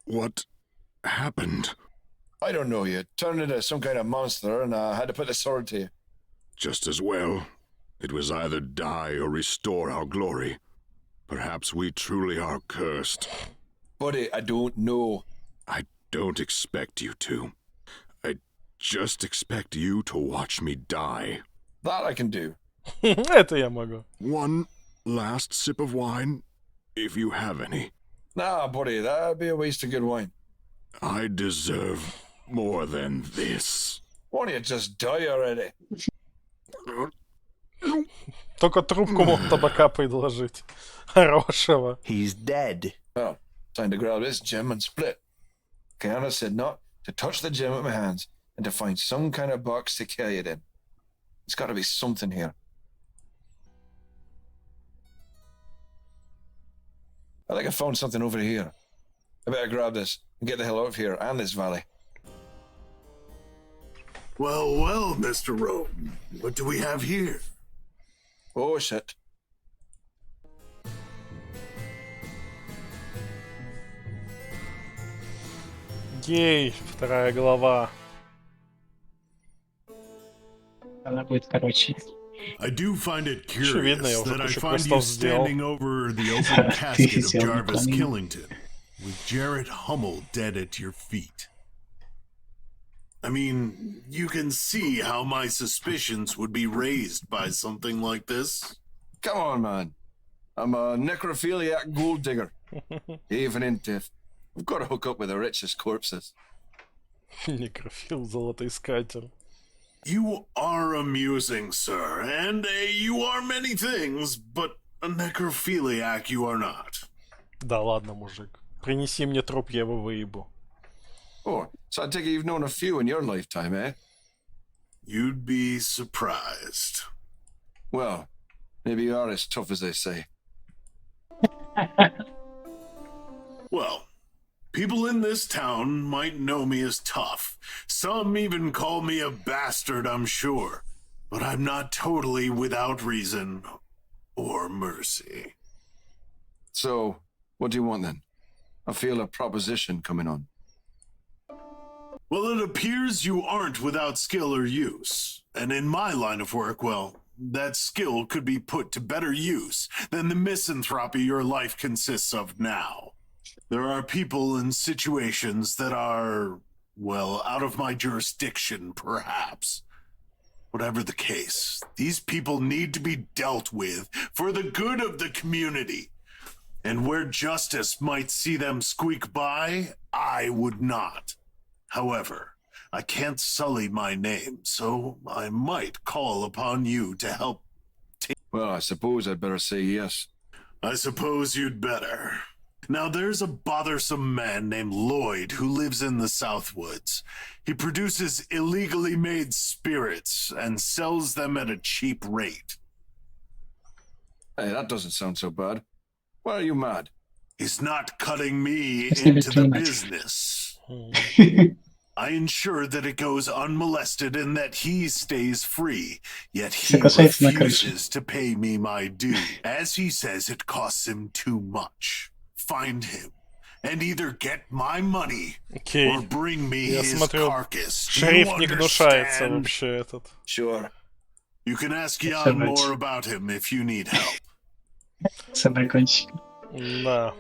Speaker 3: What happened?
Speaker 10: I don't know. You turned into some kind of monster and I had to put the sword to you.
Speaker 3: Just as well. It was either die or restore our glory. Perhaps we truly are cursed.
Speaker 10: Buddy, I don't know.
Speaker 3: I don't expect you to. I just expect you to watch me die.
Speaker 10: That I can do.
Speaker 1: Это я могу.
Speaker 3: One last sip of wine, if you have any.
Speaker 10: Nah, buddy, that'd be a waste of good wine.
Speaker 3: I deserve more than this.
Speaker 10: Why don't you just die already?
Speaker 1: Только трубку мог табака предложить. Хорошего.
Speaker 2: He's dead.
Speaker 10: Well, time to grab this gem and split. Kiana said not to touch the gem with my hands and to find some kind of box to carry it in. There's got to be something here. I think I found something over here. I better grab this and get the hell out of here and this valley.
Speaker 17: Well, well, Mr. Rome, what do we have here?
Speaker 10: Oh, shit.
Speaker 1: Ей, вторая глава.
Speaker 15: Она будет короче.
Speaker 8: I do find it
Speaker 1: Очевидно, я
Speaker 8: curious
Speaker 1: уже
Speaker 8: that I
Speaker 1: кучу
Speaker 8: find you
Speaker 1: квестов сделал.
Speaker 8: standing over the open casket of
Speaker 15: сделал
Speaker 8: Jarvis
Speaker 15: выполнение.
Speaker 8: Killington, with Jarrett Hummel dead at your feet. I mean, you can see how my suspicions would be raised by something like this.
Speaker 10: Come on, man. I'm a necrophiliac gold digger. Even in death, I've got to hook up with the richest corpses.
Speaker 1: Некрофил, золотоискатель.
Speaker 8: You are amusing, sir, and you are many things, but a necrophiliac you are not.
Speaker 1: Да ладно, мужик. Принеси мне труп, я его выебу.
Speaker 10: Oh, so I take it you've known a few in your lifetime, eh?
Speaker 8: You'd be surprised.
Speaker 10: Well, maybe you are as tough as they say.
Speaker 8: Well, people in this town might know me as tough. Some even call me a bastard, I'm sure. But I'm not totally without reason or mercy.
Speaker 10: So, what do you want then? I feel a proposition coming on.
Speaker 8: Well, it appears you aren't without skill or use. And in my line of work, well, that skill could be put to better use than the misanthropy your life consists of now. There are people in situations that are, well, out of my jurisdiction, perhaps. Whatever the case, these people need to be dealt with for the good of the community. And where justice might see them squeak by, I would not. However, I can't sully my name, so I might call upon you to help.
Speaker 10: Well, I suppose I'd better say yes.
Speaker 8: I suppose you'd better. Now, there's a bothersome man named Lloyd who lives in the Southwoods. He produces illegally made spirits and sells them at a cheap rate.
Speaker 10: Hey, that doesn't sound so bad. Why are you mad?
Speaker 8: He's not cutting me
Speaker 15: It's never
Speaker 8: into
Speaker 15: too
Speaker 8: the
Speaker 15: much.
Speaker 8: business. I ensure that it goes unmolested and that he stays free, yet he
Speaker 15: Соглашается на крыше.
Speaker 8: refuses to pay me my due, as he says it costs him too much. Find him, and either get my money
Speaker 1: Окей.
Speaker 8: or bring me
Speaker 1: Я
Speaker 8: his
Speaker 1: смотрю,
Speaker 8: carcass. Do
Speaker 1: шериф
Speaker 8: you
Speaker 1: не гнушается
Speaker 8: understand?
Speaker 1: вообще этот.
Speaker 10: Sure.
Speaker 8: You can ask
Speaker 15: That's
Speaker 8: Jan
Speaker 15: so much.
Speaker 8: more about him if you need help.
Speaker 15: Собракончик.
Speaker 1: Да.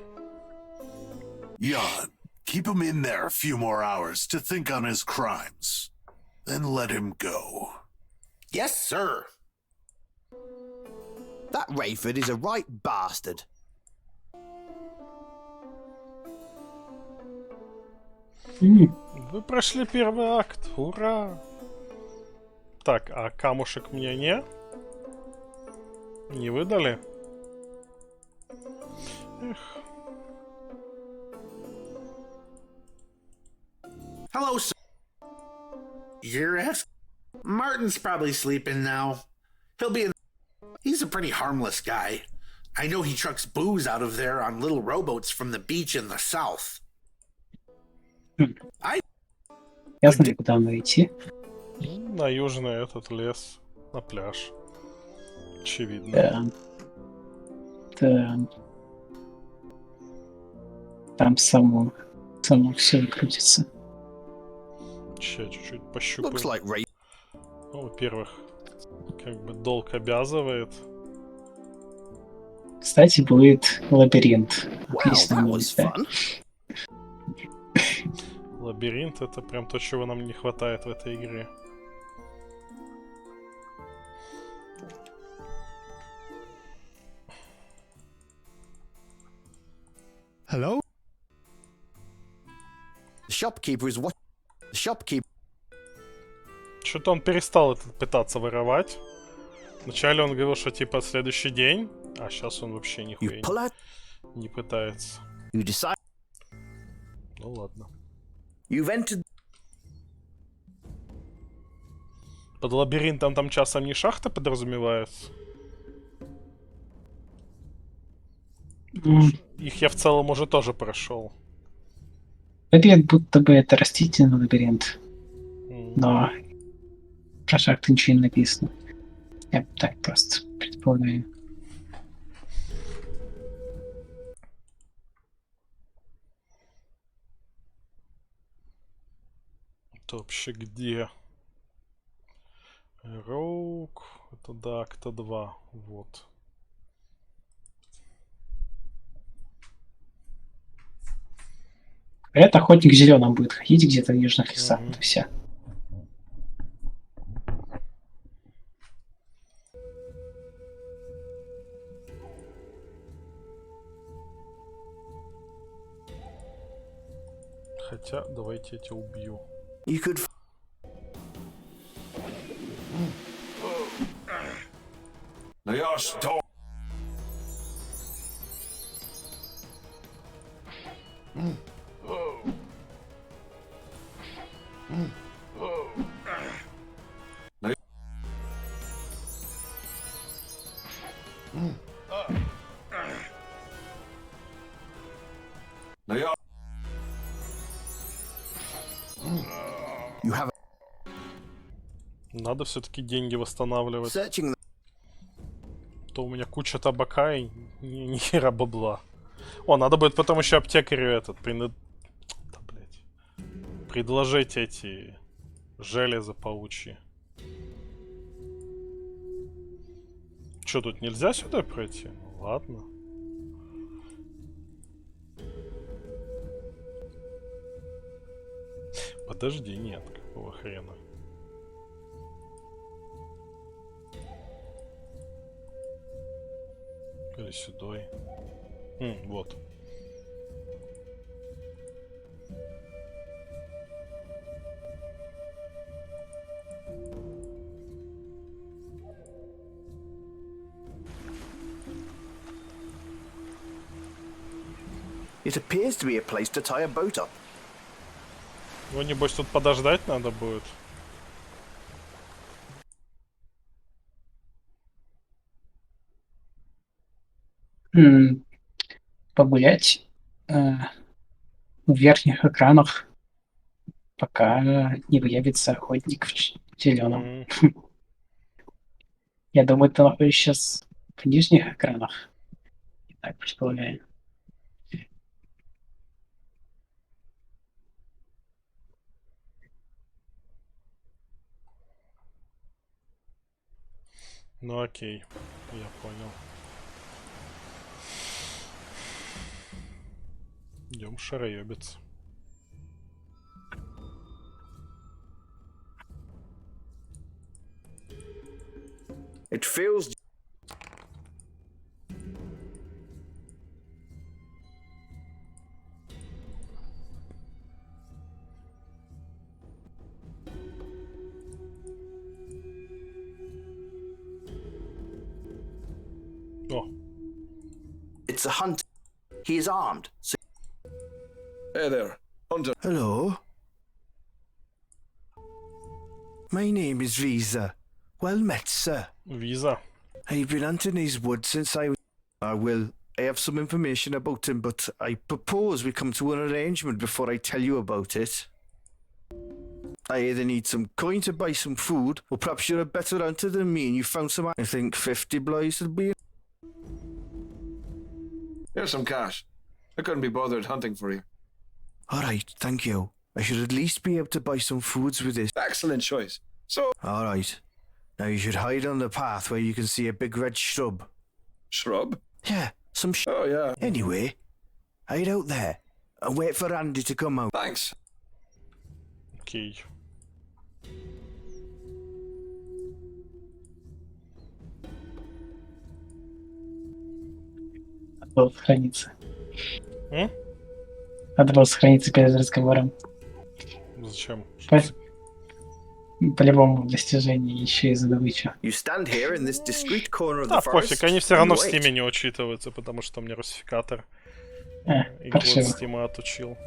Speaker 8: Jan, Keep him in there a few more hours to think on his crimes. Then let him go.
Speaker 16: Yes, sir. That Rayford is a right bastard.
Speaker 1: Вы прошли первый акт. Ура! Так, а камушек мне не выдали? Эх.
Speaker 19: Hello, sir. You're asking? Martin's probably sleeping now. He'll be in. He's a pretty harmless guy. I know he trucks booze out of there on little rowboats from the beach in the south.
Speaker 15: Я знаю, куда нам идти.
Speaker 1: На южный этот лес, на пляж. Очевидно.
Speaker 15: Да. Там само все крутится.
Speaker 1: Сейчас чуть-чуть пощупаю. Ну, во-первых, как бы долг обязывает.
Speaker 15: Кстати, будет лабиринт. Отлично.
Speaker 1: Лабиринт — это прям то, чего нам не хватает в этой игре.
Speaker 16: Hello? The shopkeeper is what? The shopkeeper.
Speaker 1: Что-то он перестал это пытаться воровать. Вначале он говорил, что типа следующий день, а сейчас он вообще нихуя не пытается. Ну ладно. Под лабиринтом там часом не шахта подразумевается? Их я в целом уже тоже прошел.
Speaker 15: Лабиринт будто бы это растительный лабиринт. Но про шахту ничего не написано. Я так просто предполагаю.
Speaker 1: Это вообще где? Роук. Это да, акта 2. Вот.
Speaker 15: Это охотник зеленым будет ходить где-то в южных лесах. Это все.
Speaker 1: Хотя, давайте я тебя убью. Надо все-таки деньги восстанавливать. То у меня куча табака и ни хера бабла. О, надо будет потом еще аптекарю этот предложить эти железо паучьи. Че, тут нельзя сюда пройти? Ну, ладно. Подожди, нет, какого хрена? Или сюда. Вот.
Speaker 16: It appears to be a place to tie a boat up.
Speaker 1: Ну, небось, тут подождать надо будет.
Speaker 15: Погулять в верхних экранах, пока не появится охотник в зеленом. Я думаю, ты находишься сейчас в нижних экранах. Так предполагаю.
Speaker 1: Ну окей, я понял. Идем шароебиться.
Speaker 16: It feels.
Speaker 1: Oh.
Speaker 16: It's a hunter. He is armed. So...
Speaker 10: Hey there, Hunter.
Speaker 16: Hello. My name is Visa. Well met, sir.
Speaker 1: Visa.
Speaker 16: I've been hunting these woods since I have some information about him, but I propose we come to an arrangement before I tell you about it. I either need some coin to buy some food, or perhaps you're a better hunter than me and you found some. I think 50 blyes would be.
Speaker 10: Here's some cash. I couldn't be bothered hunting for you.
Speaker 16: Alright, thank you. I should at least be able to buy some foods with this.
Speaker 10: Excellent choice. So...
Speaker 16: Alright. Now you should hide on the path where you can see a big red shrub.
Speaker 10: Shrub?
Speaker 16: Yeah, some
Speaker 10: Oh, yeah.
Speaker 16: Anyway, hide out there and wait for Andy to come out.
Speaker 10: Thanks.
Speaker 1: Okay.
Speaker 15: Надо было сохраниться.
Speaker 1: М?
Speaker 15: Надо было сохраниться перед разговором.
Speaker 1: Зачем?
Speaker 15: По-любому достижение еще и за добычу.
Speaker 16: You stand here in this discreet corner of
Speaker 1: Да,
Speaker 16: the
Speaker 1: пофиг,
Speaker 16: forest.
Speaker 1: они все равно в
Speaker 16: and wait.
Speaker 1: стиме не учитываются, потому что у меня русификатор. И
Speaker 15: паршиво.
Speaker 1: год стима отучил.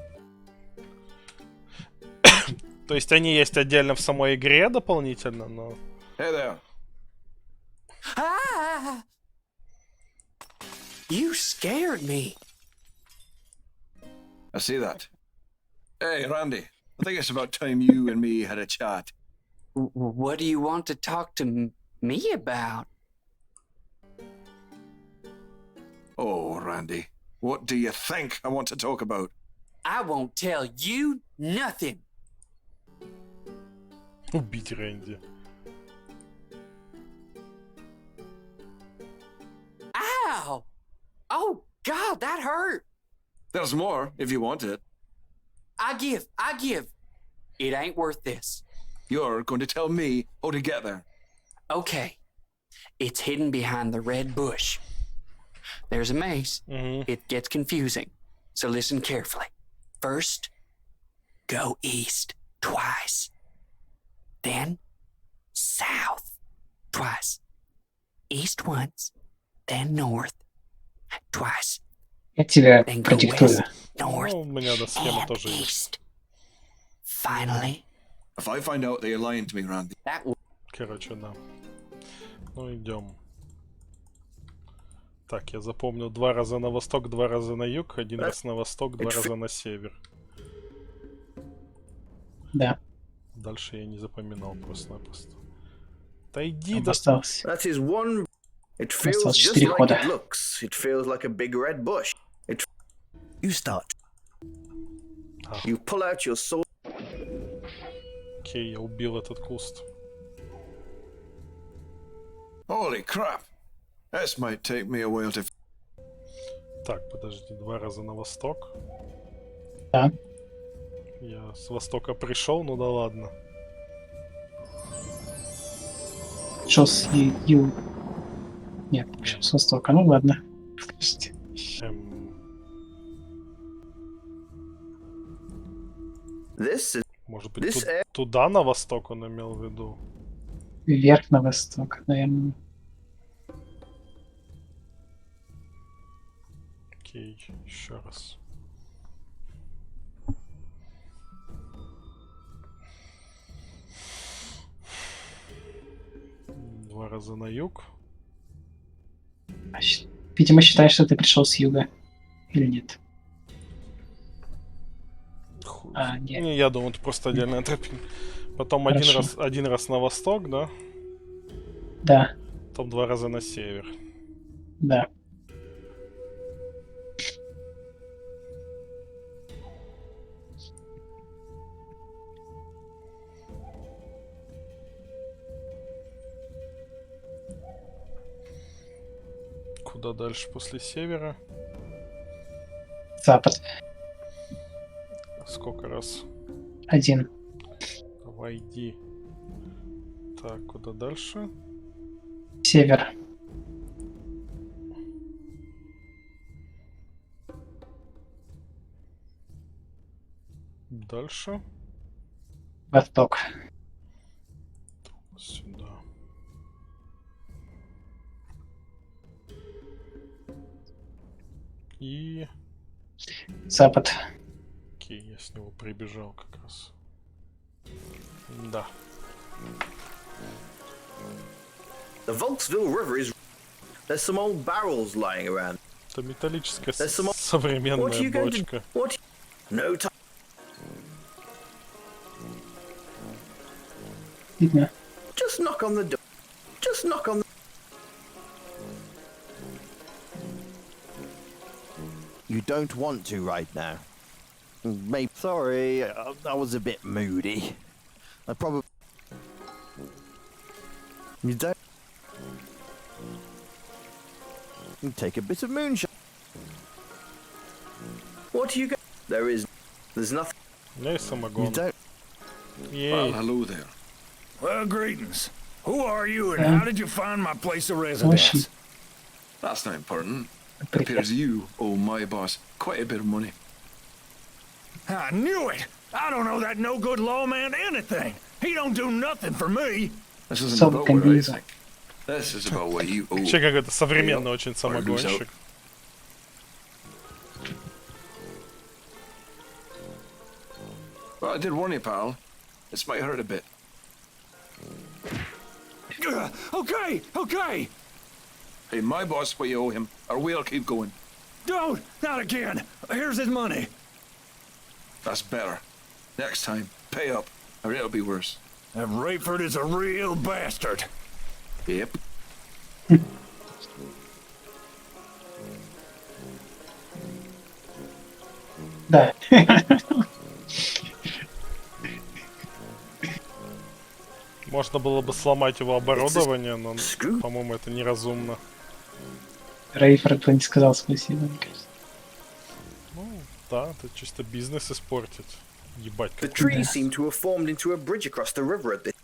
Speaker 1: То есть они есть отдельно в самой игре дополнительно, но...
Speaker 10: Hey there.
Speaker 11: Ah! You scared me.
Speaker 10: I see that. Hey, Randy. I think it's about time you and me had a chat.
Speaker 11: What do you want to talk to me about?
Speaker 10: Oh, Randy. What do you think I want to talk about?
Speaker 11: I won't tell you nothing.
Speaker 1: Убить Рэнди.
Speaker 11: Ow! Oh, God, that hurt.
Speaker 10: There's more, if you want it.
Speaker 11: I give. It ain't worth this.
Speaker 10: You're going to tell me how to get there.
Speaker 11: Okay. It's hidden behind the red bush. There's a maze. It gets confusing. So listen carefully. First, go east twice. Then, south twice. East once. Then north twice.
Speaker 15: Я тебя
Speaker 11: Then go
Speaker 15: продиктую.
Speaker 11: west, north,
Speaker 1: Ну, у меня до схемы
Speaker 11: and
Speaker 1: тоже есть.
Speaker 11: east. Finally,
Speaker 10: If I find out they lied to me, Randy.
Speaker 11: that will...
Speaker 1: Короче, да. Ну, идем. Так, я запомнил 2 раза на восток, 2 раза на юг, 1 раз на восток, 2 раза на север.
Speaker 15: Да.
Speaker 1: Дальше я не запоминал просто-напросто. Да иди,
Speaker 15: Там
Speaker 1: да...
Speaker 15: осталось.
Speaker 16: That is one. It feels
Speaker 15: Осталось
Speaker 16: just
Speaker 15: 4
Speaker 16: like
Speaker 15: хода.
Speaker 16: it looks. It feels like a big red bush. You start. You pull out your sword.
Speaker 1: Окей, я убил этот куст.
Speaker 10: Holy crap. This might take me a while to...
Speaker 1: Так, подожди, 2 раза на восток.
Speaker 15: Да.
Speaker 1: Я с востока пришел, ну да ладно.
Speaker 15: Шел с юга. Нет, пришел с востока. Ну ладно. Скажите.
Speaker 16: This is.
Speaker 1: Может быть, туда на восток он имел в виду?
Speaker 15: Вверх на восток, наверное.
Speaker 1: Окей, еще раз. Два раза на юг.
Speaker 15: Видимо, считаешь, что ты пришел с юга. Или нет? Нет.
Speaker 1: Не, я думал, это просто отдельная тропинка. Потом один раз на восток, да?
Speaker 15: Да.
Speaker 1: Потом 2 раза на север.
Speaker 15: Да.
Speaker 1: Куда дальше после севера?
Speaker 15: Запад.
Speaker 1: Сколько раз?
Speaker 15: 1.
Speaker 1: Давай иди. Так, куда дальше?
Speaker 15: Север.
Speaker 1: Дальше.
Speaker 15: Восток.
Speaker 1: Сюда. И...
Speaker 15: Запад.
Speaker 1: Окей, я с него прибежал как раз. Да.
Speaker 16: The Volksville River is... There's some old barrels lying around.
Speaker 1: Это металлическая
Speaker 16: There's some...
Speaker 1: современная
Speaker 16: What are you going
Speaker 1: бочка.
Speaker 16: to... What? No time.
Speaker 15: Видно.
Speaker 16: Just knock on the door. Just knock on the... You don't want to right now. Maybe. Sorry, I was a bit moody. I probably... You don't... You take a bit of moonshine. What do you get? There is... There's nothing...
Speaker 1: You
Speaker 16: don't...
Speaker 10: Well, hello there.
Speaker 5: Well, greetings. Who are you and how did you find my place of residence?
Speaker 10: That's not important. It appears you owe my boss quite a bit of money.
Speaker 5: I knew it! I don't owe that no-good lawman anything. He don't do nothing for me.
Speaker 10: This isn't about what I think. This is about what you owe.
Speaker 1: Вообще какой-то современный очень самогонщик.
Speaker 10: Well, I did warn you, pal. This might hurt a bit.
Speaker 5: Okay, okay.
Speaker 10: Hey, my boss what you owe him, or we'll keep going.
Speaker 5: Don't! Not again! Here's his money.
Speaker 10: That's better. Next time, pay up, or it'll be worse.
Speaker 5: That Rayford is a real bastard.
Speaker 10: Yep.
Speaker 15: Да.
Speaker 1: Можно было бы сломать его оборудование, но, по-моему, это неразумно.
Speaker 15: Рейфорд не сказал спасибо, мне кажется.
Speaker 1: Ну, да, это чисто бизнес испортить. Ебать,
Speaker 16: The
Speaker 1: как...
Speaker 16: trees seem to have formed into a bridge across the river at this...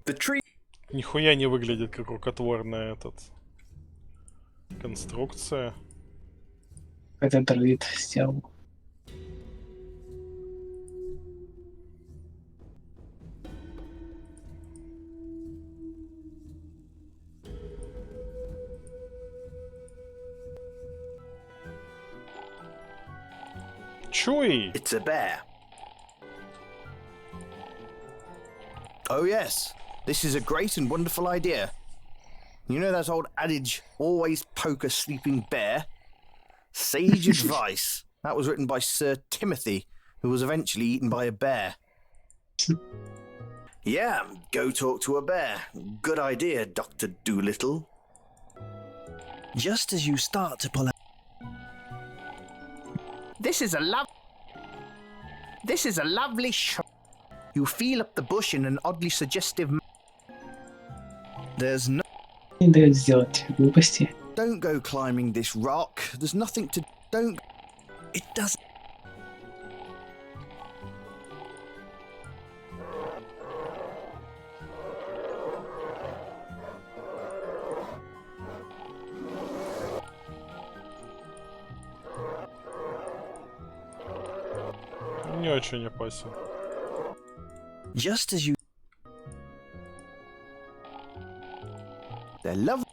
Speaker 16: The tree...
Speaker 1: Нихуя не выглядит как рукотворная этот... конструкция.
Speaker 15: Это дроид сделал.
Speaker 1: Чуй!
Speaker 16: It's a bear. Oh yes, this is a great and wonderful idea. You know that old adage, always poke a sleeping bear? Sage advice. That was written by Sir Timothy, who was eventually eaten by a bear. Yeah, go talk to a bear. Good idea, Dr. Doolittle. Just as you start to pull out... This is a lovely shot. You feel up the bush in an oddly suggestive... There's no...
Speaker 15: Не дает сделать глупости.
Speaker 16: Don't go climbing this rock. There's nothing to... Don't... It doesn't...
Speaker 1: Не очень опасен.
Speaker 16: Just as you... They're lovely.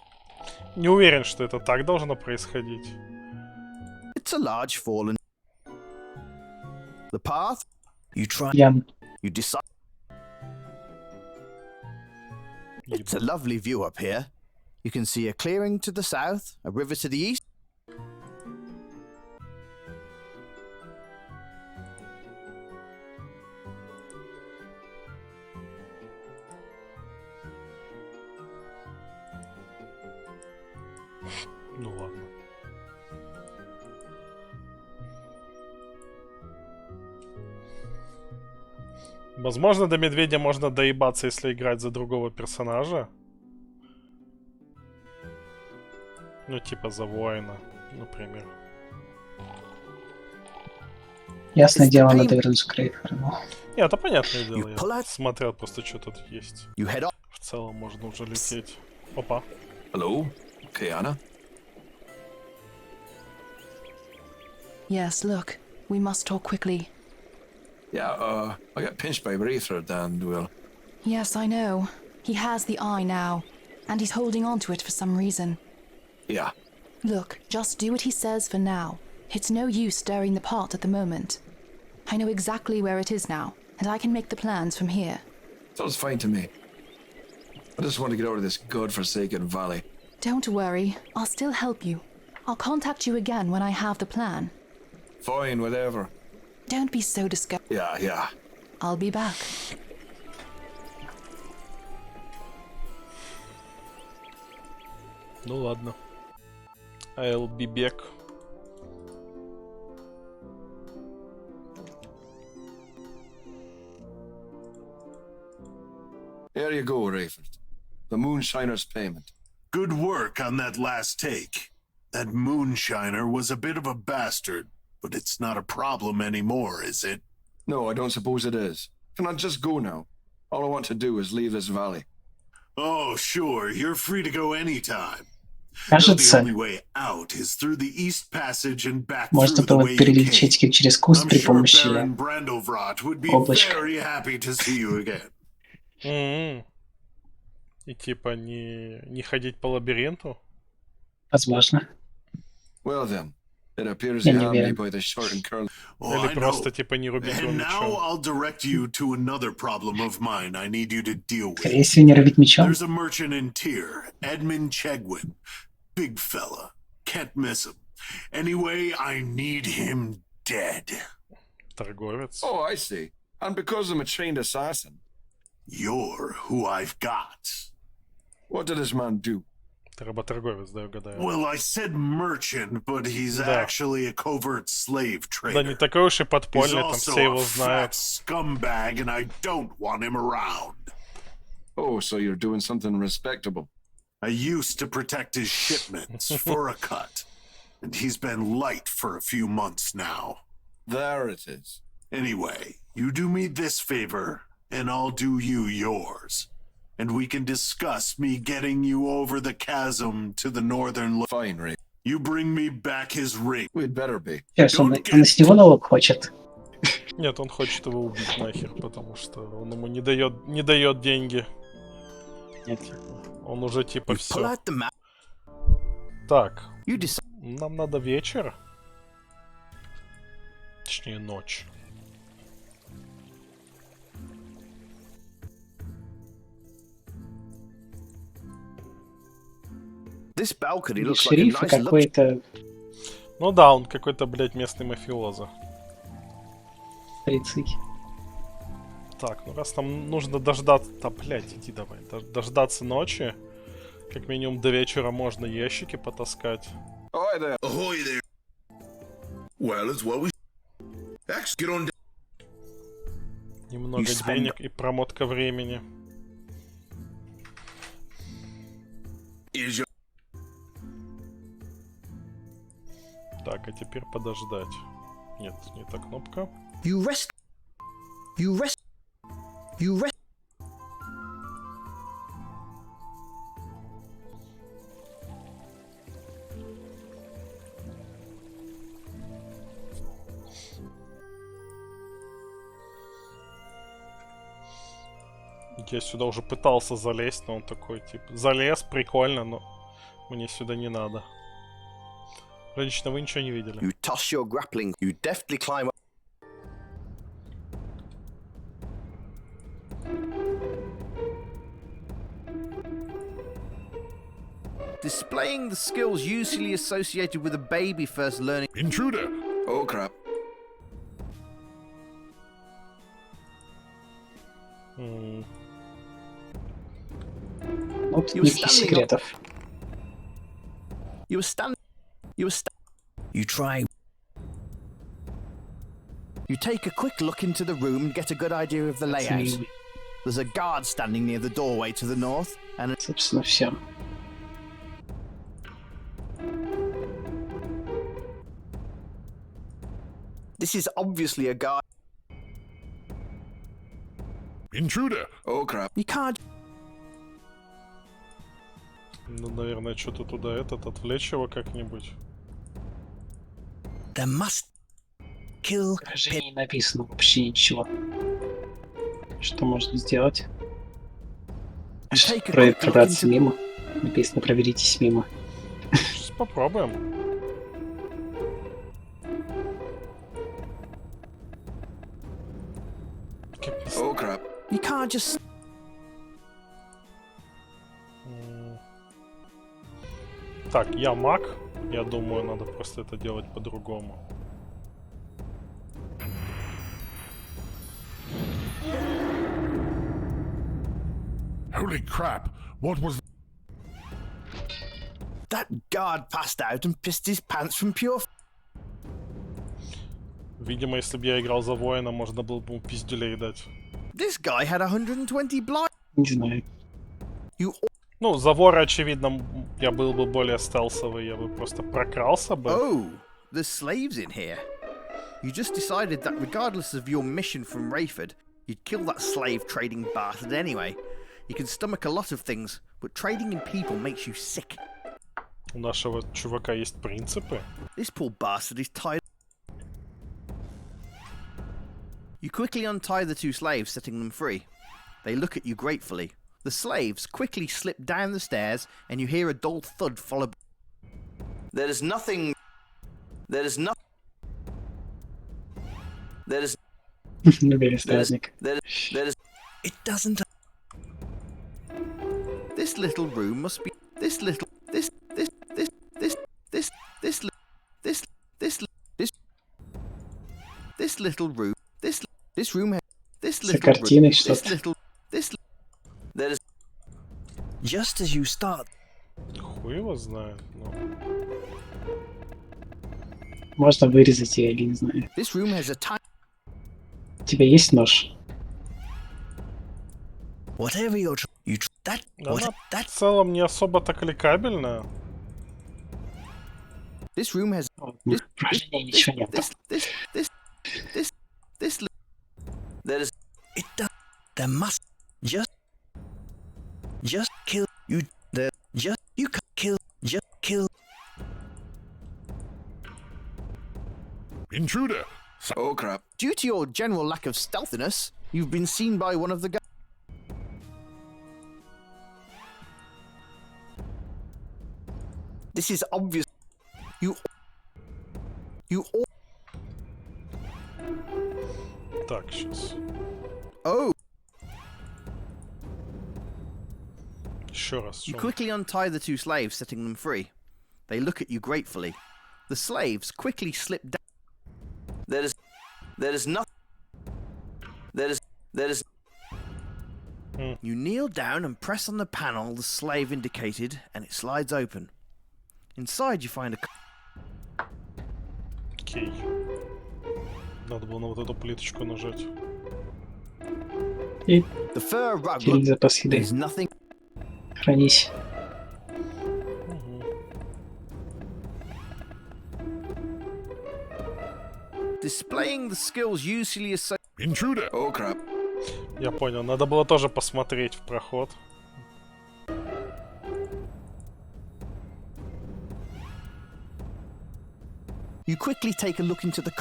Speaker 1: Не уверен, что это так должно происходить.
Speaker 16: It's a large fallen... The path... You try...
Speaker 15: Ян.
Speaker 16: You decide... It's a lovely view up here. You can see a clearing to the south, a river to the east.
Speaker 1: Ну ладно. Возможно, до медведя можно доебаться, если играть за другого персонажа. Ну, типа за воина, например.
Speaker 15: Ясное дело, надо вернуться к Рейфорду.
Speaker 1: Нет, это понятное дело. Я смотрел просто, что тут есть. В целом можно уже лететь. Опа.
Speaker 10: Hello, Kiana?
Speaker 14: Yes, look. We must talk quickly.
Speaker 10: Yeah, I got pinched by Wraithred and, well...
Speaker 14: Yes, I know. He has the eye now, and he's holding on to it for some reason.
Speaker 10: Yeah.
Speaker 14: Look, just do what he says for now. It's no use stirring the pot at the moment. I know exactly where it is now, and I can make the plans from here.
Speaker 10: Sounds fine to me. I just want to get out of this godforsaken valley.
Speaker 14: Don't worry, I'll still help you. I'll contact you again when I have the plan.
Speaker 10: Fine, whatever.
Speaker 14: Don't be so discouraged.
Speaker 10: Yeah.
Speaker 14: I'll be back.
Speaker 1: Ну ладно. I'll be back.
Speaker 10: Here you go, Rayford. The Moonshiner's payment.
Speaker 8: Good work on that last take. That Moonshiner was a bit of a bastard, but it's not a problem anymore, is it?
Speaker 10: No, I don't suppose it is. Can I just go now? All I want to do is leave this valley.
Speaker 8: Oh, sure, you're free to go anytime.
Speaker 15: Кажется,
Speaker 8: The only way out is through the East Passage and back
Speaker 15: можно
Speaker 8: through the
Speaker 15: было
Speaker 8: way you
Speaker 15: перелететь
Speaker 8: came.
Speaker 15: через куст
Speaker 8: I'm
Speaker 15: при
Speaker 8: sure
Speaker 15: помощи
Speaker 8: Baron Brandovrat would be
Speaker 15: облачка.
Speaker 8: very happy to see you again.
Speaker 1: И типа не ходить по лабиринту?
Speaker 15: Возможно.
Speaker 10: Well then, it appears
Speaker 15: Я
Speaker 10: you
Speaker 15: не
Speaker 10: have me
Speaker 15: уверен.
Speaker 10: by the short and curly.
Speaker 8: Oh,
Speaker 1: Или
Speaker 8: I
Speaker 1: просто
Speaker 8: know.
Speaker 1: типа не рубить его
Speaker 8: And now
Speaker 1: мечом?
Speaker 8: I'll direct you to another problem of mine I need you to deal with.
Speaker 15: Скорее всего, не рубить мечом.
Speaker 8: There's a merchant in Tyr, Edmund Chegwin. Big fella. Can't miss him. Anyway, I need him dead.
Speaker 1: Торговец.
Speaker 10: Oh, I see. And because I'm a trained assassin.
Speaker 8: You're who I've got.
Speaker 10: What did this man do?
Speaker 1: Ты работорговец, да, я угадаю.
Speaker 8: Well, I said merchant, but he's
Speaker 1: Да.
Speaker 8: actually a covert slave trader.
Speaker 1: Да не такой уж и
Speaker 8: He's
Speaker 1: подпольный, там
Speaker 8: also
Speaker 1: все его
Speaker 8: a
Speaker 1: знают.
Speaker 8: fat scumbag, and I don't want him around.
Speaker 10: Oh, so you're doing something respectable.
Speaker 8: I used to protect his shipments for a cut, and he's been light for a few months now.
Speaker 10: There it is.
Speaker 8: Anyway, you do me this favor, and I'll do you yours. And we can discuss me getting you over the chasm to the northern...
Speaker 10: Fine, Ray.
Speaker 8: You bring me back his ring.
Speaker 10: We'd better be.
Speaker 15: Сейчас он с него налог хочет.
Speaker 1: Нет, он хочет его убить нахер, потому что он ему не дает деньги. Он уже типа все. Так, нам надо вечер. Точнее, ночь.
Speaker 16: This balcony
Speaker 15: И
Speaker 16: looks like a
Speaker 15: шериф, и
Speaker 16: nice look.
Speaker 15: какой-то
Speaker 1: Ну да, он какой-то, блядь, местный мафиоза.
Speaker 15: полицей.
Speaker 1: Так, ну раз нам нужно дождаться... Да, блядь, иди давай. Дождаться ночи. Как минимум до вечера можно ящики потаскать.
Speaker 10: Ahoy there.
Speaker 17: Ahoy there. Well, it's what we... Actually, get on down.
Speaker 1: Немного денег и промотка времени.
Speaker 17: Is your...
Speaker 1: Так, а теперь подождать. Нет, не та кнопка.
Speaker 16: You rest. You rest. You rest.
Speaker 1: Я сюда уже пытался залезть, но он такой, типа, залез, прикольно, но мне сюда не надо. Лично вы ничего не видели.
Speaker 16: You toss your grappling. You deftly climb up. Displaying the skills usually associated with a baby first learning.
Speaker 17: Intruder.
Speaker 10: Oh, crap.
Speaker 15: Вот
Speaker 16: You were
Speaker 15: никаких
Speaker 16: standing
Speaker 15: секретов.
Speaker 16: You were standing. You were You try. You take a quick look into the room and get a good idea of the layout. There's a guard standing near the doorway to the north, and
Speaker 15: Собственно, все.
Speaker 16: this is obviously a guard.
Speaker 17: Intruder.
Speaker 10: Oh, crap.
Speaker 16: You can't.
Speaker 1: Ну, наверное, что-то туда отвлечь его как-нибудь.
Speaker 2: There must kill.
Speaker 15: Даже не написано вообще ничего. Что можно сделать? Пробраться мимо. Написано, проверитесь мимо.
Speaker 1: Сейчас попробуем.
Speaker 2: Oh crap. You can't just...
Speaker 1: Так, я маг. Я думаю, надо просто это делать по-другому.
Speaker 17: Holy crap! What was
Speaker 2: That guard passed out and pissed his pants from pure...
Speaker 1: Видимо, если бы я играл за воина, можно было бы ему пиздюлей дать.
Speaker 2: This guy had 120 blind...
Speaker 15: Не знаю.
Speaker 2: You...
Speaker 1: Ну, за вора, очевидно, я был бы более стелсовый, я бы просто прокрался бы.
Speaker 2: Oh, there's slaves in here. You just decided that regardless of your mission from Rayford, you'd kill that slave trading bastard anyway. You can stomach a lot of things, but trading in people makes you sick.
Speaker 1: У нашего чувака есть принципы.
Speaker 2: This poor bastard is tied. You quickly untie the two slaves, setting them free. They look at you gratefully. The slaves quickly slip down the stairs, and you hear a dull thud followed. There is nothing. There is no. There is. There is. It doesn't. This little room must be. This little. This. Little room. This room has. This little. This little. This. There is. Just as you start.
Speaker 1: Хуй его знает, но...
Speaker 15: Можно вырезать ее, или не знаю.
Speaker 2: This room has a time.
Speaker 15: У тебя есть нож?
Speaker 2: Whatever you're you that.
Speaker 1: Она в целом не особо-то кликабельная.
Speaker 2: This room has. This. There is. It does. There must. Just kill you. There. Just you can kill. Just kill.
Speaker 17: Intruder!
Speaker 2: Oh crap. Due to your general lack of stealthiness, you've been seen by one of the guys. This is obvious. You all...
Speaker 1: Так, сейчас.
Speaker 2: Oh.
Speaker 1: Еще раз.
Speaker 2: You quickly untie the two slaves, setting them free. They look at you gratefully. The slaves quickly slip down. There is nothing. There is. You kneel down and press on the panel the slave indicated, and it slides open. Inside you find a.
Speaker 1: Окей. Надо было на вот эту плиточку нажать.
Speaker 15: И
Speaker 2: The fur rug.
Speaker 15: запас еды.
Speaker 2: There's nothing.
Speaker 15: Хранись.
Speaker 2: Displaying the skills usually associated.
Speaker 17: Intruder!
Speaker 2: Oh crap.
Speaker 1: Я понял, надо было тоже посмотреть в проход.
Speaker 2: You quickly take a look into the.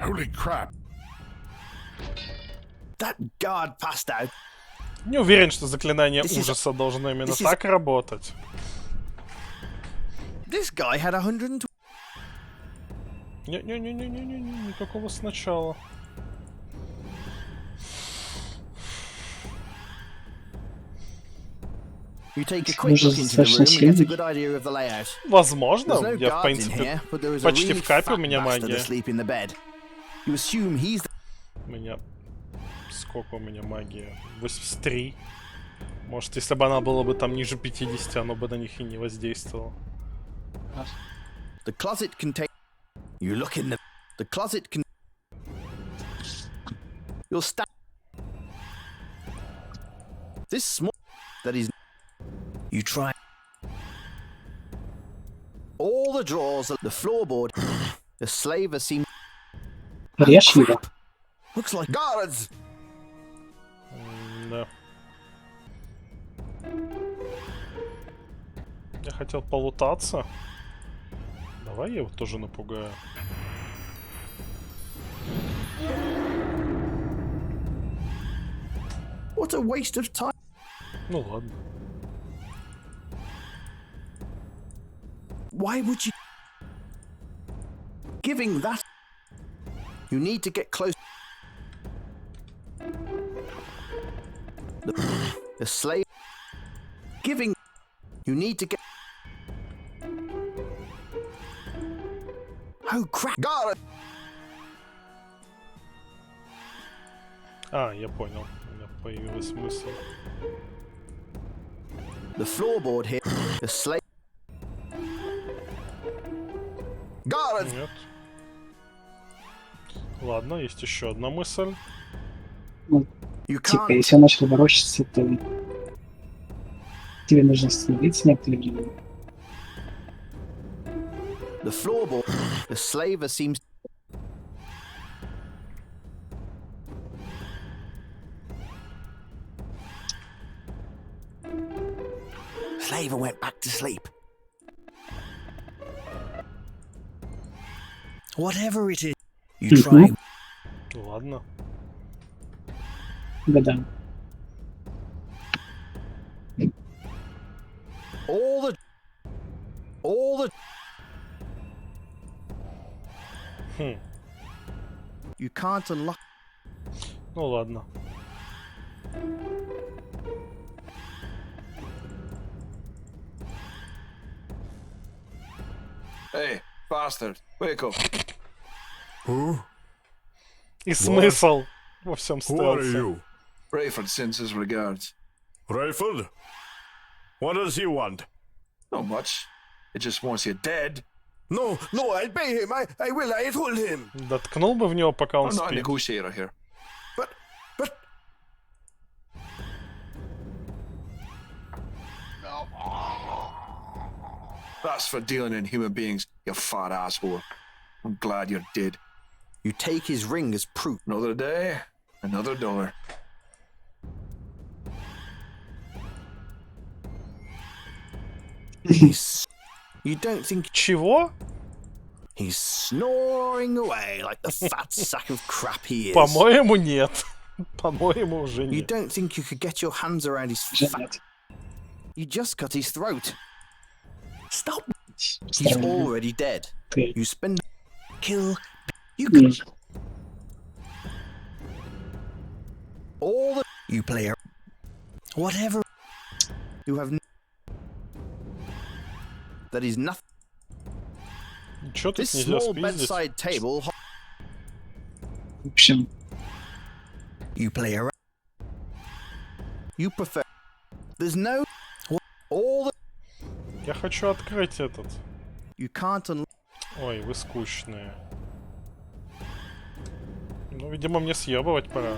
Speaker 17: Holy crap!
Speaker 2: That guard passed out.
Speaker 1: Не уверен, что заклинание ужаса должно именно так работать.
Speaker 2: This guy had 120.
Speaker 1: Не-не-не-не-не-не, никакого сначала.
Speaker 2: You take a quick look into the room and get a good idea of the layout.
Speaker 1: Возможно,
Speaker 2: There's no
Speaker 1: я в
Speaker 2: guards in
Speaker 1: принципе
Speaker 2: here, but there is a
Speaker 1: почти
Speaker 2: really
Speaker 1: в капе у
Speaker 2: fat
Speaker 1: меня
Speaker 2: bastard
Speaker 1: магия.
Speaker 2: asleep in the bed. You assume he's the...
Speaker 1: У меня... Сколько у меня магии? 83. Может, если бы она была бы там ниже 50, оно бы на них и не воздействовало.
Speaker 2: The closet contains... You look in the... The closet can... You'll stand... This small... That is... You try... All the drawers, the floorboard, the slaver seems.
Speaker 15: Режь его.
Speaker 2: Looks like guards.
Speaker 1: Да. Я хотел полутаться. Давай я его тоже напугаю.
Speaker 2: What a waste of time.
Speaker 1: Ну ладно.
Speaker 2: Why would you? Giving that. You need to get close. The slave. Giving. You need to get. Oh crap! Got it.
Speaker 1: А, я понял. У меня появился смысл.
Speaker 2: The floorboard here. The slave. Got it.
Speaker 1: Нет. Ладно, есть еще одна мысль.
Speaker 15: Ну, типа, если он начал ворочаться, то тебе нужно остановиться некоторое время.
Speaker 2: The floorboard. The slaver seems. Slaver went back to sleep. Whatever it is, you try.
Speaker 1: Ладно.
Speaker 15: Года.
Speaker 2: All the. You can't unlock.
Speaker 1: Ну ладно.
Speaker 10: Hey, bastard, wake up.
Speaker 3: Who?
Speaker 1: И смысл во всем
Speaker 3: Who are
Speaker 1: стелсе.
Speaker 3: you?
Speaker 10: Rayford sends his regards.
Speaker 3: Rayford? What does he want?
Speaker 10: Not much. It just wants you dead.
Speaker 3: No, I'll pay him. I will. I told him.
Speaker 1: Да ткнул бы в него, пока он
Speaker 10: I'm not a
Speaker 1: спит.
Speaker 10: negotiator here.
Speaker 3: But.
Speaker 10: That's for dealing in human beings, you fat asshole. I'm glad you're dead.
Speaker 2: You take his ring as proof.
Speaker 10: Another day, another dollar.
Speaker 2: You don't think.
Speaker 1: Чего?
Speaker 2: He's snoring away like the fat sack of crap he is.
Speaker 1: По-моему, нет. По-моему, уже
Speaker 2: You
Speaker 1: нет.
Speaker 2: don't think you could get your hands around his fat. You just cut his throat. Stop. He's already dead. You spend. Kill. You can. All the. You play a. Whatever. You have. That is nothing.
Speaker 1: Ничего тут
Speaker 2: This
Speaker 1: нельзя
Speaker 2: small
Speaker 1: спиздить.
Speaker 2: bedside table.
Speaker 15: В общем,
Speaker 2: You play around. You prefer. There's no. All the.
Speaker 1: Я хочу открыть этот.
Speaker 2: You can't unlock.
Speaker 1: Ой, вы скучные. Ну, видимо, мне съебывать пора.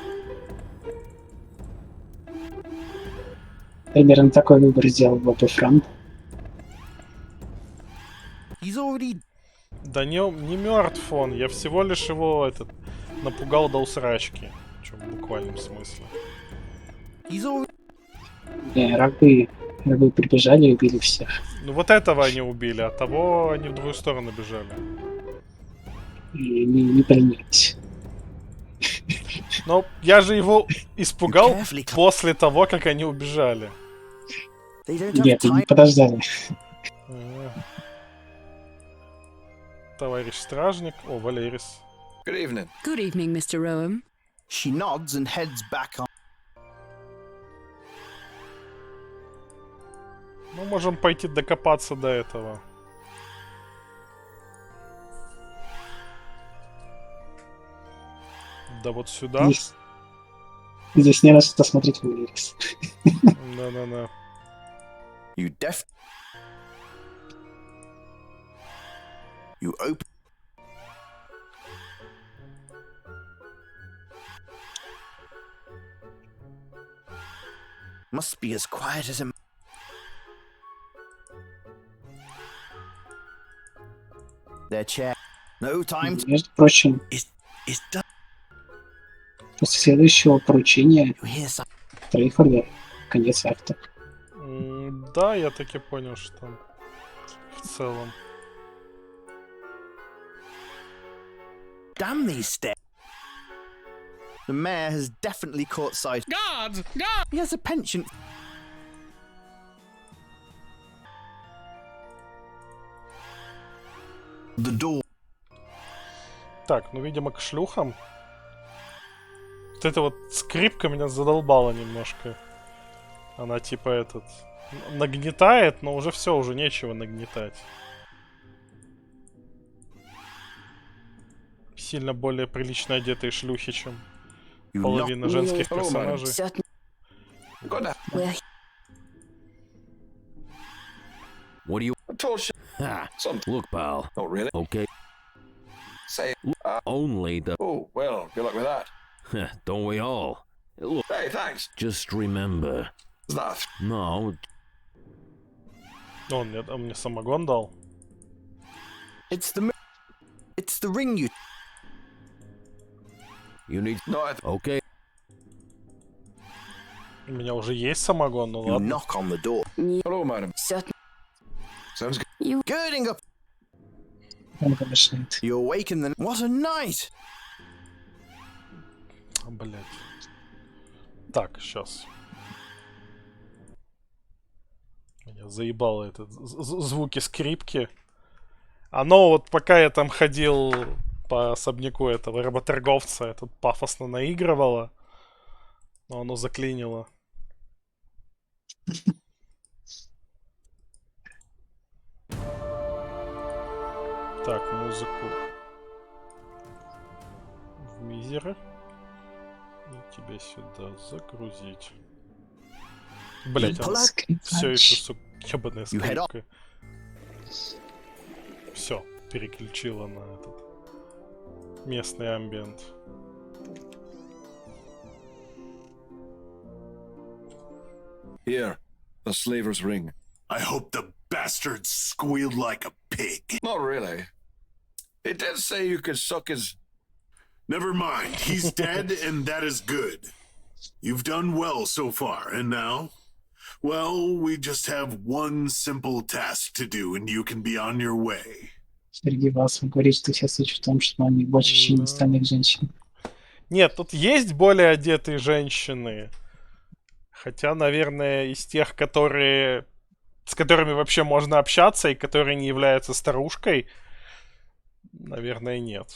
Speaker 15: примерно такой выбор сделал Battlefront.
Speaker 2: He's already.
Speaker 1: Да не мертв он, я всего лишь его напугал до усрачки. В буквальном смысле.
Speaker 2: He's already.
Speaker 15: Не, рабы прибежали и убили всех.
Speaker 1: Ну вот этого они убили, а того они в другую сторону бежали.
Speaker 15: И не принять.
Speaker 1: Но я же его испугал после того, как они убежали.
Speaker 15: Нет, не подождали.
Speaker 1: Товарищ стражник. О, Валерис.
Speaker 10: Good evening.
Speaker 7: Good evening, Mr. Rowan.
Speaker 2: She nods and heads back on.
Speaker 1: Мы можем пойти докопаться до этого. Да вот сюда.
Speaker 15: Здесь не на что смотреть, Валерис.
Speaker 1: Да.
Speaker 2: You def. You open. Must be as quiet as a. their chair. No time to...
Speaker 15: Между прочим, после следующего поручения Трейфорда конец акта.
Speaker 1: Да, я таки понял, что там в целом.
Speaker 2: Damn these stairs. The mayor has definitely caught sight.
Speaker 17: God!
Speaker 2: He has a penchant. The door.
Speaker 1: Так, ну, видимо, к шлюхам. Вот эта вот скрипка меня задолбала немножко. Она типа этот... нагнетает, но уже все, уже нечего нагнетать. Сильно более прилично одетые шлюхи, чем половина женских персонажей.
Speaker 13: What do you...
Speaker 10: I told you.
Speaker 13: Ah,
Speaker 10: Some...
Speaker 13: look, pal.
Speaker 10: Oh, really?
Speaker 13: Okay.
Speaker 10: Say...
Speaker 13: Only the...
Speaker 10: Oh, well, good luck with that.
Speaker 13: Don't we all? Look,
Speaker 10: Hey, thanks.
Speaker 13: just remember...
Speaker 10: That.
Speaker 13: No.
Speaker 1: Он мне самогон дал.
Speaker 2: It's the ring you...
Speaker 13: You need...
Speaker 10: No,
Speaker 13: Okay.
Speaker 1: У меня уже есть самогон, ну
Speaker 2: You
Speaker 1: ладно.
Speaker 2: knock on the door.
Speaker 10: Hello, madam. Sounds good.
Speaker 2: You girding up. You awaken the... What a night!
Speaker 1: Блять. Так, сейчас. Меня заебало это звуки скрипки. Оно вот пока я там ходил по особняку этого работорговца, это пафосно наигрывало. Но оно заклинило. Так, музыку в мизеры. И тебя сюда загрузить. Блять, она все еще, сука, ебаная скрипка. Все, переключила на этот местный амбиент.
Speaker 10: Here, the slaver's ring.
Speaker 8: I hope the bastard squealed like a pig.
Speaker 10: Not really. He did say you could suck his...
Speaker 8: Never mind, he's dead and that is good. You've done well so far, and now? Well, we just have one simple task to do and you can be on your way.
Speaker 15: Среди вас говорит, что вся суть в том, что они больше, чем остальных женщин.
Speaker 1: Нет, тут есть более одетые женщины. Хотя, наверное, из тех, которые... с которыми вообще можно общаться и которые не являются старушкой, наверное, нет.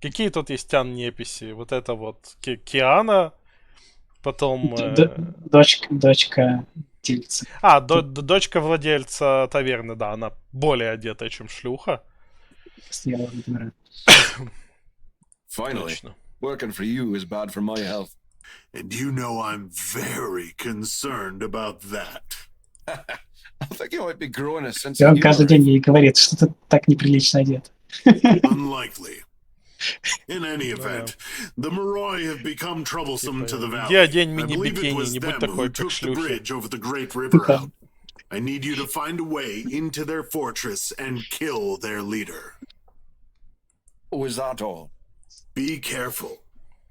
Speaker 1: Какие тут есть тян-неписи? Вот это вот Киана, потом...
Speaker 15: Дочка владельца.
Speaker 1: Дочка владельца таверны, да, она более одетая, чем шлюха.
Speaker 10: Finally, working for you is bad for my health.
Speaker 8: And you know I'm very concerned about that.
Speaker 10: I think you might be growing a sense
Speaker 15: И
Speaker 10: of
Speaker 15: он
Speaker 10: humor.
Speaker 15: каждый день ей говорит, что ты так неприлично одет.
Speaker 8: Unlikely. In any event, the Moroi have become troublesome to the valley. I believe it was them who took the bridge over the great river out. I need you to find a way into their fortress and kill their leader.
Speaker 10: Oh, is that all?
Speaker 8: Be careful.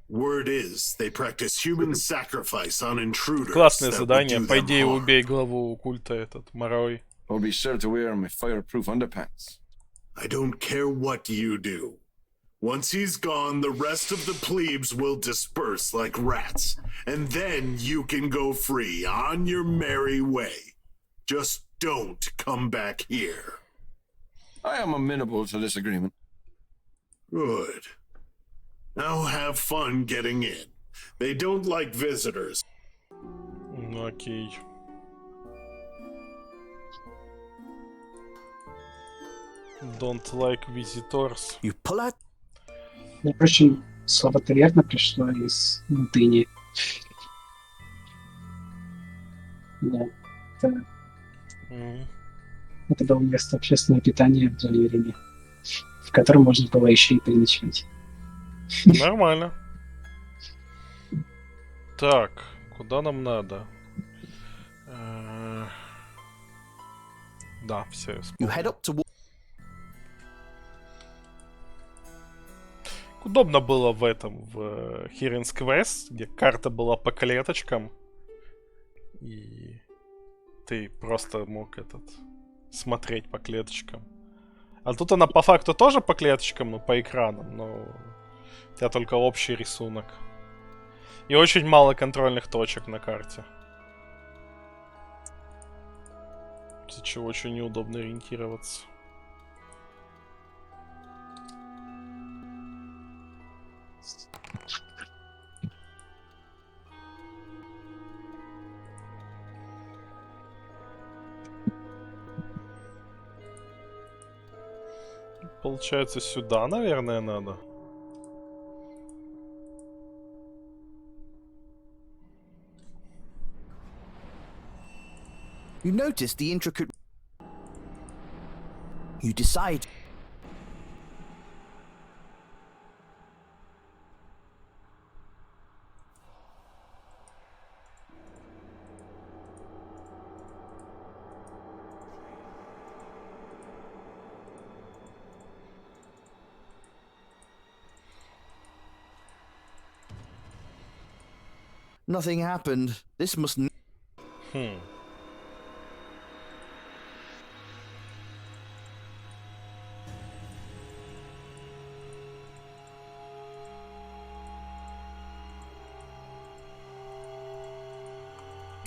Speaker 8: Word is, they practice human sacrifice on intruders.
Speaker 1: Классное
Speaker 8: that would
Speaker 1: задание.
Speaker 8: do
Speaker 1: По
Speaker 8: them
Speaker 1: идее,
Speaker 8: harm.
Speaker 1: убей главу культа этот, Морой.
Speaker 10: I'll be sure to wear my fireproof underpants.
Speaker 8: I don't care what you do. Once he's gone, the rest of the plebes will disperse like rats, and then you can go free on your merry way. Just don't come back here.
Speaker 10: I am amenable to this agreement.
Speaker 8: Good. Now have fun getting in. They don't like visitors.
Speaker 1: Ну окей. Don't like visitors.
Speaker 2: You pull out.
Speaker 15: Впрочем, слово таверна пришло из латыни. Да. Это было место общественного питания в Древнем Риме, в котором можно было еще и переночевать.
Speaker 1: Нормально. Так, куда нам надо? Да, все. Удобно было в этом, в Heroes Quest, где карта была по клеточкам. И ты просто мог смотреть по клеточкам. А тут она по факту тоже по клеточкам, ну, по экранам, но у тебя только общий рисунок. И очень мало контрольных точек на карте. Из-за чего очень неудобно ориентироваться. Получается, сюда, наверное, надо.
Speaker 2: You notice the intricate... You decide... Nothing happened. This must...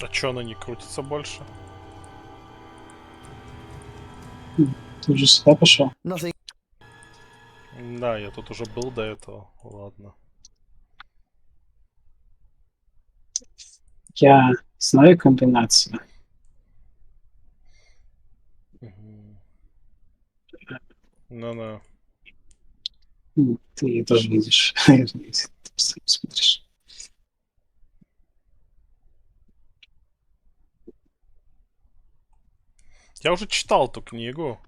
Speaker 1: А чё она не крутится больше?
Speaker 15: Ты уже сюда пошел?
Speaker 2: Nothing...
Speaker 1: Да, я тут уже был до этого. Ладно.
Speaker 15: Я знаю комбинацию.
Speaker 1: Ну-ну.
Speaker 15: Ты ее тоже видишь. Ты сам смотришь.
Speaker 1: Я уже читал эту книгу.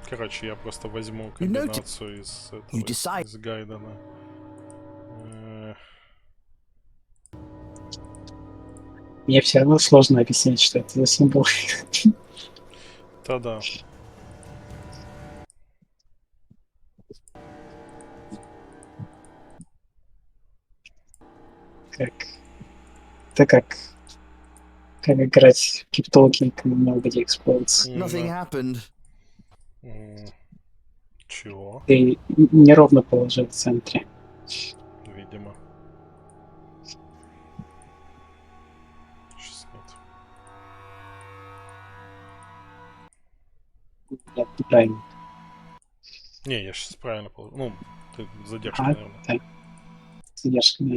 Speaker 1: Короче, я просто возьму комбинацию из этого, из Гайдена.
Speaker 15: Мне все равно сложно объяснить, что это за символ.
Speaker 1: Да-да.
Speaker 15: Это как играть в криптологии, nobody explodes.
Speaker 2: Nothing happened.
Speaker 1: Чего?
Speaker 15: Ты неровно положил в центре.
Speaker 1: Видимо. Сейчас нет.
Speaker 15: Нет, неправильно.
Speaker 1: Не, я сейчас правильно положил. Ну, ты задержка, наверное.
Speaker 15: Да. Задержка, да.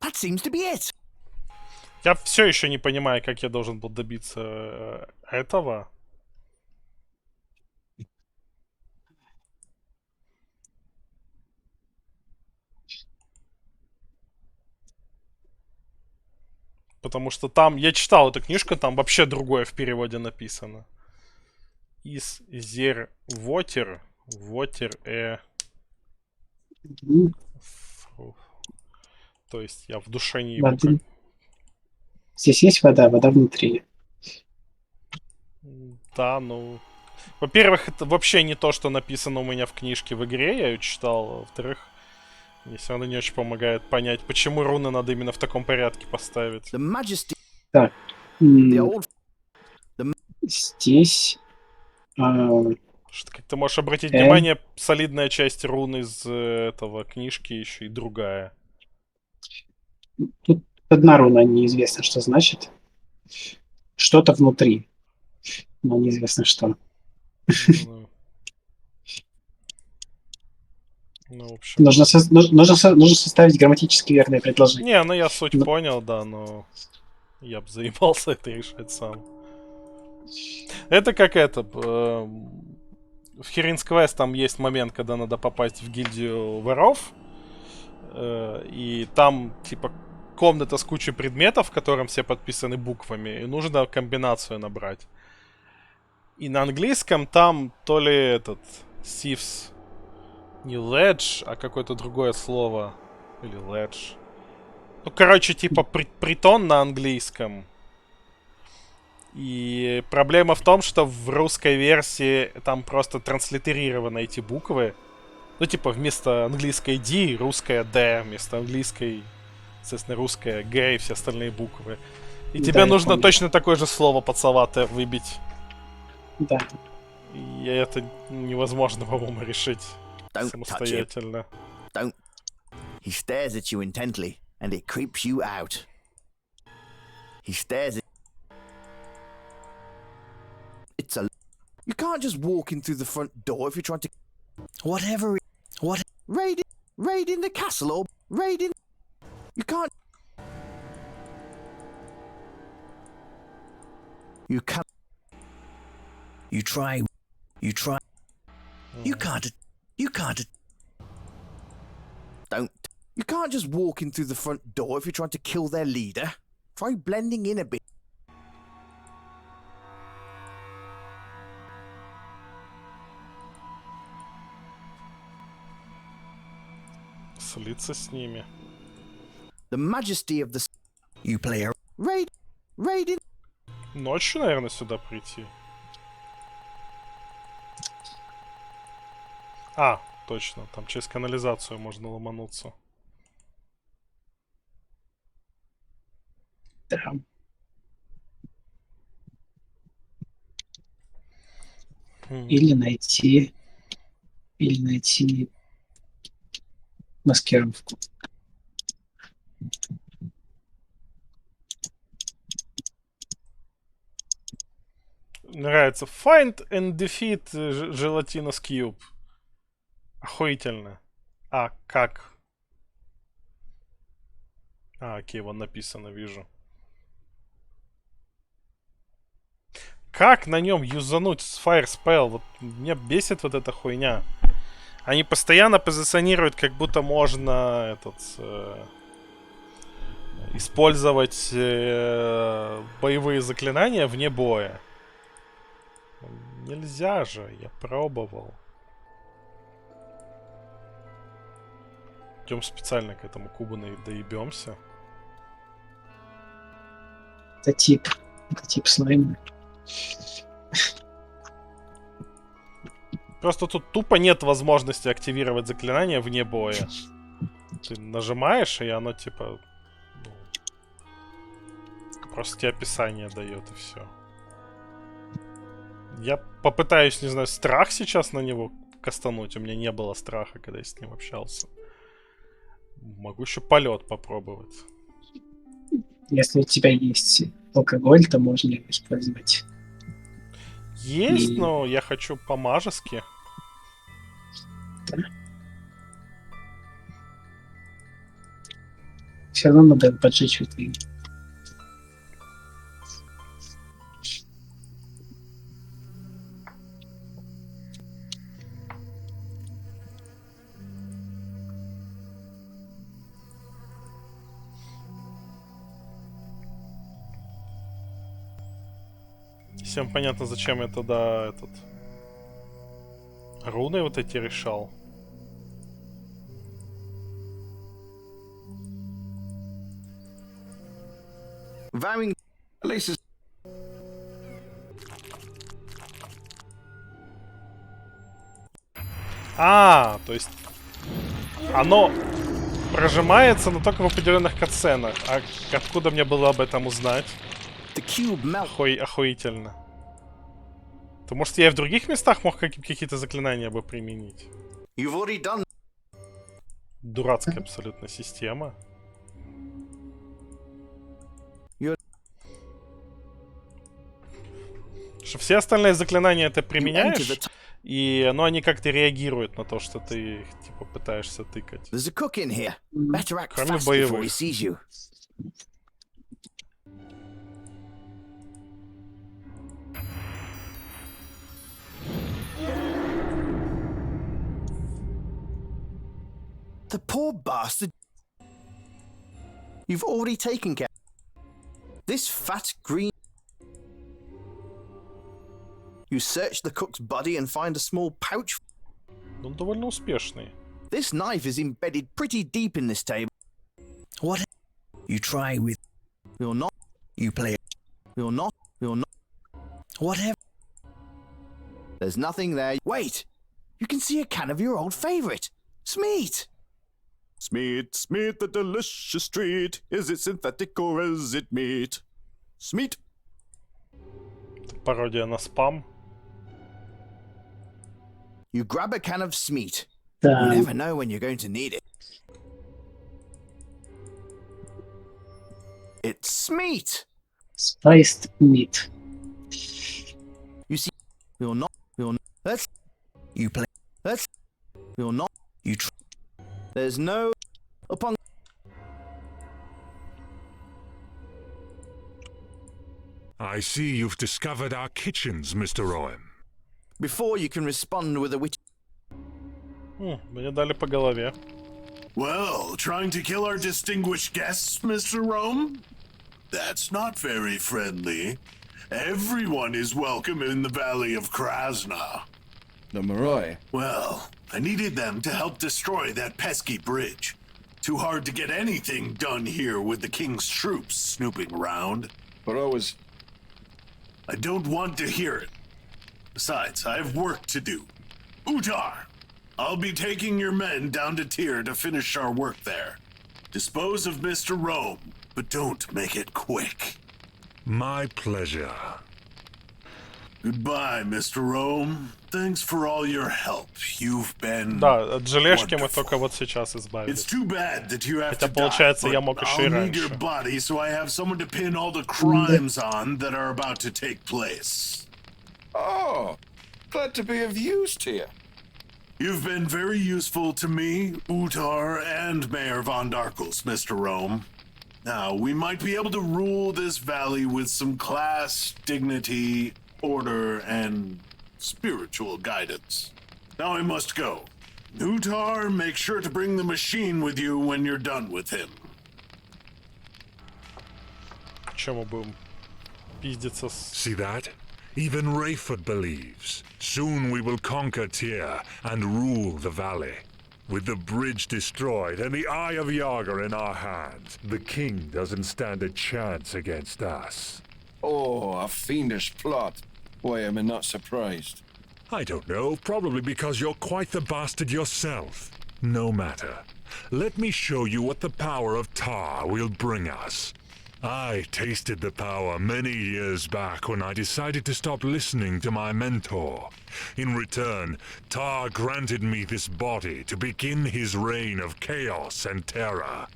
Speaker 2: That seems to be it.
Speaker 1: Я все еще не понимаю, как я должен был добиться этого. Потому что там, я читал эту книжку, там вообще другое в переводе написано. Из зер вотер, То есть я в душе не ебу. Как...
Speaker 15: Здесь есть вода, вода внутри.
Speaker 1: Да, ну... Во-первых, это вообще не то, что написано у меня в книжке в игре, я ее читал. Во-вторых, мне все равно не очень помогает понять, почему руны надо именно в таком порядке поставить.
Speaker 15: Так. Здесь...
Speaker 1: Что, как ты можешь обратить внимание, солидная часть рун из этого книжки еще и другая.
Speaker 15: Тут одна руна неизвестно, что значит. Что-то внутри. Но неизвестно что.
Speaker 1: Ну, в общем...
Speaker 15: Нужно составить грамматически верное предложение.
Speaker 1: Не, ну я суть понял, да, но я бы заебался это решать сам. Это как это... В Heroes Quest там есть момент, когда надо попасть в гильдию воров. И там, типа, комната с кучей предметов, в котором все подписаны буквами. И нужно комбинацию набрать. И на английском там то ли этот... Thieves... Не ledge, а какое-то другое слово. Или ledge. Ну, короче, типа притон на английском. И проблема в том, что в русской версии там просто транслитерированы эти буквы. Ну, типа, вместо английской D русская D, вместо английской, естественно, русская G и все остальные буквы. И тебе нужно точно такое же слово подсоватое выбить.
Speaker 15: Да.
Speaker 1: И это невозможно, по-моему, решить самостоятельно.
Speaker 2: Don't. He stares at you intently, and it creeps you out. He stares at... It's a... You can't just walk in through the front door if you're trying to... Whatever... What? Raiding the castle or raiding... You can't... You can't... You try... You try... You can't... You can't... Don't... You can't just walk in through the front door if you're trying to kill their leader. Try blending in a bit.
Speaker 1: Слиться с ними.
Speaker 2: The majesty of the... You play a... Raiding...
Speaker 1: Ночью, наверное, сюда прийти. А, точно, там через канализацию можно ломануться.
Speaker 15: Да. Или найти маскировку.
Speaker 1: Нравится. Find and defeat Gelatinous Cube. Охуительно. А, как? А, окей, вон написано, вижу. Как на нем юзануть Fire Spell? Вот меня бесит вот эта хуйня. Они постоянно позиционируют, как будто можно использовать боевые заклинания вне боя. Нельзя же, я пробовал. Идем специально к этому кубу доебемся.
Speaker 15: Это тип слайма.
Speaker 1: Просто тут тупо нет возможности активировать заклинание вне боя. Ты нажимаешь, и оно типа... просто тебе описание дает, и все. Я попытаюсь, не знаю, страх сейчас на него кастануть. У меня не было страха, когда я с ним общался. Могу еще полет попробовать.
Speaker 15: Если у тебя есть алкоголь, то можно его использовать.
Speaker 1: Есть, но я хочу по-мажески.
Speaker 15: Да. Все равно надо поджечь витрину.
Speaker 1: Всем понятно, зачем я тогда руны вот эти решал. А, то есть оно прожимается, но только в определенных катсценах. А откуда мне было об этом узнать? Охуительно. То может я и в других местах мог какие-то заклинания бы применить? Дурацкая абсолютно система. Что все остальные заклинания ты применяешь, и они как-то реагируют на то, что ты их типа пытаешься тыкать. Кроме боевых.
Speaker 2: The poor bastard. You've already taken care. This fat green. You search the cook's body and find a small pouch.
Speaker 1: Он довольно успешный.
Speaker 2: This knife is embedded pretty deep in this table. What?
Speaker 9: You try with.
Speaker 2: You're not.
Speaker 9: You play.
Speaker 2: You're not.
Speaker 9: Whatever.
Speaker 2: There's nothing there. Wait! You can see a can of your old favourite, Smeat!
Speaker 20: Smeat, Smeat, the delicious treat. Is it synthetic or is it meat? Smeat.
Speaker 1: Пародия на спам.
Speaker 2: You grab a can of Smeat.
Speaker 15: Да.
Speaker 2: You never know when you're going to need it. It's Smeat!
Speaker 15: Spiced meat.
Speaker 2: You see, you're not. Let's.
Speaker 9: You play.
Speaker 2: You're not. There's no. Upon.
Speaker 17: I see you've discovered our kitchens, Mr. Roem.
Speaker 2: Before you can respond with a witch.
Speaker 1: Мне дали по голове.
Speaker 8: Well, trying to kill our distinguished guests, Mr. Rome? That's not very friendly. Everyone is welcome in the Valley of Krasna.
Speaker 10: The Moroi.
Speaker 8: Well, I needed them to help destroy that pesky bridge. Too hard to get anything done here with the king's troops snooping around.
Speaker 10: But always.
Speaker 8: I don't want to hear it. Besides, I have work to do. Utar, I'll be taking your men down to Tyr to finish our work there. Dispose of Mr. Rome, but don't make it quick.
Speaker 17: My pleasure.
Speaker 8: Goodbye, Mr. Rome. Thanks for all your help. You've been
Speaker 1: Да, от желешки мы только вот сейчас избавились.
Speaker 8: It's too bad that you have
Speaker 1: Хотя
Speaker 8: to
Speaker 1: получается,
Speaker 8: die,
Speaker 1: я
Speaker 8: but
Speaker 1: мог еще и
Speaker 8: I'll need your
Speaker 1: раньше.
Speaker 8: body so I have someone to pin all the crimes on that are about to take place.
Speaker 10: Oh, glad to be of use to you.
Speaker 8: You've been very useful to me, Utar, and Mayor von Darkles, Mr. Rome. Now, we might be able to rule this valley with some class, dignity, order, and spiritual guidance. Now I must go. Utar, make sure to bring the machine with you when you're done with him.
Speaker 1: Чем мы будем пиздиться с...
Speaker 17: See that? Even Rayford believes. Soon we will conquer Tyr and rule the valley. With the bridge destroyed and the Eye of Yaga in our hands, the king doesn't stand a chance against us.
Speaker 10: Oh, a fiendish plot. Why am I not surprised?
Speaker 17: I don't know, probably because you're quite the bastard yourself. No matter. Let me show you what the power of Tar will bring us. I tasted the power many years back when I decided to stop listening to my mentor. In return, Tar granted me this body to begin his reign of chaos and terror.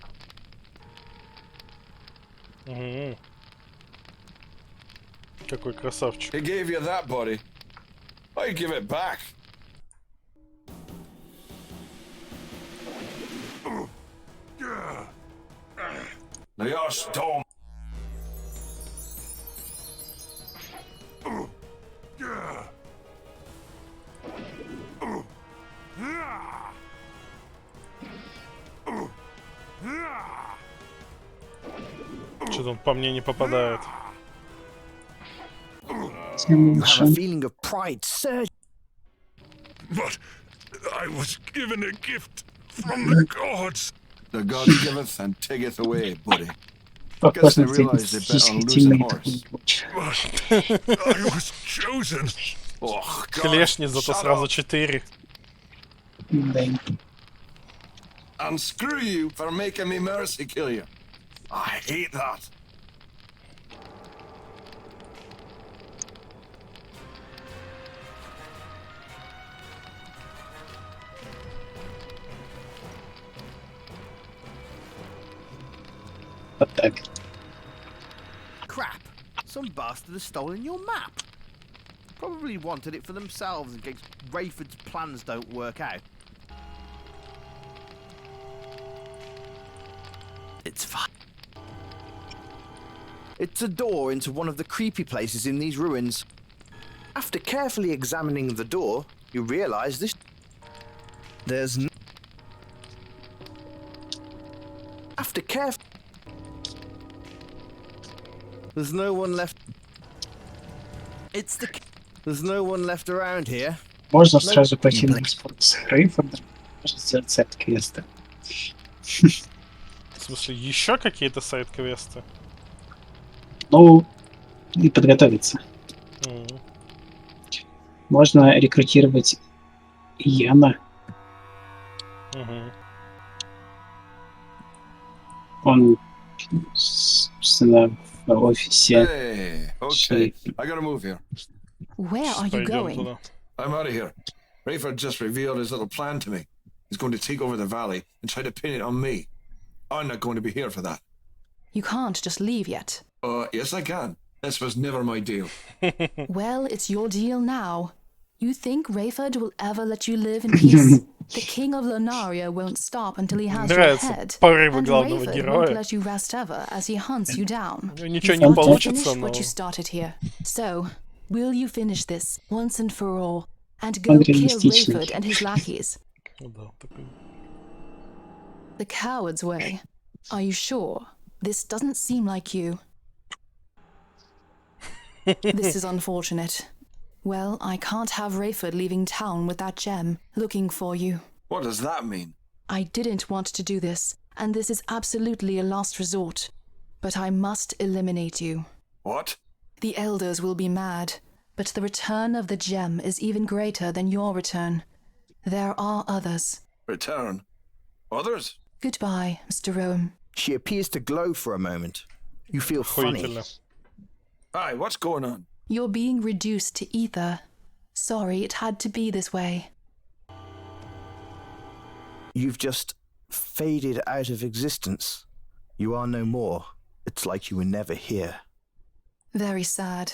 Speaker 1: Какой красавчик.
Speaker 10: He gave you that body. I give it back. Leos Dome.
Speaker 1: Что-то он по мне не попадает.
Speaker 2: You have a feeling of pride surge.
Speaker 17: But I was given a gift from the gods.
Speaker 10: The gods giveth and taketh away, buddy. Guess they realized they bet on losing horse.
Speaker 17: I was chosen.
Speaker 10: Oh,
Speaker 1: Клешни, зато сразу 4.
Speaker 10: And screw you for making me mercy kill you. I hate that.
Speaker 2: Crap! Some bastard has stolen your map. Probably wanted it for themselves in case Rayford's plans don't work out. It's fine. It's a door into one of the creepy places in these ruins. After carefully examining the door, you realize this... There's no... After careful... There's no one left... It's the... There's no one left around here.
Speaker 15: Можно сразу пойти на спорт с Рейфордом. Можно сделать сет квесты.
Speaker 1: смысле, еще какие-то сайд-квесты?
Speaker 15: Ну, и подготовиться. Можно рекрутировать Яна. Он, собственно, в офисе.
Speaker 10: Hey, okay. I gotta move here.
Speaker 7: Where are you going?
Speaker 10: I'm out of here. Rayford just revealed his little plan to me. He's going to take over the valley and try to pin it on me. I'm not going to be here for that.
Speaker 14: You can't just leave yet.
Speaker 10: Yes, I can. This was never my deal.
Speaker 14: Well, it's your deal now. You think Rayford will ever let you live in peace? The king of Lunaria won't stop until he has your head. And Rayford won't let you rest ever as he hunts you down.
Speaker 1: Ничего не получится,
Speaker 14: Finish what you started here. So, will you finish this once and for all and
Speaker 15: Он
Speaker 14: go kill
Speaker 15: реалистичный.
Speaker 14: Rayford and his lackeys? The coward's way. Are you sure? This doesn't seem like you. This is unfortunate. Well, I can't have Rayford leaving town with that gem, looking for you.
Speaker 10: What does that mean?
Speaker 14: I didn't want to do this, and this is absolutely a last resort. But I must eliminate you.
Speaker 10: What?
Speaker 14: The elders will be mad, but the return of the gem is even greater than your return. There are others.
Speaker 10: Return? Others?
Speaker 14: Goodbye, Mr. Rome.
Speaker 16: She appears to glow for a moment. You feel funny.
Speaker 10: Hi, what's going on?
Speaker 14: You're being reduced to ether. Sorry, it had to be this way.
Speaker 16: You've just faded out of existence. You are no more. It's like you were never here.
Speaker 14: Very sad.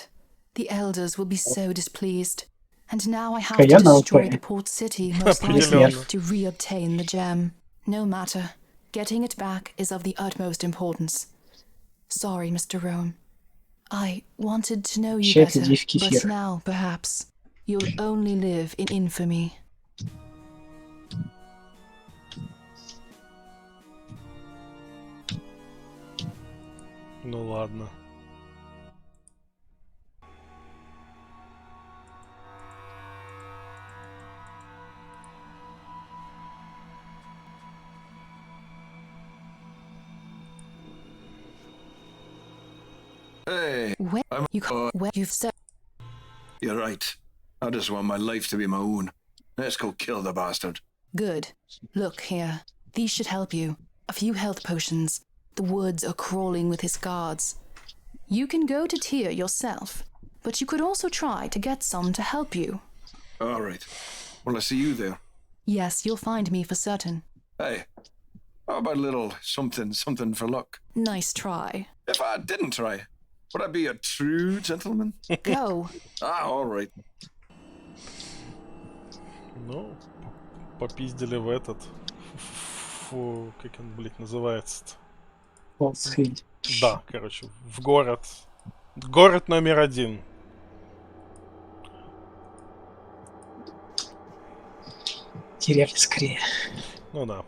Speaker 14: The elders will be so displeased. And now I have
Speaker 15: Каяна
Speaker 14: to destroy
Speaker 15: ОП.
Speaker 14: the port city, most likely, to re-obtain the gem. No matter. Getting it back is of the utmost importance. Sorry, Mr. Rome. I wanted to know you better, but now, perhaps, you'll only live in infamy.
Speaker 1: Ну ладно.
Speaker 10: Hey,
Speaker 14: Where you've said.
Speaker 10: You're right. I just want my life to be my own. Let's go kill the bastard.
Speaker 14: Good. Look here. These should help you. A few health potions. The woods are crawling with his guards. You can go to Tyr yourself, but you could also try to get some to help you.
Speaker 10: All right. Well, I see you there.
Speaker 14: Yes, you'll find me for certain.
Speaker 10: Hey, how about a little something for luck?
Speaker 14: Nice try.
Speaker 10: If I didn't try, would I be a true gentleman?
Speaker 14: Go.
Speaker 10: All right.
Speaker 1: Ну, попиздили в этот... Фу, как он, блядь, называется-то?
Speaker 15: Волсхейд.
Speaker 1: Да, короче, в город. Город номер 1.
Speaker 15: Деревня скорее.
Speaker 1: Ну да.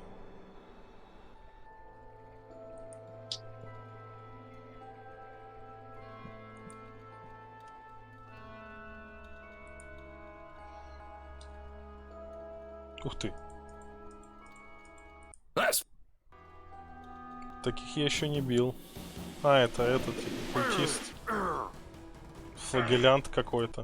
Speaker 1: Ух ты. Таких я еще не бил. А, это этот, типа, культист. Флагелянт какой-то.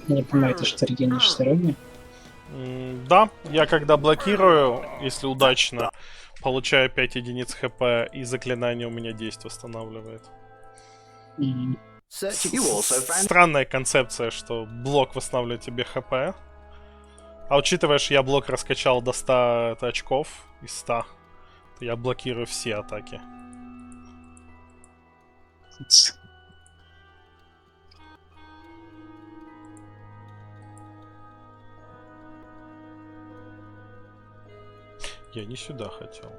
Speaker 15: Я не понимаю, это что, регенишь здоровье?
Speaker 1: Да, я когда блокирую, если удачно, получаю 5 единиц хп, и заклинание у меня 10 восстанавливает. Странная концепция, что блок восстанавливает тебе хп. А учитывая, что я блок раскачал до 100 очков из 100, то я блокирую все атаки. Я не сюда хотел.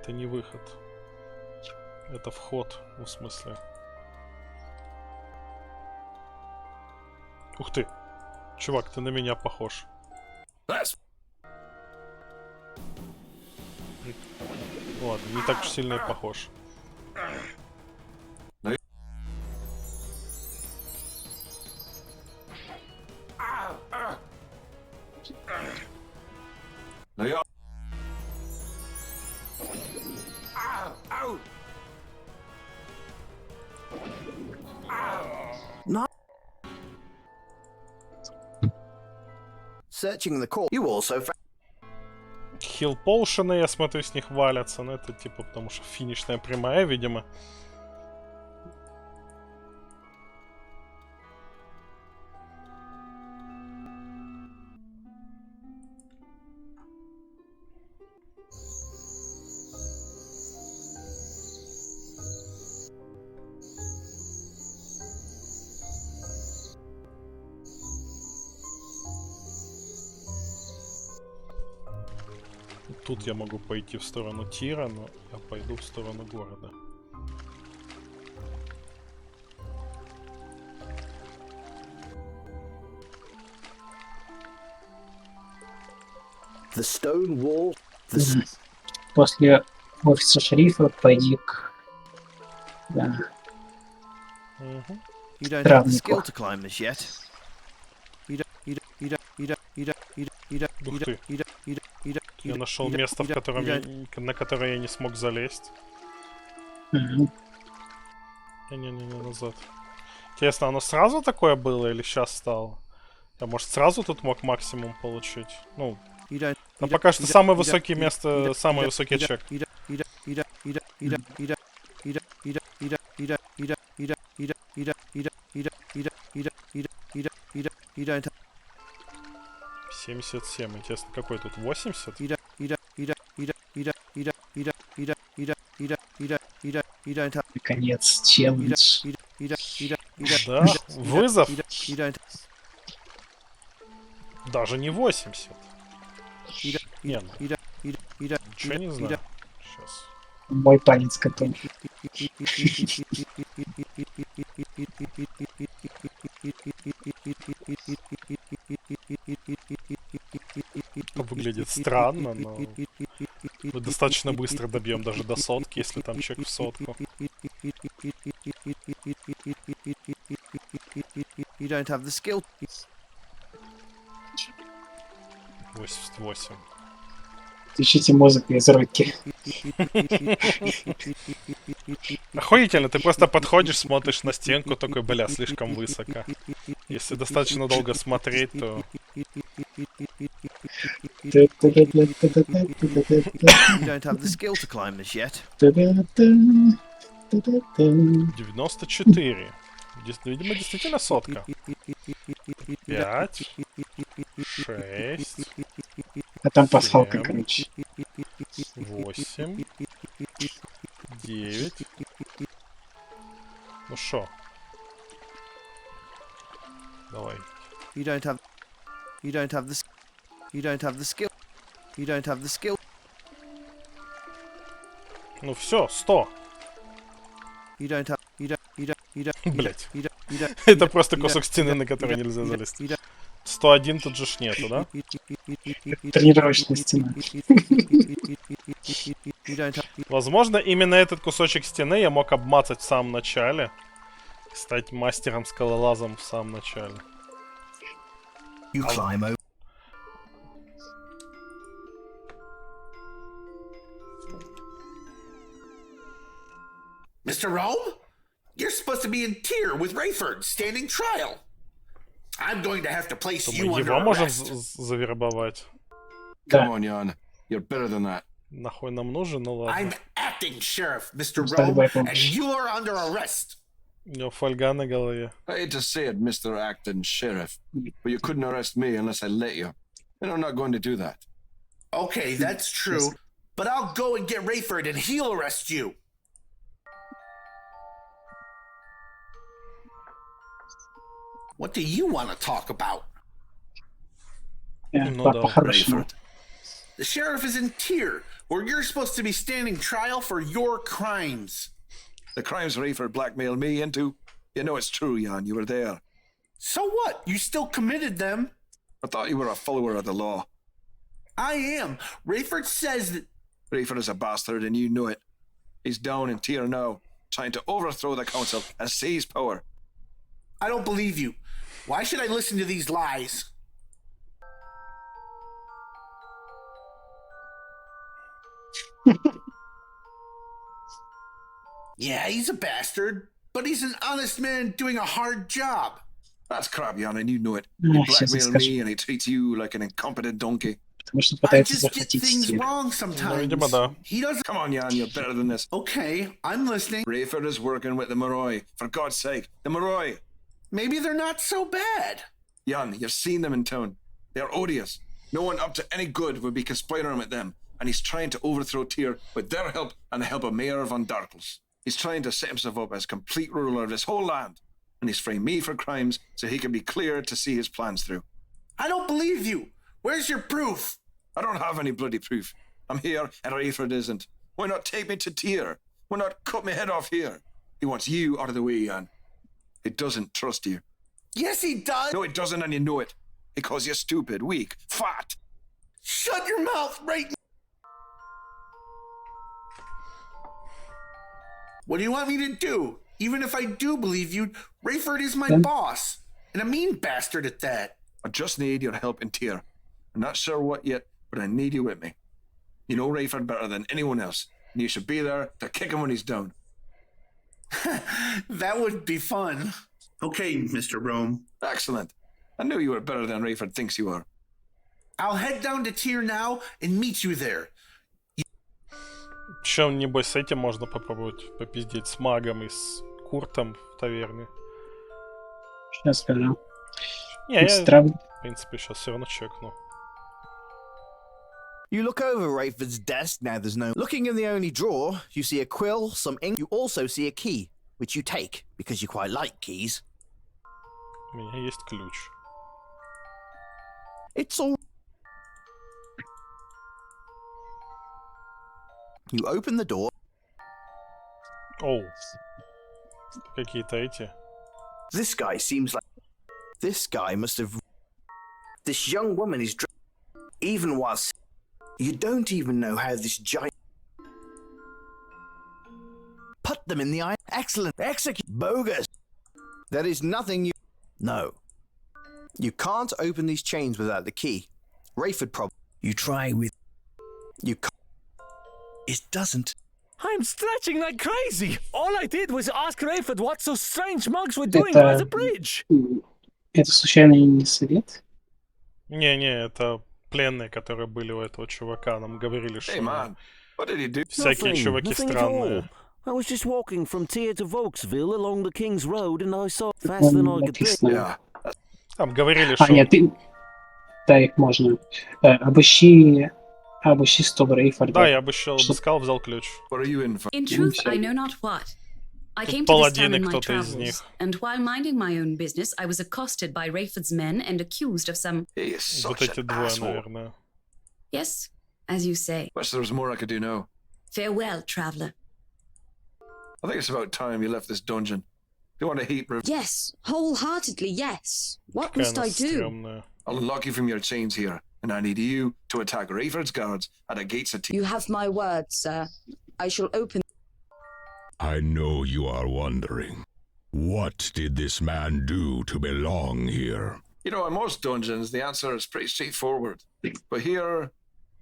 Speaker 1: Это не выход. Это вход, в смысле. Ух ты. Чувак, ты на меня похож. Ладно, не так уж сильно и похож.
Speaker 16: Searching the core, you also found...
Speaker 1: Хил поушены, я смотрю, с них валятся. Но это типа потому что финишная прямая, видимо. Тут я могу пойти в сторону тира, но я пойду в сторону города.
Speaker 16: The stone wall.
Speaker 15: После офиса шерифа пойди к... Да.
Speaker 16: You don't have the skill to climb this yet.
Speaker 1: Я нашел место, в котором на которое я не смог залезть. Не-не-не, назад. Интересно, оно сразу такое было или сейчас стало? Я, может, сразу тут мог максимум получить? Ну, но пока что самое высокое место, самый высокий чек. 77. Интересно, какой тут? 80?
Speaker 15: Наконец, челлендж.
Speaker 1: Да, вызов. Даже не 80. Не, ну, ничего не знаю. Сейчас.
Speaker 15: Мой палец готов.
Speaker 1: Выглядит странно, но мы достаточно быстро добьем даже до сотки, если там чек в сотку. 88.
Speaker 15: Включите музыку из руки.
Speaker 1: Охуительно, ты просто подходишь, смотришь на стенку, такой, бля, слишком высоко. Если достаточно долго смотреть, то... 94. Видимо, действительно сотка. 5, 6,
Speaker 15: А там пасхалка, короче.
Speaker 1: 8, 9. Ну шо? Давай.
Speaker 16: You don't have the skill.
Speaker 1: Ну все, 100.
Speaker 16: Блять.
Speaker 1: Это просто кусок стены, на который нельзя залезть. 101 тут же ж нету, да?
Speaker 15: Тренировочная стена.
Speaker 1: Возможно, именно этот кусочек стены я мог обмацать в самом начале. Стать мастером-скалолазом в самом начале.
Speaker 16: You climb over.
Speaker 19: Mr. Rome? You're supposed to be in tier with Rayford, standing trial. I'm going to have to place you
Speaker 1: Мы
Speaker 19: under
Speaker 1: его можем
Speaker 19: arrest.
Speaker 1: завербовать.
Speaker 10: Come on, Jan. You're better than that.
Speaker 1: Нахуй нам нужен, ну ладно.
Speaker 19: I'm acting sheriff, Mr. Rome, and you're under arrest.
Speaker 1: У него фольга на голове.
Speaker 10: I hate to say it, Mr. Acton Sheriff, but you couldn't arrest me unless I let you. And I'm not going to do that.
Speaker 19: Okay, that's true. But I'll go and get Rayford and he'll arrest you. What do you want to talk about?
Speaker 1: Ну да.
Speaker 19: The sheriff is in tier Or you're supposed to be standing trial for your crimes.
Speaker 10: The crimes Rayford blackmailed me into? You know it's true, Jan. You were there.
Speaker 19: So what? You still committed them.
Speaker 10: I thought you were a follower of the law.
Speaker 19: I am. Rayford says that...
Speaker 10: Rayford is a bastard and you know it. He's down in Tyr now, trying to overthrow the council and seize power.
Speaker 19: I don't believe you. Why should I listen to these lies? Yeah, he's a bastard, but he's an honest man doing a hard job.
Speaker 10: That's crap, Jan, and you know it. He blackmailed me and he treats you like an incompetent donkey.
Speaker 19: I just get things wrong sometimes. He doesn't...
Speaker 10: Come on, Jan, you're better than this.
Speaker 19: Okay, I'm listening.
Speaker 10: Rayford is working with the Moroi. For God's sake, the Moroi.
Speaker 19: Maybe they're not so bad.
Speaker 10: Jan, you've seen them in town. They're odious. No one up to any good would be conspiring with them, and he's trying to overthrow Tyr with their help and the help of Mayor von Darkles. He's trying to set himself up as complete ruler of this whole land, and he's framed me for crimes so he can be cleared to see his plans through.
Speaker 19: I don't believe you. Where's your proof?
Speaker 10: I don't have any bloody proof. I'm here and Rayford isn't. Why not take me to Tyr? Why not cut my head off here? He wants you out of the way, Jan. He doesn't trust you.
Speaker 19: Yes, he does.
Speaker 10: No, he doesn't, and you know it. He calls you stupid, weak, fat.
Speaker 19: Shut your mouth right now. What do you want me to do? Even if I do believe you, Rayford is my boss. And a mean bastard at that.
Speaker 10: I just need your help in Tyr. I'm not sure what yet, but I need you with me. You know Rayford better than anyone else, and you should be there to kick him when he's down.
Speaker 19: That would be fun. Okay, Mr. Rome.
Speaker 10: Excellent. I knew you were better than Rayford thinks you are.
Speaker 19: I'll head down to Tyr now and meet you there.
Speaker 1: Еще, небось, с этим можно попробовать попиздеть, с магом и с Куртом в таверне.
Speaker 15: Сейчас скажу.
Speaker 1: Не, я, в принципе, сейчас все равно чекну.
Speaker 16: You look over Rayford's desk, now there's no... Looking in the only drawer, you see a quill, some ink. You also see a key, which you take, because you quite like keys.
Speaker 1: У меня есть ключ.
Speaker 16: It's all... You open the door.
Speaker 1: Оу. Какие-то эти.
Speaker 16: This guy seems like... This guy must have... This young woman is... Even whilst... You don't even know how this giant... Put them in the eye. Excellent. Execute. Bogus. There is nothing you... No. You can't open these chains without the key. Rayford probably...
Speaker 9: You try with...
Speaker 16: You can't... It doesn't.
Speaker 4: I'm stretching like crazy. All I did was ask Rayford what those strange monks were doing by the bridge.
Speaker 15: Это случайно не совет?
Speaker 1: Не, это пленные, которые были у этого чувака. Нам говорили, что всякие чуваки странные.
Speaker 13: I was just walking from Tyr to Vauxville along the King's Road, and I saw faster than I could think.
Speaker 1: Там говорили, что...
Speaker 15: нет, ты... Да, их можно. Обыщи стол Рейфорда.
Speaker 1: Да, я обыскал, взял ключ.
Speaker 21: In truth, I know not what. I came to this town in my travels, and while minding my own business, I was accosted by Rayford's men and accused of some...
Speaker 1: Вот эти двое, наверное.
Speaker 21: Yes, as you say.
Speaker 10: Wish there was more I could do now.
Speaker 21: Farewell, traveller.
Speaker 10: I think it's about time you left this dungeon. Do you want to heat...
Speaker 7: Yes, wholeheartedly, yes. What must I do?
Speaker 10: I'll unlock you from your chains here, and I need you to attack Rayford's guards at the gates of Tyr.
Speaker 7: You have my word, sir. I shall open...
Speaker 3: I know you are wondering. What did this man do to belong here?
Speaker 10: You know, in most dungeons, the answer is pretty straightforward. But here,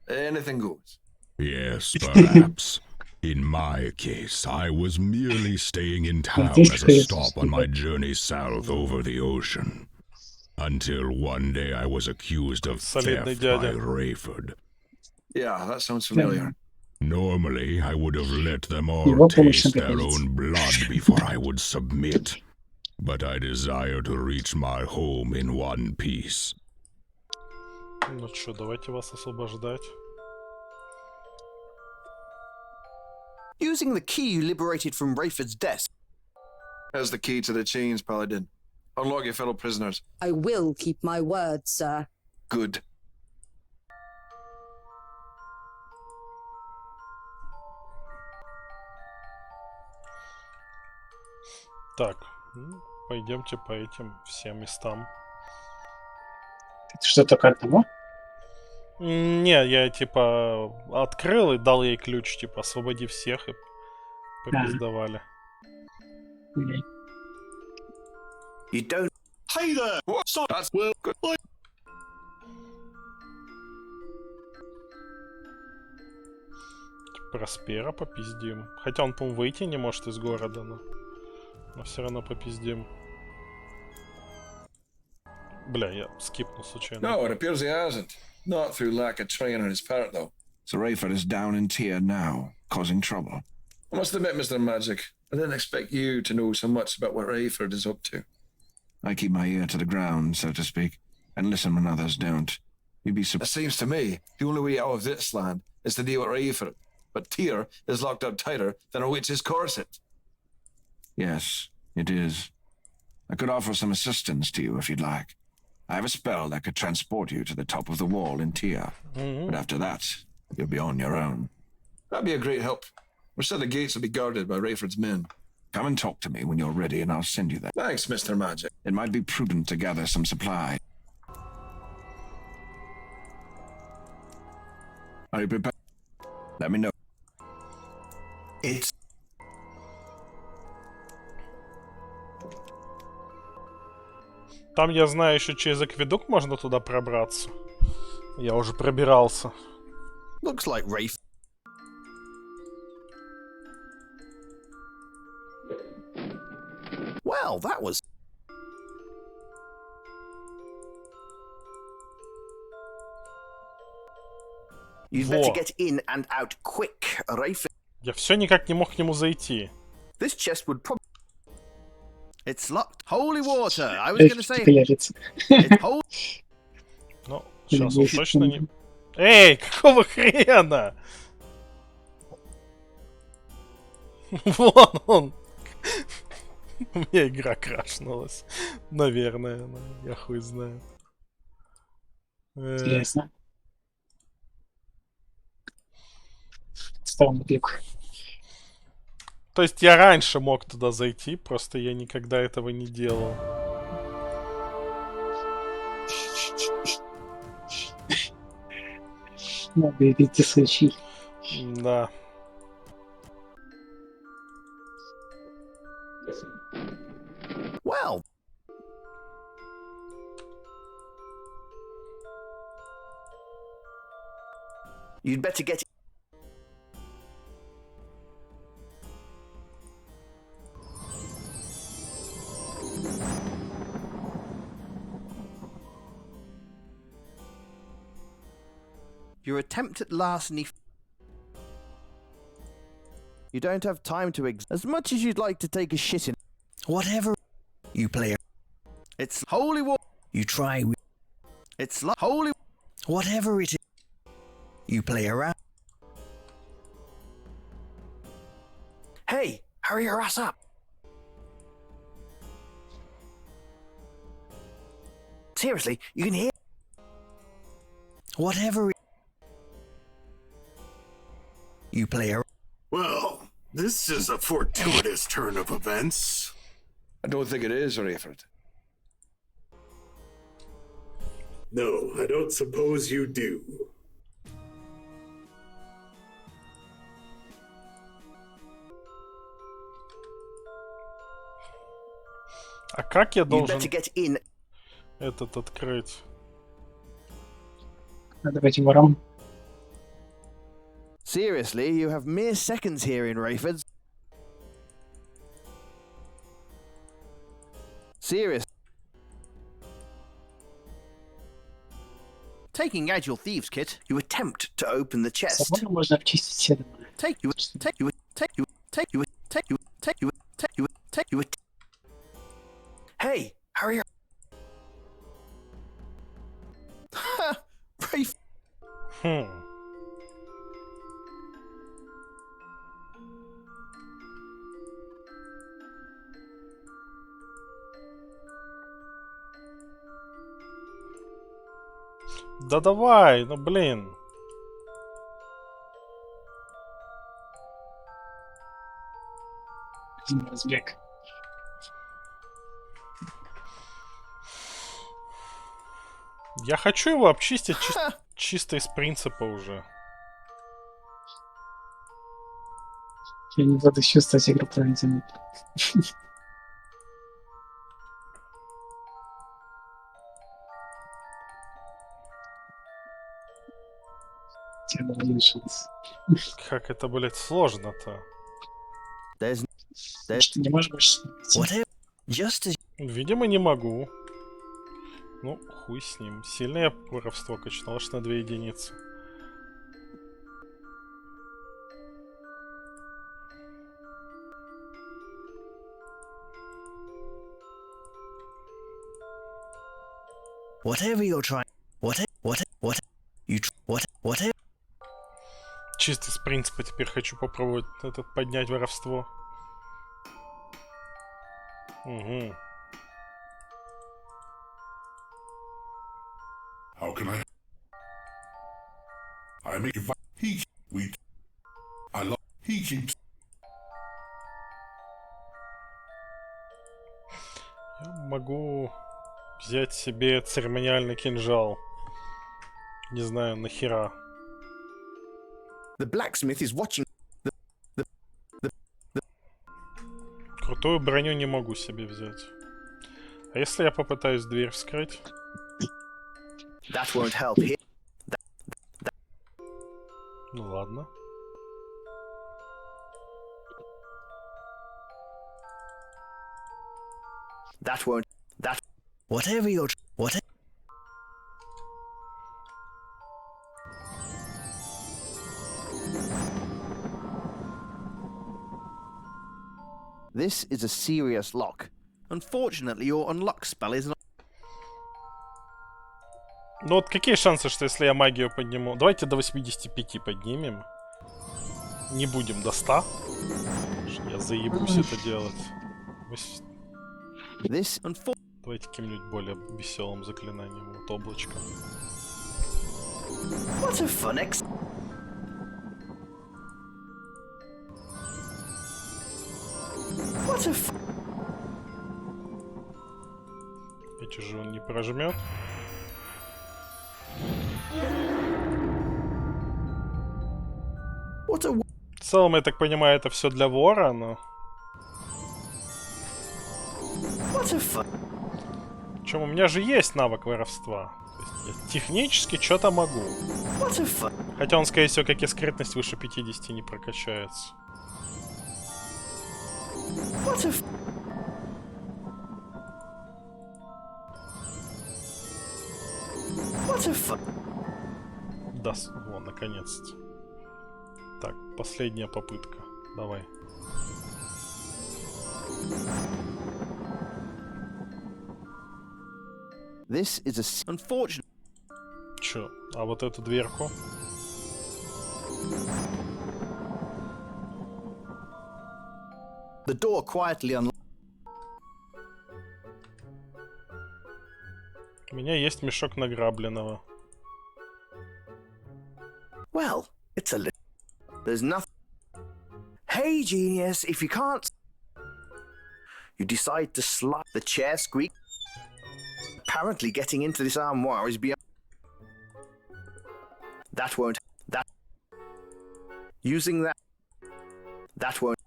Speaker 10: anything goes.
Speaker 3: Yes, perhaps. In my case, I was merely staying in town as a stop on my journey south over the ocean. Until one day I was accused of theft by Rayford.
Speaker 10: Yeah, that sounds familiar.
Speaker 3: Normally, I would have let them all taste their own blood before I would submit. But I desire to reach my home in one piece.
Speaker 1: Ну что, давайте вас освобождать.
Speaker 16: Using the key you liberated from Rayford's desk.
Speaker 10: There's the key to the chains, Paladin. Unlock your fellow prisoners.
Speaker 7: I will keep my word, sir.
Speaker 10: Good.
Speaker 1: Так, пойдемте по этим всем местам.
Speaker 15: Это что, только одного?
Speaker 1: Не, я типа открыл и дал ей ключ, типа освободи всех и попиздовали.
Speaker 16: You don't.
Speaker 10: Hey there! What's up? That's well good.
Speaker 1: Проспера попиздим. Хотя он, по-моему, выйти не может из города, но все равно попиздим. Бля, я скипнул случайно.
Speaker 10: No, it appears he hasn't. Not through lack of trying on his part, though. So Rayford is down in tier now, causing trouble. I must admit, Mr. Magic, I didn't expect you to know so much about what Rayford is up to. I keep my ear to the ground, so to speak, and listen when others don't. You'd be surprised. It seems to me the only way out of this land is to deal with Rayford, but Tyr is locked up tighter than a witch's corset. Yes, it is. I could offer some assistance to you if you'd like. I have a spell that could transport you to the top of the wall in Tyr, but after that, you'll be on your own. That'd be a great help. We're sure the gates will be guarded by Rayford's men. Come and talk to me when you're ready and I'll send you that. Thanks, Mr. Magic. It might be prudent to gather some supply. Are you prepared? Let me know.
Speaker 16: It's.
Speaker 1: Там, я знаю, еще через акведук можно туда пробраться. Я уже пробирался.
Speaker 16: Looks like Rafe. Well, that was. You'd better get in and out quick, Rafe.
Speaker 1: Я все никак не мог к нему зайти.
Speaker 16: This chest would probably. It's locked. Holy water. I was gonna say. It's holy.
Speaker 1: Ну, сейчас он точно не... Эй, какого хрена? Вон он. У меня игра крашнулась. Наверное, я хуй знаю.
Speaker 15: Интересно. Странный клик.
Speaker 1: То есть я раньше мог туда зайти, просто я никогда этого не делал.
Speaker 15: Надо идти свечи.
Speaker 1: Да.
Speaker 16: Well. You'd better get. Your attempt at larceny. You don't have time to as much as you'd like to take a shit in.
Speaker 9: Whatever you play.
Speaker 16: It's holy war.
Speaker 9: You try.
Speaker 16: It's holy.
Speaker 9: Whatever it is. You play around.
Speaker 16: Hey, hurry your ass up. Seriously, you can hear.
Speaker 9: Whatever. You play around.
Speaker 8: Well, this is a fortuitous turn of events.
Speaker 10: I don't think it is, Rayford.
Speaker 8: No, I don't suppose you do.
Speaker 1: А как я должен
Speaker 16: этот
Speaker 1: открыть?
Speaker 15: Надо пойти вором.
Speaker 16: Seriously, you have mere seconds here in Rayford's. Serious. Taking out your thieves' kit, you attempt to open the chest.
Speaker 15: Можно обчистить все дома.
Speaker 16: Hey, hurry up. Rafe.
Speaker 1: Да давай, ну блин.
Speaker 15: Разбег.
Speaker 1: Я хочу его обчистить чисто из принципа уже.
Speaker 15: Я не буду чувствовать игру проведенной.
Speaker 1: Как это, блядь, сложно-то?
Speaker 15: Что не можешь больше.
Speaker 1: Видимо, не могу. Ну, хуй с ним. Сильное воровство качнул аж на 2 единицы.
Speaker 9: Whatever you're trying, whatever.
Speaker 1: Чисто с принципа теперь хочу попробовать этот поднять воровство. Угу.
Speaker 6: How can I make he keeps.
Speaker 1: Я могу взять себе церемониальный кинжал. Не знаю, нахера.
Speaker 2: The blacksmith is watching.
Speaker 1: Крутую броню не могу себе взять. А если я попытаюсь дверь вскрыть?
Speaker 2: That won't help here.
Speaker 1: Ну ладно.
Speaker 2: That won't. That.
Speaker 9: Whatever you're. Whatever.
Speaker 2: This is a serious lock. Unfortunately, your unlock spell is not.
Speaker 1: Ну вот какие шансы, что если я магию подниму? Давайте до 85 поднимем. Не будем до 100. Я заебусь это делать. Давайте каким-нибудь более веселым заклинанием. Вот облачко.
Speaker 2: What a fun What a
Speaker 1: Эти же он не прожмет. В целом, я так понимаю, это все для вора, но... Причем у меня же есть навык воровства. То есть я технически что-то могу. Хотя он, скорее всего, как и скрытность, выше 50 не прокачается. Да, вон, наконец-то. Так, последняя попытка. Давай.
Speaker 2: This is a unfortunate.
Speaker 1: Чё? А вот эту дверку?
Speaker 2: The door quietly unlocked.
Speaker 1: У меня есть мешок награбленного.
Speaker 2: Well, it's a little. There's nothing. Hey, genius, if you can't. You decide to slide the chair squeak. Apparently, getting into this armoire is beyond. That won't. That. Using that. That won't.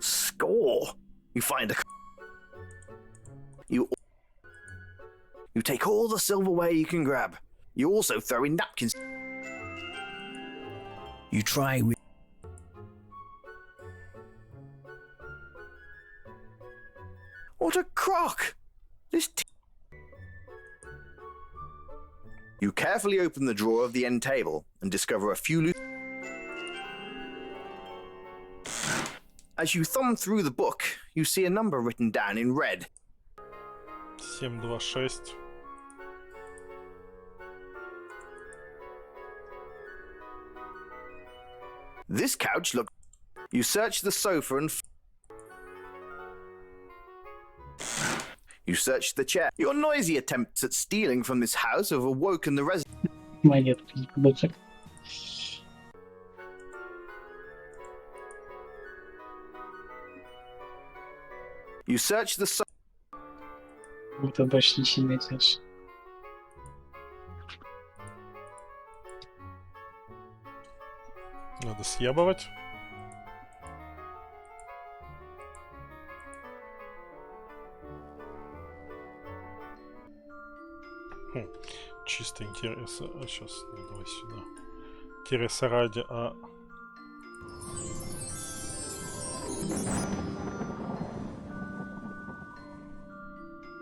Speaker 2: Score. You find a. You take all the silverware you can grab. You also throw in napkins.
Speaker 9: You try with.
Speaker 2: What a crock! This. You carefully open the drawer of the end table and discover a few loose. As you thumb through the book, you see a number written down in red.
Speaker 1: 726.
Speaker 2: This couch look. You search the sofa and. You search the chair. Your noisy attempts at stealing from this house have awoken the resident.
Speaker 16: You search the
Speaker 15: Будто больше не сильно идешь.
Speaker 1: Надо съебывать. Чисто интереса. А сейчас, давай сюда. Интереса ради,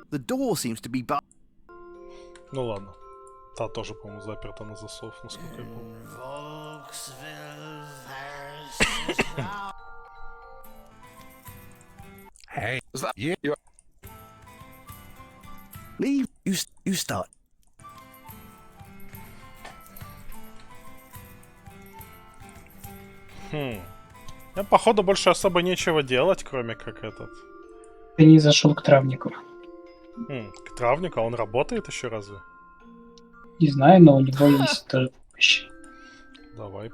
Speaker 16: The door seems to be
Speaker 1: Ну ладно. Та тоже, по-моему, заперта на засов, насколько я помню.
Speaker 10: Hey, is that you?
Speaker 16: Leave. You start.
Speaker 1: Походу, больше особо нечего делать, кроме как этот.
Speaker 15: Ты не зашел к травнику.
Speaker 1: К травнику? А он работает еще разве?
Speaker 15: Не знаю, но у него есть тоже помощь.
Speaker 1: Давай.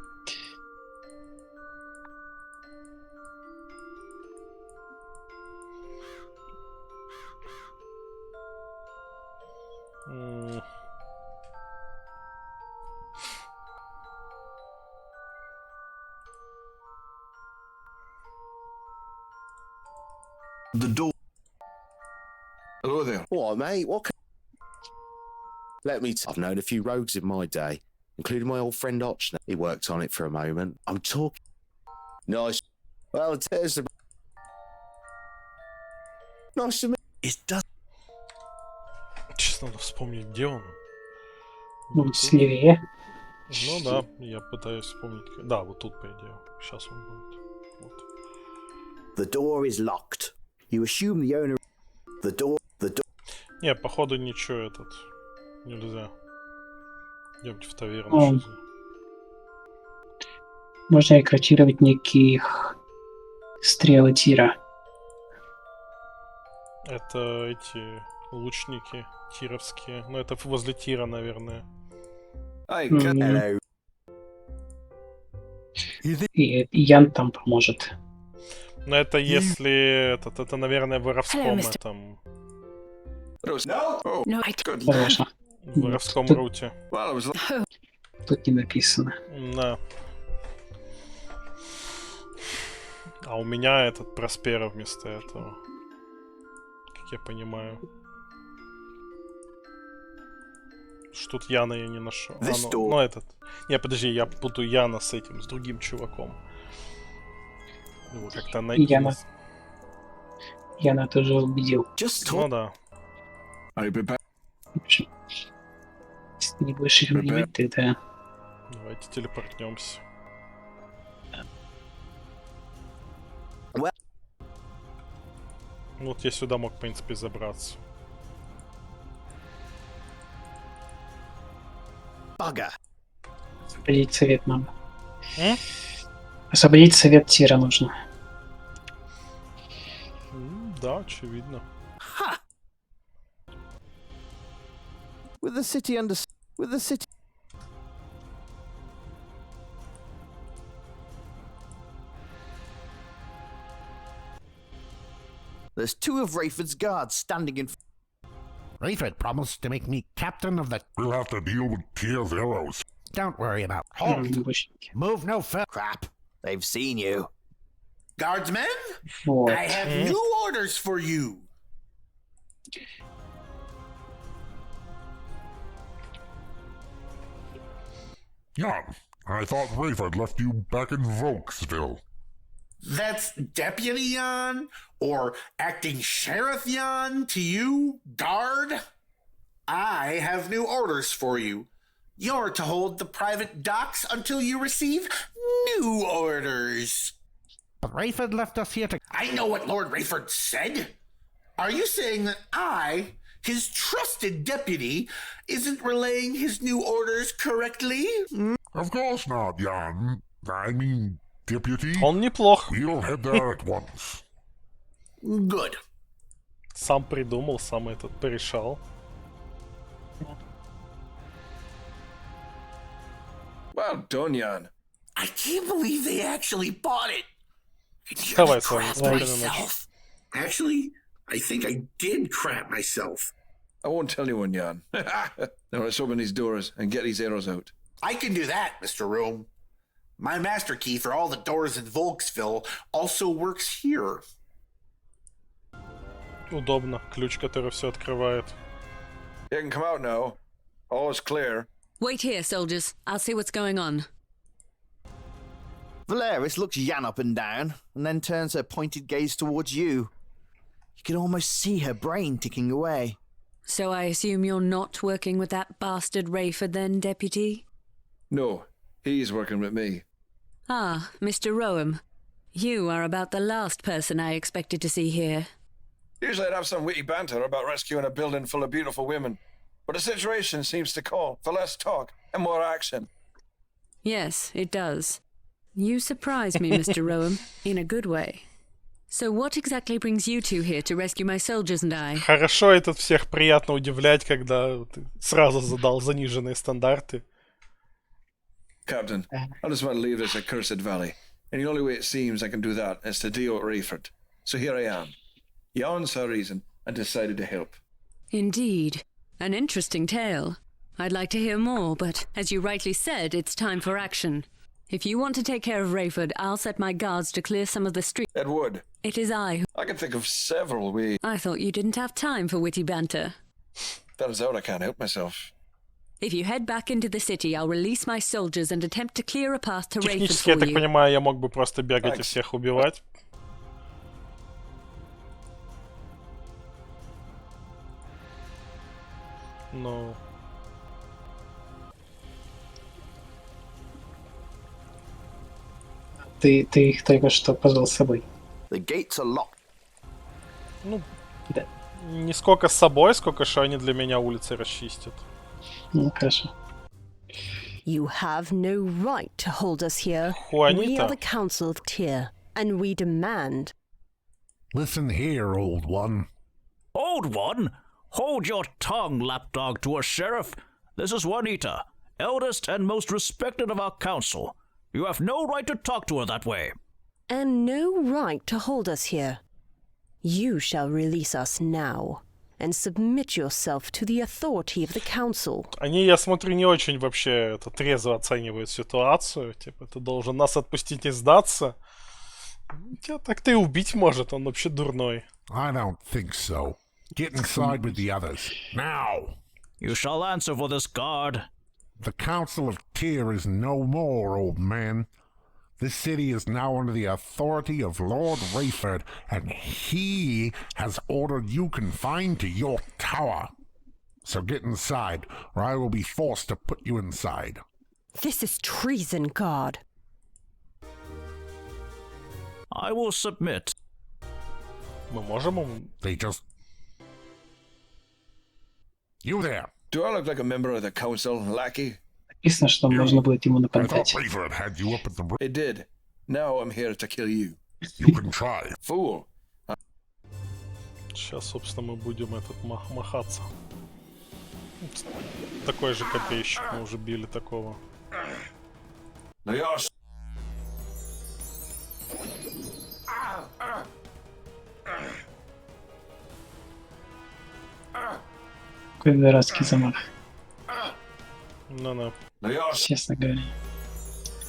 Speaker 16: The door.
Speaker 10: Hello there.
Speaker 6: What, mate? What? Let me. I've known a few rogues in my day, including my old friend Ochner. He worked on it for a moment. I'm talking. Nice. Well, there's the. Nice to meet.
Speaker 16: It does.
Speaker 1: Честно, надо вспомнить, где он.
Speaker 15: Будет слевее.
Speaker 1: Ну да, я пытаюсь вспомнить. Да, вот тут, по идее. Сейчас он будет. Вот.
Speaker 16: The door is locked. You assume the owner. The door.
Speaker 1: Не, походу ничего этот. Нельзя. Идемте в таверну.
Speaker 15: Можно рекрутировать неких стрелы тира.
Speaker 1: Это эти лучники тировские. Ну, это возле тира, наверное.
Speaker 15: И Ян там поможет.
Speaker 1: Но это если... Это, наверное, в воровском этом...
Speaker 15: Конечно.
Speaker 1: В воровском руте.
Speaker 15: Тут не написано.
Speaker 1: Да. А у меня этот Проспера вместо этого. Как я понимаю. Что тут Яна я не нашел. Ну этот. Не, подожди, я путаю Яна с этим, с другим чуваком. Его как-то найти.
Speaker 15: Яна тоже убедил.
Speaker 1: Ну да.
Speaker 15: Если ты не будешь их внимать, ты это...
Speaker 1: Давайте телепортнемся. Вот я сюда мог, в принципе, забраться.
Speaker 15: Освободить совет надо. Освободить совет тира нужно.
Speaker 1: Да, очевидно.
Speaker 16: With the city under. With the city. There's two of Rayford's guards standing in.
Speaker 22: Rayford promised to make me captain of the.
Speaker 17: We'll have to deal with Tier's arrows.
Speaker 22: Don't worry about. Halt! Move no further.
Speaker 16: Crap! They've seen you.
Speaker 19: Guardsmen,
Speaker 15: Вот.
Speaker 19: I have new orders for you.
Speaker 17: Yeah, I thought Rayford left you back in Volksville.
Speaker 19: That's Deputy Jan or Acting Sheriff Jan to you, guard? I have new orders for you. You're to hold the private docks until you receive new orders.
Speaker 22: But Rayford left us here to.
Speaker 19: I know what Lord Rayford said. Are you saying that I, his trusted deputy, isn't relaying his new orders correctly?
Speaker 17: Of course not, Jan. I mean, deputy.
Speaker 1: Он неплох.
Speaker 17: We'll head there at once.
Speaker 19: Good.
Speaker 1: Сам придумал, сам этот порешал.
Speaker 10: Well done, Jan.
Speaker 19: I can't believe they actually bought it.
Speaker 1: Давай,
Speaker 19: Crap
Speaker 1: Соня,
Speaker 19: myself. Actually, I think I did crap myself.
Speaker 10: I won't tell anyone, Jan. Now let's open these doors and get these arrows out.
Speaker 19: I can do that, Mr. Rome. My master key for all the doors in Volksville also works here.
Speaker 1: Удобно. Ключ, который все открывает.
Speaker 10: You can come out now. All is clear.
Speaker 21: Wait here, soldiers. I'll see what's going on.
Speaker 2: Valeris looks Jan up and down, and then turns her pointed gaze towards you. You can almost see her brain ticking away.
Speaker 21: So I assume you're not working with that bastard Rayford then, Deputy?
Speaker 10: No, he's working with me.
Speaker 21: Ah, Mr. Rome. You are about the last person I expected to see here.
Speaker 10: Usually I'd have some witty banter about rescuing a building full of beautiful women, but the situation seems to call for less talk and more action.
Speaker 21: Yes, it does. You surprise me, Mr. Rome, in a good way. So what exactly brings you two here to rescue my soldiers and I?
Speaker 1: Хорошо, этот всех приятно удивлять, когда ты сразу задал заниженные стандарты.
Speaker 10: Captain, I just want to leave this accursed valley, and the only way it seems I can do that is to deal with Rayford. So here I am. Jan saw reason and decided to help.
Speaker 21: Indeed. An interesting tale. I'd like to hear more, but as you rightly said, it's time for action. If you want to take care of Rayford, I'll set my guards to clear some of the streets.
Speaker 10: It would.
Speaker 21: It is I who...
Speaker 10: I can think of several ways.
Speaker 21: I thought you didn't have time for witty banter.
Speaker 10: Turns out I can't help myself.
Speaker 21: If you head back into the city, I'll release my soldiers and attempt to clear a path to Rayford
Speaker 1: Технически, я
Speaker 21: for
Speaker 1: так
Speaker 21: you.
Speaker 1: понимаю, я мог бы просто бегать и всех убивать. Но...
Speaker 15: Ты их только что позвал с собой.
Speaker 2: The gates are locked.
Speaker 1: Ну,
Speaker 15: да.
Speaker 1: Не сколько с собой, сколько что они для меня улицы расчистят.
Speaker 15: Ну, хорошо.
Speaker 7: You have no right to hold us here.
Speaker 1: Juanita.
Speaker 7: We are the Council of Tyr, and we demand...
Speaker 22: Listen here, old one.
Speaker 5: Old one? Hold your tongue, lapdog to a sheriff. This is Juanita, eldest and most respected of our council. You have no right to talk to her that way.
Speaker 7: And no right to hold us here. You shall release us now, and submit yourself to the authority of the council.
Speaker 1: Они, я смотрю, не очень вообще трезво оценивают ситуацию. Типа, ты должен нас отпустить и сдаться. Тебя так-то и убить может, он вообще дурной.
Speaker 22: I don't think so. Get inside with the others. Now!
Speaker 5: You shall answer for this guard.
Speaker 22: The Council of Tyr is no more, old man. This city is now under the authority of Lord Rayford, and he has ordered you confined to your tower. So get inside, or I will be forced to put you inside.
Speaker 7: This is treason, guard.
Speaker 5: I will submit.
Speaker 1: Мы можем...
Speaker 22: They just... You there!
Speaker 10: Do I look like a member of the council, lackey?
Speaker 15: Написано, что нужно будет ему нападать.
Speaker 10: It did. Now I'm here to kill you.
Speaker 22: You can try.
Speaker 10: Fool.
Speaker 1: Сейчас, собственно, мы будем махаться. Такой же копейщик, мы уже били такого.
Speaker 15: Какой дурацкий замах.
Speaker 1: Ну-ну.
Speaker 15: Честно говоря.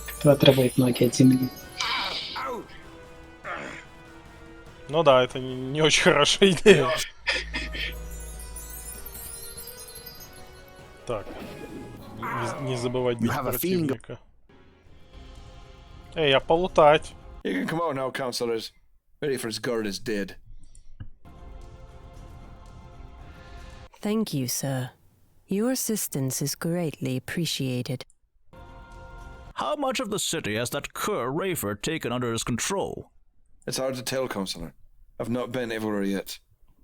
Speaker 15: Кто отрывает ноги от земли.
Speaker 1: Ну да, это не очень хорошая идея. Так. Не забывать бить противника. Эй, а полутать?
Speaker 10: You can come out now, councillors. Rayford's guard is dead.
Speaker 7: Thank you, sir. Your assistance is greatly appreciated.
Speaker 5: How much of the city has that cur Rayford taken under his control?
Speaker 10: It's hard to tell, councillor. I've not been everywhere yet.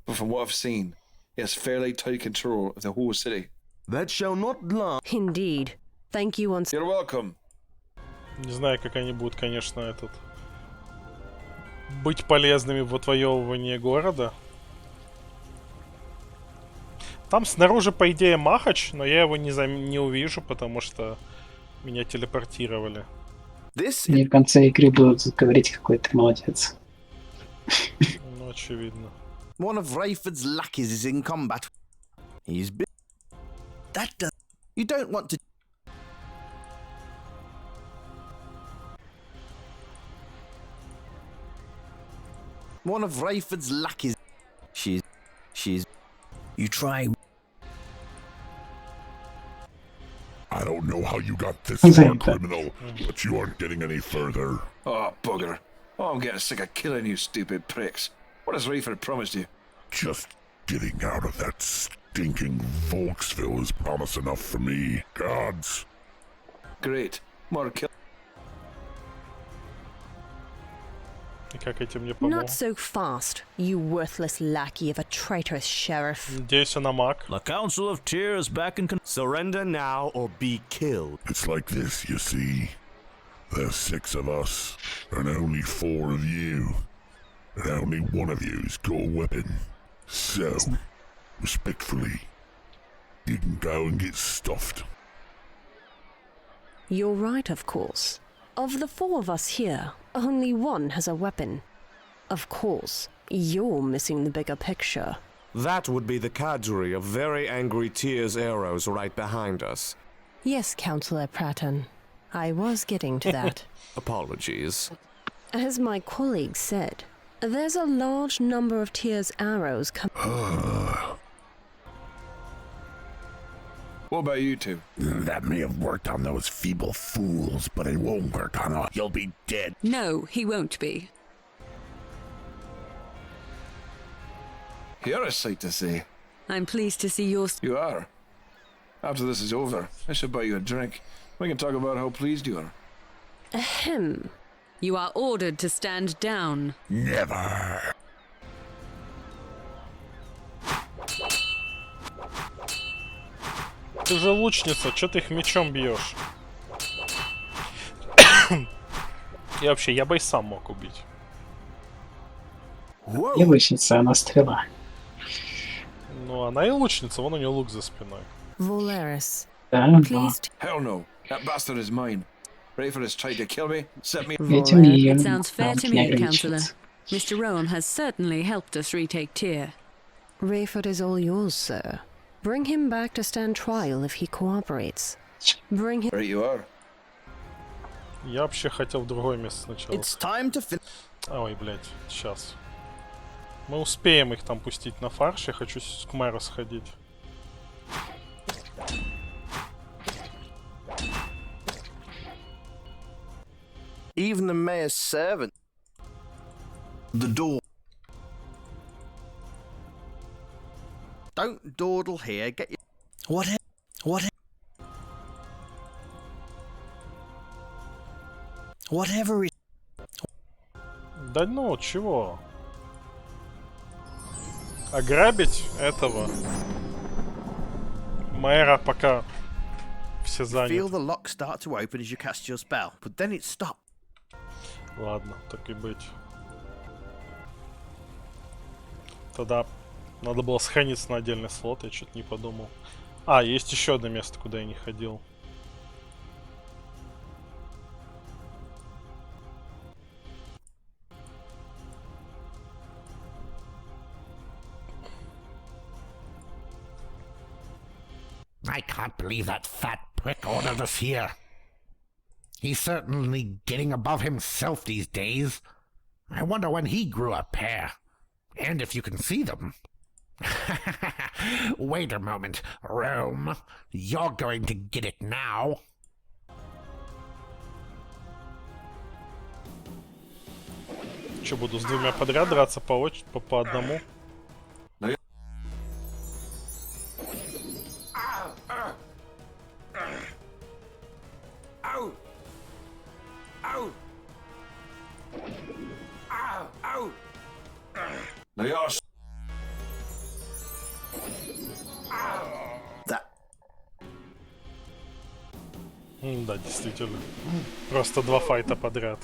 Speaker 10: But from what I've seen, he has fairly tight control of the whole city.
Speaker 2: That shall not last.
Speaker 7: Indeed. Thank you once.
Speaker 10: You're welcome.
Speaker 1: Не знаю, как они будут, конечно, быть полезными в отвоевывании города. Там снаружи, по идее, Махач, но я его не увижу, потому что меня телепортировали.
Speaker 15: Мне в конце игры будут говорить, какой ты молодец.
Speaker 1: Ну, очевидно.
Speaker 2: One of Rayford's lackeys is in combat. He's been... That does... You don't want to... One of Rayford's lackeys... She's...
Speaker 9: You try...
Speaker 22: I don't know how you got this far, criminal, but you aren't getting any further.
Speaker 10: Oh, bugger. Oh, I'm getting sick of killing you stupid pricks. What has Rayford promised you?
Speaker 22: Just getting out of that stinking Volksville is promise enough for me. Gods.
Speaker 10: Great. More kill.
Speaker 7: Not so fast, you worthless lackey of a traitorous sheriff.
Speaker 12: The Council of Tears back in surrender now or be killed.
Speaker 22: It's like this, you see. There's 6 of us, and only 4 of you. And only one of you's got a weapon. So, respectfully, you can go and get stuffed.
Speaker 7: You're right, of course. Of the 4 of us here, only one has a weapon. Of course, you're missing the bigger picture.
Speaker 12: That would be the cadre of very angry Tears arrows right behind us.
Speaker 7: Yes, Councillor Pratton. I was getting to that.
Speaker 12: Apologies.
Speaker 7: As my colleague said, there's a large number of Tears arrows
Speaker 10: What about you two?
Speaker 22: That may have worked on those feeble fools, but it won't work on us. You'll be dead.
Speaker 21: No, he won't be.
Speaker 10: You're a sight to see.
Speaker 21: I'm pleased to see yours.
Speaker 10: You are. After this is over, I should buy you a drink. We can talk about how pleased you are.
Speaker 7: Ahem.
Speaker 21: You are ordered to stand down.
Speaker 22: Never.
Speaker 1: Ты же лучница, чё ты их мечом бьешь? И вообще, я бы и сам мог убить.
Speaker 15: И лучница, она стрела.
Speaker 1: Ну, она и лучница, вон у нее лук за спиной.
Speaker 7: Volaris.
Speaker 10: Please. Hell no. That bastard is mine. Rayford has tried to kill me, set me...
Speaker 21: It sounds fair to me, Councillor. Mr. Rome has certainly helped us retake Tyr.
Speaker 7: Rayford is all yours, sir. Bring him back to stand trial if he cooperates. Bring him...
Speaker 10: Right you are.
Speaker 1: Я вообще хотел в другое место сначала.
Speaker 2: It's time to
Speaker 1: Ой, блядь, сейчас. Мы успеем их там пустить на фарш, я хочу к мэру сходить.
Speaker 2: Even the mayor's servant. The door. Don't dawdle here. Get your...
Speaker 9: Whatever it...
Speaker 1: Да ну, чего? Ограбить этого мэра, пока все заняты.
Speaker 2: Feel the lock start to open as you cast your spell, but then it stops.
Speaker 1: Ладно, так и быть. Тогда надо было сохраниться на отдельный слот, я что-то не подумал. А, есть еще одно место, куда я не ходил.
Speaker 22: I can't believe that fat prick ordered us here. He's certainly getting above himself these days. I wonder when he grew a pair. And if you can see them. Wait a moment, Rome. You're going to get it now.
Speaker 1: Че, буду с двумя подряд драться по одному? Да, действительно. Просто 2 файта подряд.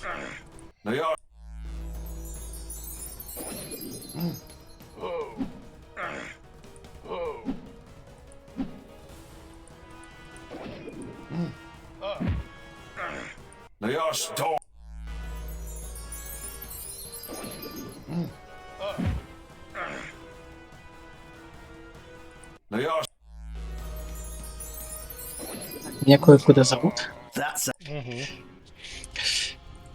Speaker 15: Меня кое-куда зовут.
Speaker 16: That's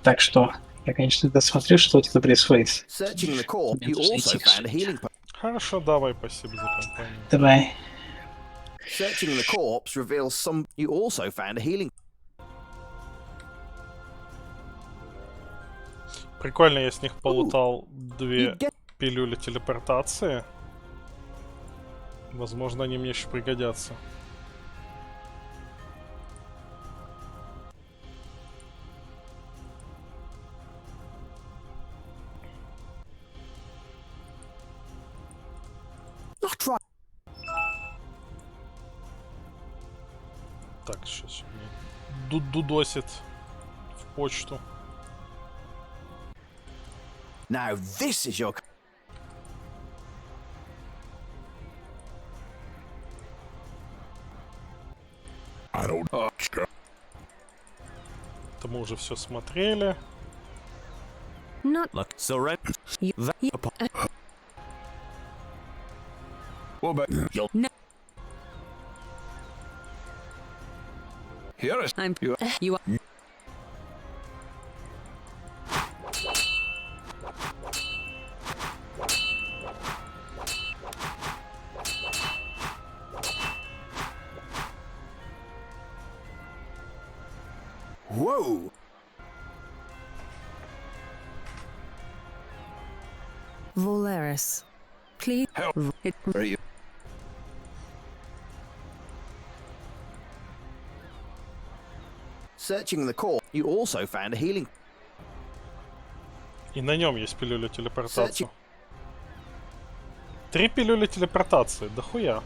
Speaker 15: Так что я, конечно, досмотрю, что у тебя происходит.
Speaker 16: Searching the corp, you also found a healing potion.
Speaker 1: Хорошо, давай, спасибо за компанию.
Speaker 15: Давай.
Speaker 16: Searching the corpse reveals some. You also found a healing.
Speaker 1: Прикольно, я с них полутал 2 пилюли телепортации. Возможно, они мне еще пригодятся. Так, сейчас мне дудосит в почту.
Speaker 16: Now this is your.
Speaker 1: Это мы уже все смотрели.
Speaker 7: Not
Speaker 6: Look, surrender.
Speaker 10: What about
Speaker 7: No.
Speaker 10: Here is
Speaker 21: You are.
Speaker 16: Whoa!
Speaker 7: Valeris. Please.
Speaker 10: Are you?
Speaker 16: Searching the corp, you also found a healing.
Speaker 1: И на нем есть пилюля телепортации. 3 пилюли телепортации, дохуя.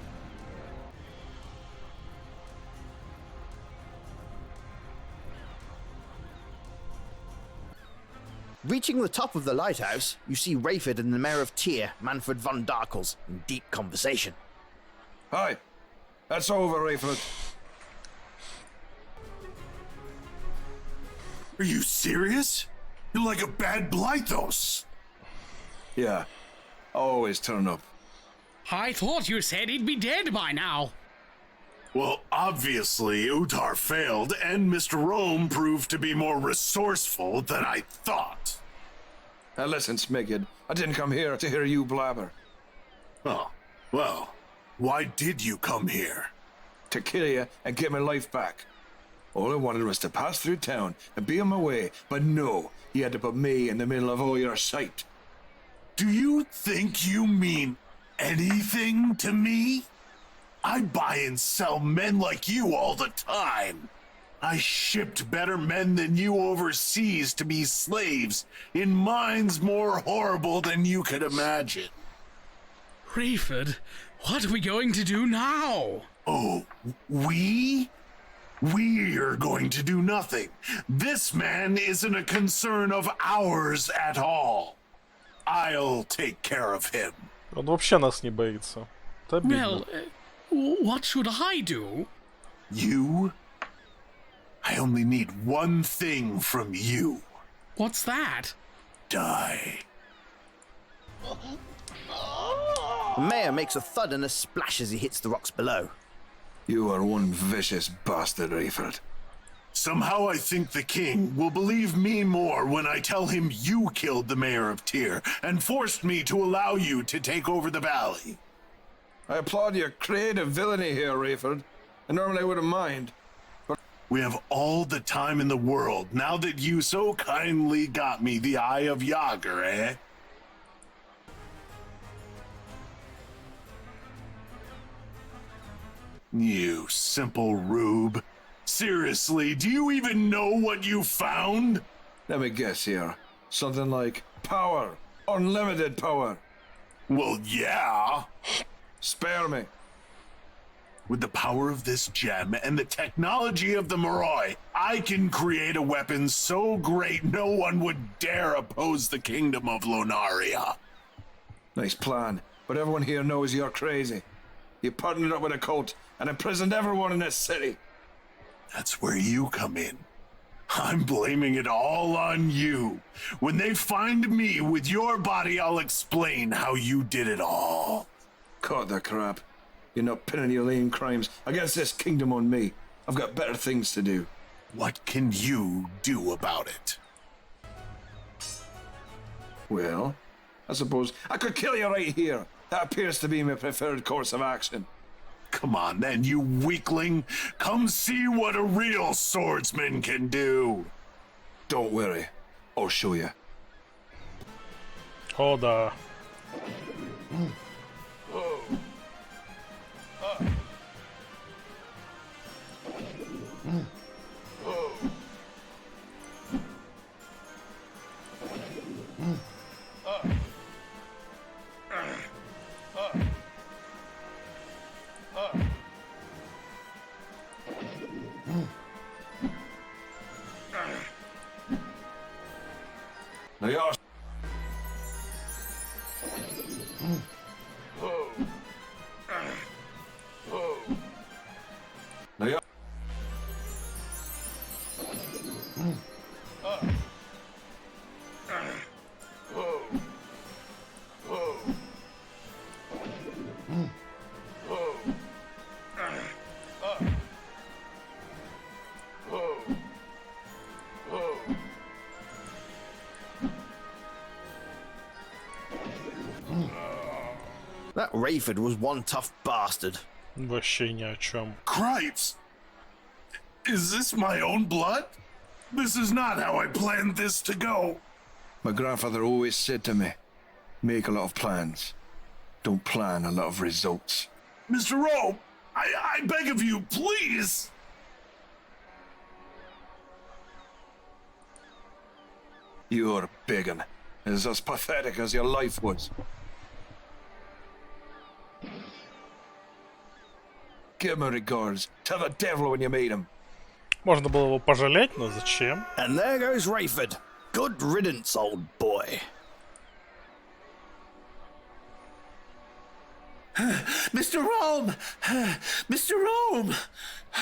Speaker 16: Reaching the top of the lighthouse, you see Rayford and the Mayor of Tyr, Manfred von Darkles, in deep conversation.
Speaker 10: Hi. That's over, Rayford.
Speaker 8: Are you serious? You're like a bad Blythos.
Speaker 10: Yeah. Always turn up.
Speaker 11: I thought you said he'd be dead by now.
Speaker 8: Well, obviously, Utar failed, and Mr. Rome proved to be more resourceful than I thought.
Speaker 10: Now listen, Smigid, I didn't come here to hear you blabber.
Speaker 8: Oh, well, why did you come here?
Speaker 10: To kill you and get my life back. All I wanted was to pass through town and be on my way, but no, you had to put me in the middle of all your sight.
Speaker 8: Do you think you mean anything to me? I buy and sell men like you all the time. I shipped better men than you overseas to be slaves in mines more horrible than you could imagine.
Speaker 11: Rayford, what are we going to do now?
Speaker 8: Oh, we? We're going to do nothing. This man isn't a concern of ours at all. I'll take care of him.
Speaker 1: Он вообще нас не боится. Это обидно.
Speaker 11: Well, what should I do?
Speaker 8: You? I only need one thing from you.
Speaker 11: What's that?
Speaker 8: Die.
Speaker 16: The Mayor makes a thud and a splash as he hits the rocks below.
Speaker 10: You are one vicious bastard, Rayford.
Speaker 8: Somehow I think the king will believe me more when I tell him you killed the Mayor of Tyr and forced me to allow you to take over the valley.
Speaker 10: I applaud your creative villainy here, Rayford. And normally I wouldn't mind. But
Speaker 8: we have all the time in the world now that you so kindly got me the Eye of Yager, eh? You simple rube. Seriously, do you even know what you found?
Speaker 10: Let me guess here. Something like power. Unlimited power.
Speaker 8: Well, yeah.
Speaker 10: Spare me.
Speaker 8: With the power of this gem and the technology of the Moroi, I can create a weapon so great no one would dare oppose the kingdom of Lonaria.
Speaker 10: Nice plan, but everyone here knows you're crazy. You partnered up with a cult and imprisoned everyone in this city.
Speaker 8: That's where you come in. I'm blaming it all on you. When they find me with your body, I'll explain how you did it all.
Speaker 10: Cut the crap. You're not pinning your lame crimes against this kingdom on me. I've got better things to do.
Speaker 8: What can you do about it?
Speaker 10: Well, I suppose I could kill you right here. That appears to be my preferred course of action.
Speaker 8: Come on then, you weakling. Come see what a real swordsman can do.
Speaker 10: Don't worry. I'll show you.
Speaker 1: О, да.
Speaker 10: Now you're... Now you're...
Speaker 2: That Rayford was one tough bastard.
Speaker 1: Вообще ни о чем.
Speaker 8: Cripes! Is this my own blood? This is not how I planned this to go.
Speaker 10: My grandfather always said to me, make a lot of plans. Don't plan a lot of results.
Speaker 8: Mr. Rowe, I beg of you, please!
Speaker 10: You're begging. It's as pathetic as your life was. Give my regards. Tell the devil when you meet him.
Speaker 1: Можно было его пожалеть, но зачем?
Speaker 2: And there goes Rayford. Good riddance, old boy.
Speaker 19: Mr. Rome! Mr. Rome!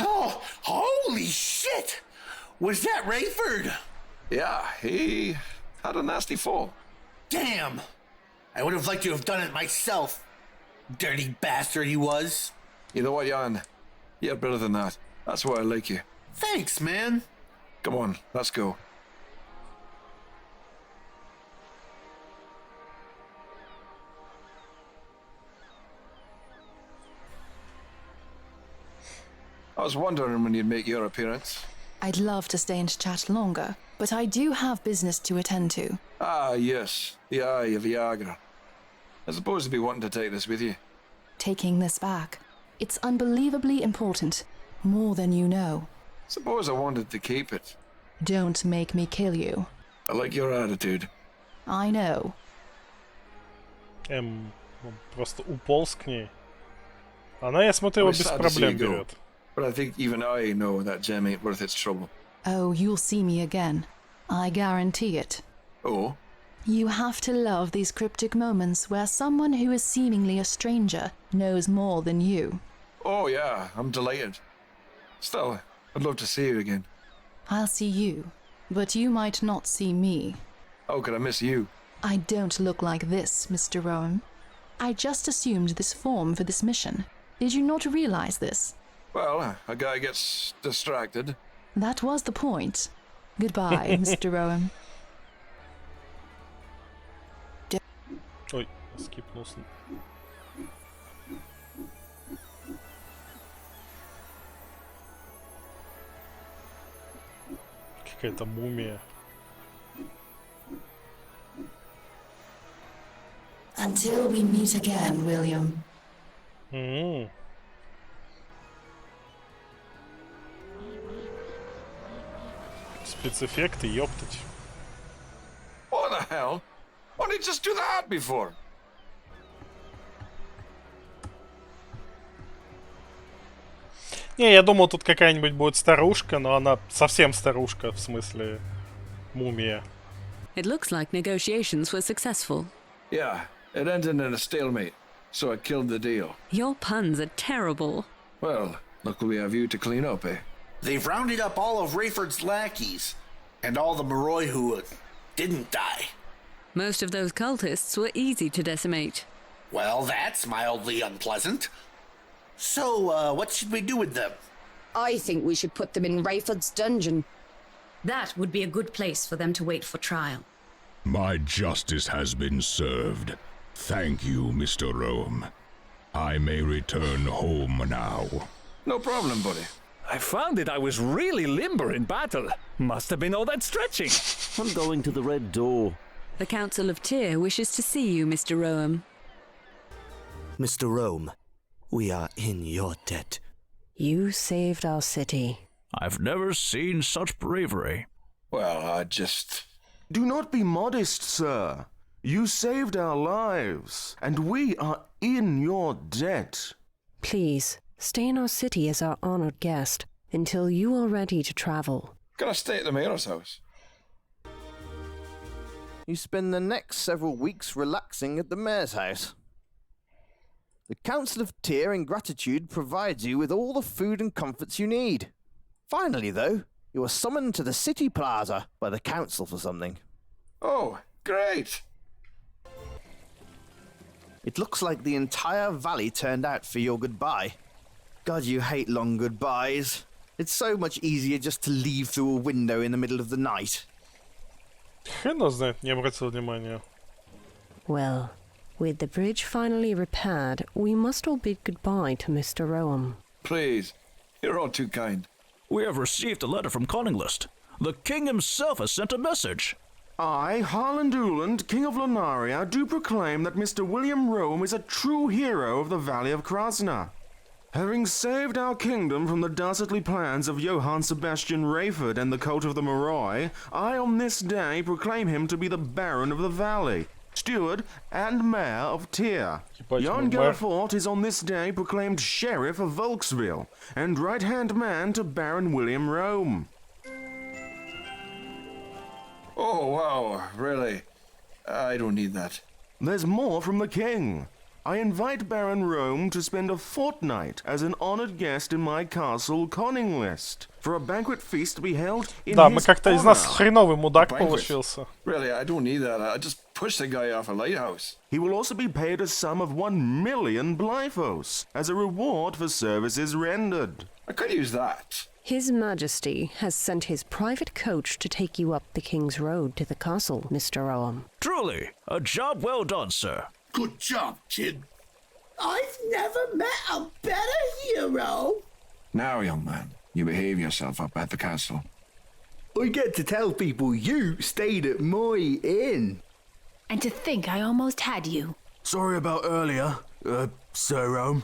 Speaker 19: Oh, holy shit! Was that Rayford?
Speaker 10: Yeah, he had a nasty fall.
Speaker 19: Damn! I would have liked to have done it myself. Dirty bastard he was.
Speaker 10: You know what, Jan? You're better than that. That's why I like you.
Speaker 19: Thanks, man.
Speaker 10: Come on, let's go. I was wondering when you'd make your appearance.
Speaker 14: I'd love to stay and chat longer, but I do have business to attend to.
Speaker 10: Ah, yes. The Eye of Viagra. I suppose you'd be wanting to take this with you.
Speaker 14: Taking this back. It's unbelievably important. More than you know.
Speaker 10: Suppose I wanted to keep it.
Speaker 14: Don't make me kill you.
Speaker 10: I like your attitude.
Speaker 14: I know.
Speaker 1: Он просто уполз к ней. Она, я смотрю, его без проблем берет.
Speaker 10: But I think even I know that gem ain't worth its trouble.
Speaker 14: Oh, you'll see me again. I guarantee it.
Speaker 10: Oh?
Speaker 14: You have to love these cryptic moments where someone who is seemingly a stranger knows more than you.
Speaker 10: Oh, yeah, I'm delighted. Still, I'd love to see you again.
Speaker 14: I'll see you, but you might not see me.
Speaker 10: How could I miss you?
Speaker 14: I don't look like this, Mr. Rowan. I just assumed this form for this mission. Did you not realize this?
Speaker 10: Well, a guy gets distracted.
Speaker 14: That was the point. Goodbye, Mr. Rowan.
Speaker 1: Ой, скипнулся. Какая-то мумия.
Speaker 14: Until we meet again, William.
Speaker 1: Спецэффекты, ёптать.
Speaker 10: What the hell? Why didn't you just do that before?
Speaker 1: Не, я думал, тут какая-нибудь будет старушка, но она совсем старушка, в смысле мумия.
Speaker 21: It looks like negotiations were successful.
Speaker 10: Yeah, it ended in a stalemate, so I killed the deal.
Speaker 21: Your puns are terrible.
Speaker 10: Well, luckily I have you to clean up, eh?
Speaker 19: They've rounded up all of Rayford's lackeys, and all the Moroi who didn't die.
Speaker 21: Most of those cultists were easy to decimate.
Speaker 19: Well, that's mildly unpleasant. So, what should we do with them?
Speaker 18: I think we should put them in Rayford's dungeon.
Speaker 21: That would be a good place for them to wait for trial.
Speaker 3: My justice has been served. Thank you, Mr. Rome. I may return home now.
Speaker 10: No problem, buddy.
Speaker 20: I found that I was really limber in battle. Must have been all that stretching.
Speaker 13: I'm going to the Red Door.
Speaker 21: The Council of Tyr wishes to see you, Mr. Rome.
Speaker 23: Mr. Rome, we are in your debt.
Speaker 7: You saved our city.
Speaker 5: I've never seen such bravery.
Speaker 10: Well, I just...
Speaker 12: Do not be modest, sir. You saved our lives, and we are in your debt.
Speaker 7: Please, stay in our city as our honored guest until you are ready to travel.
Speaker 10: Gonna stay at the mayor's house.
Speaker 2: You spend the next several weeks relaxing at the mayor's house. The Council of Tyr, in gratitude, provides you with all the food and comforts you need. Finally, though, you are summoned to the city plaza by the council for something.
Speaker 10: Oh, great!
Speaker 2: It looks like the entire valley turned out for your goodbye. God, you hate long goodbyes. It's so much easier just to leave through a window in the middle of the night.
Speaker 1: Хрен знает, не обратил внимания.
Speaker 7: Well, with the bridge finally repaired, we must all bid goodbye to Mr. Rome.
Speaker 10: Please, you're all too kind.
Speaker 5: We have received a letter from Conninglist. The king himself has sent a message.
Speaker 12: I, Harland Uland, King of Lunaria, do proclaim that Mr. William Rome is a true hero of the Valley of Krasna. Having saved our kingdom from the dastardly plans of Johann Sebastian Rayford and the cult of the Moroi, I on this day proclaim him to be the Baron of the Valley, Steward and Mayor of Tyr. Jan Gelfort is on this day proclaimed Sheriff of Volksville and right-hand man to Baron William Rome.
Speaker 10: Oh, wow, really? I don't need that.
Speaker 12: There's more from the king. I invite Baron Rome to spend a fortnight as an honored guest in my castle, Conninglist, for a banquet feast to be held in
Speaker 1: Да,
Speaker 12: his
Speaker 1: мы как-то из нас
Speaker 12: honor.
Speaker 1: хреновый мудак
Speaker 10: Banquet.
Speaker 1: получился.
Speaker 10: Really, I don't need that. I just push the guy off a lighthouse.
Speaker 12: He will also be paid a sum of 1 million blyphos as a reward for services rendered.
Speaker 10: I could use that.
Speaker 7: His Majesty has sent his private coach to take you up the King's Road to the castle, Mr. Rome.
Speaker 5: Truly, a job well done, sir.
Speaker 19: Good job, kid.
Speaker 24: I've never met a better hero.
Speaker 10: Now, young man, you behave yourself up at the castle.
Speaker 24: I get to tell people you stayed at my inn.
Speaker 25: And to think I almost had you.
Speaker 12: Sorry about earlier, Sir Rome.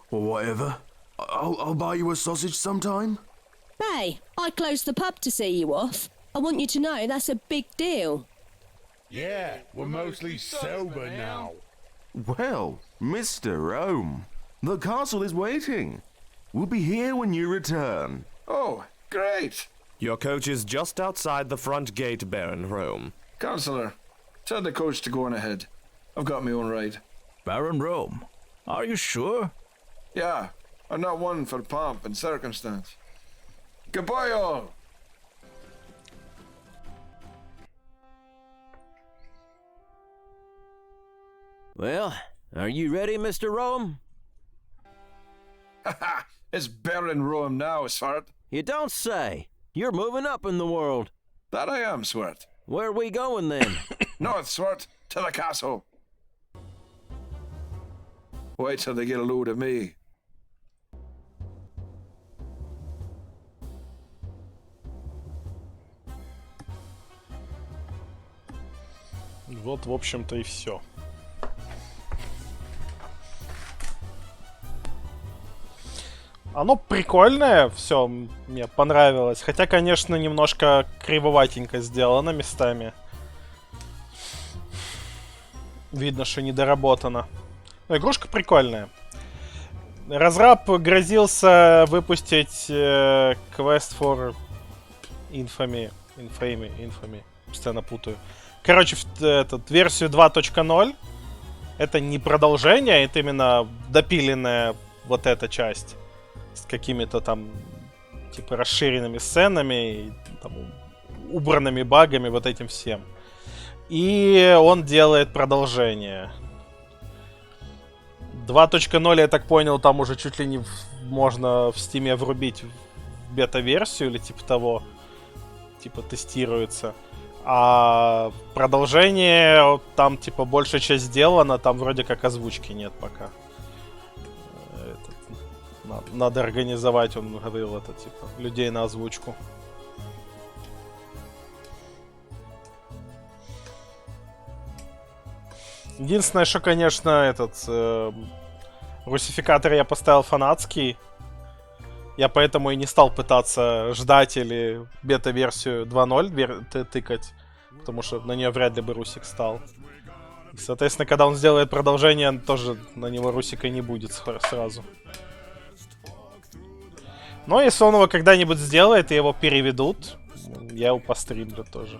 Speaker 12: Or whatever. I'll buy you a sausage sometime.
Speaker 26: Hey, I closed the pub to see you off. I want you to know that's a big deal.
Speaker 22: Yeah, we're mostly sober now.
Speaker 12: Well, Mr. Rome, the castle is waiting. We'll be here when you return.
Speaker 10: Oh, great.
Speaker 12: Your coach is just outside the front gate, Baron Rome.
Speaker 10: Counselor, tell the coach to go on ahead. I've got my own ride.
Speaker 5: Baron Rome, are you sure?
Speaker 10: Yeah, I'm not one for pomp and circumstance. Goodbye, all.
Speaker 13: Well, are you ready, Mr. Rome?
Speaker 10: It's Baron Rome now, Swart.
Speaker 13: You don't say. You're moving up in the world.
Speaker 10: That I am, Swart.
Speaker 13: Where are we going then?
Speaker 10: North, Swart, to the castle. Wait till they get a load of me.
Speaker 1: Вот, в общем-то, и все. Оно прикольное, все, мне понравилось. Хотя, конечно, немножко кривоватенько сделано местами. Видно, что недоработано. Но игрушка прикольная. Разраб грозился выпустить Quest for Infamy. Постоянно путаю. Короче, версию 2.0. Это не продолжение, это именно допиленная вот эта часть. С какими-то там, типа, расширенными сценами, и, там, убранными багами, вот этим всем. И он делает продолжение. 2.0, я так понял, там уже чуть ли не можно в стиме врубить бета-версию или типа того. Типа тестируется. А продолжение, там типа большая часть сделана, там вроде как озвучки нет пока. Надо организовать, он говорил, это типа людей на озвучку. Единственное, что, конечно, этот русификатор я поставил фанатский. Я поэтому и не стал пытаться ждать или бета-версию 2.0 тыкать, потому что на нее вряд ли бы русик стал. И, соответственно, когда он сделает продолжение, тоже на него русика не будет сразу. Но если он его когда-нибудь сделает и его переведут, я его постримлю тоже.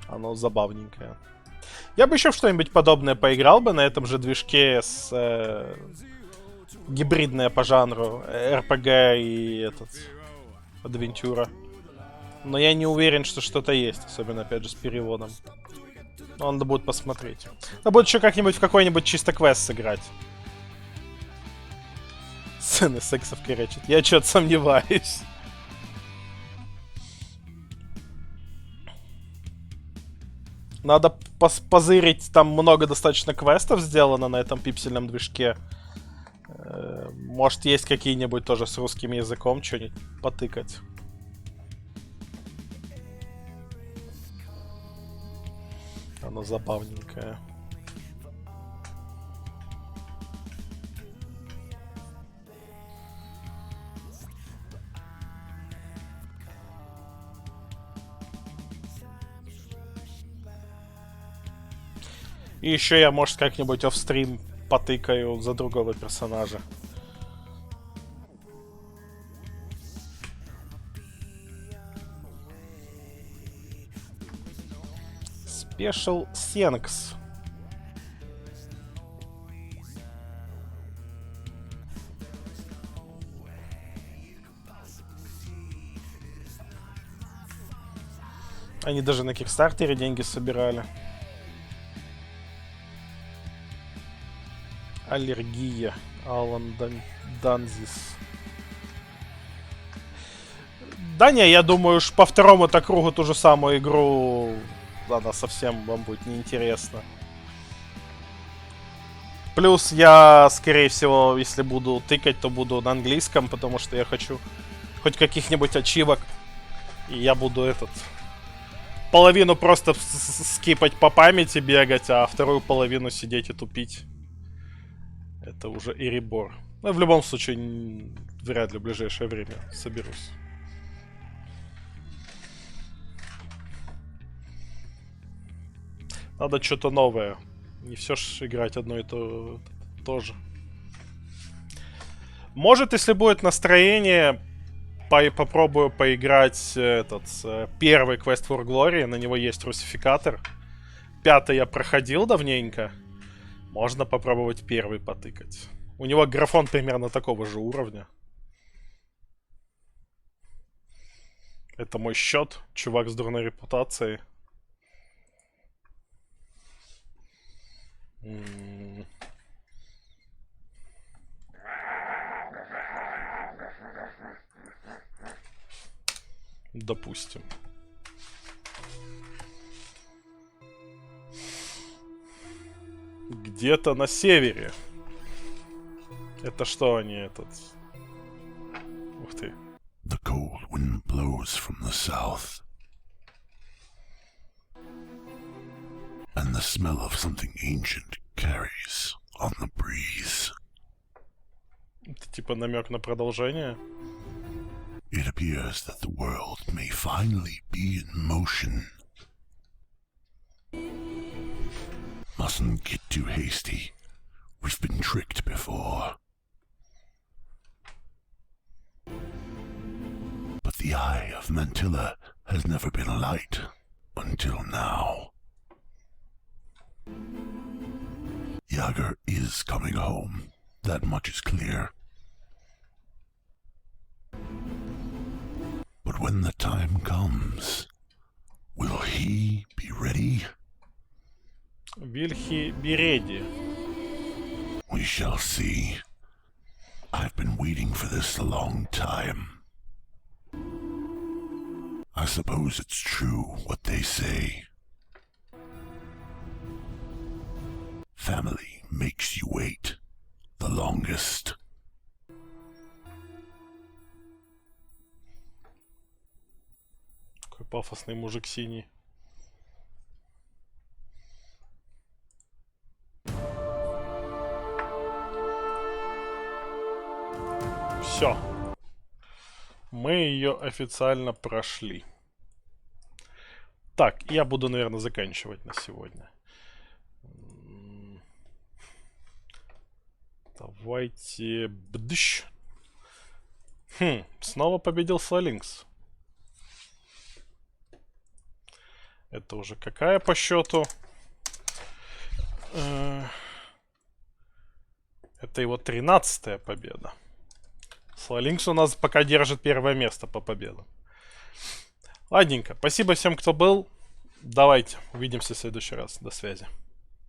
Speaker 1: Оно забавненькое. Я бы еще в что-нибудь подобное поиграл бы на этом же движке с... гибридное по жанру, РПГ и этот... адвентюра. Но я не уверен, что что-то есть, особенно, опять же, с переводом. Но надо будет посмотреть. Надо будет еще как-нибудь в какой-нибудь чисто квест сыграть. Сцены сексов корячат. Я что-то сомневаюсь. Надо позырить, там много достаточно квестов сделано на этом пиксельном движке. Может, есть какие-нибудь тоже с русским языком, что-нибудь потыкать. Оно забавненькое. И еще я, может, как-нибудь офстрим потыкаю за другого персонажа. Special Thanks. Они даже на Кикстартере деньги собирали. Аллергия. Алан Данзис. Да не, я думаю, уж по второму-то кругу ту же самую игру она совсем вам будет неинтересна. Плюс я, скорее всего, если буду тыкать, то буду на английском, потому что я хочу хоть каких-нибудь ачивок. И я буду половину просто скипать по памяти бегать, а вторую половину сидеть и тупить. Это уже ирибор. Но в любом случае, вряд ли в ближайшее время соберусь. Надо что-то новое. Не все ж играть одно и то же. Может, если будет настроение, попробую поиграть первый Quest for Glory. На него есть русификатор. 5-й я проходил давненько. Можно попробовать первый потыкать. У него графон примерно такого же уровня. Это мой счет. Чувак с дурной репутацией. Допустим. Где-то на севере. Это что они, Ух ты.
Speaker 22: The cold wind blows from the south. And the smell of something ancient carries on the breeze.
Speaker 1: Это типа намек на продолжение?
Speaker 22: It appears that the world may finally be in motion. Mustn't get too hasty. We've been tricked before. But the eye of Mantilla has never been light until now. Yager is coming home. That much is clear. But when the time comes, will he be ready?
Speaker 1: Вильхи Береди.
Speaker 22: We shall see. I've been waiting for this a long time. I suppose it's true what they say. Family makes you wait the longest.
Speaker 1: Какой пафосный мужик синий. Все. Мы ее официально прошли. Так, я буду, наверное, заканчивать на сегодня. Давайте... Бдыщ. Снова победил Слалинкс. Это уже какая по счету? Это его 13-я победа. Слалинкс у нас пока держит первое место по победам. Ладненько. Спасибо всем, кто был. Давайте. Увидимся в следующий раз. До связи.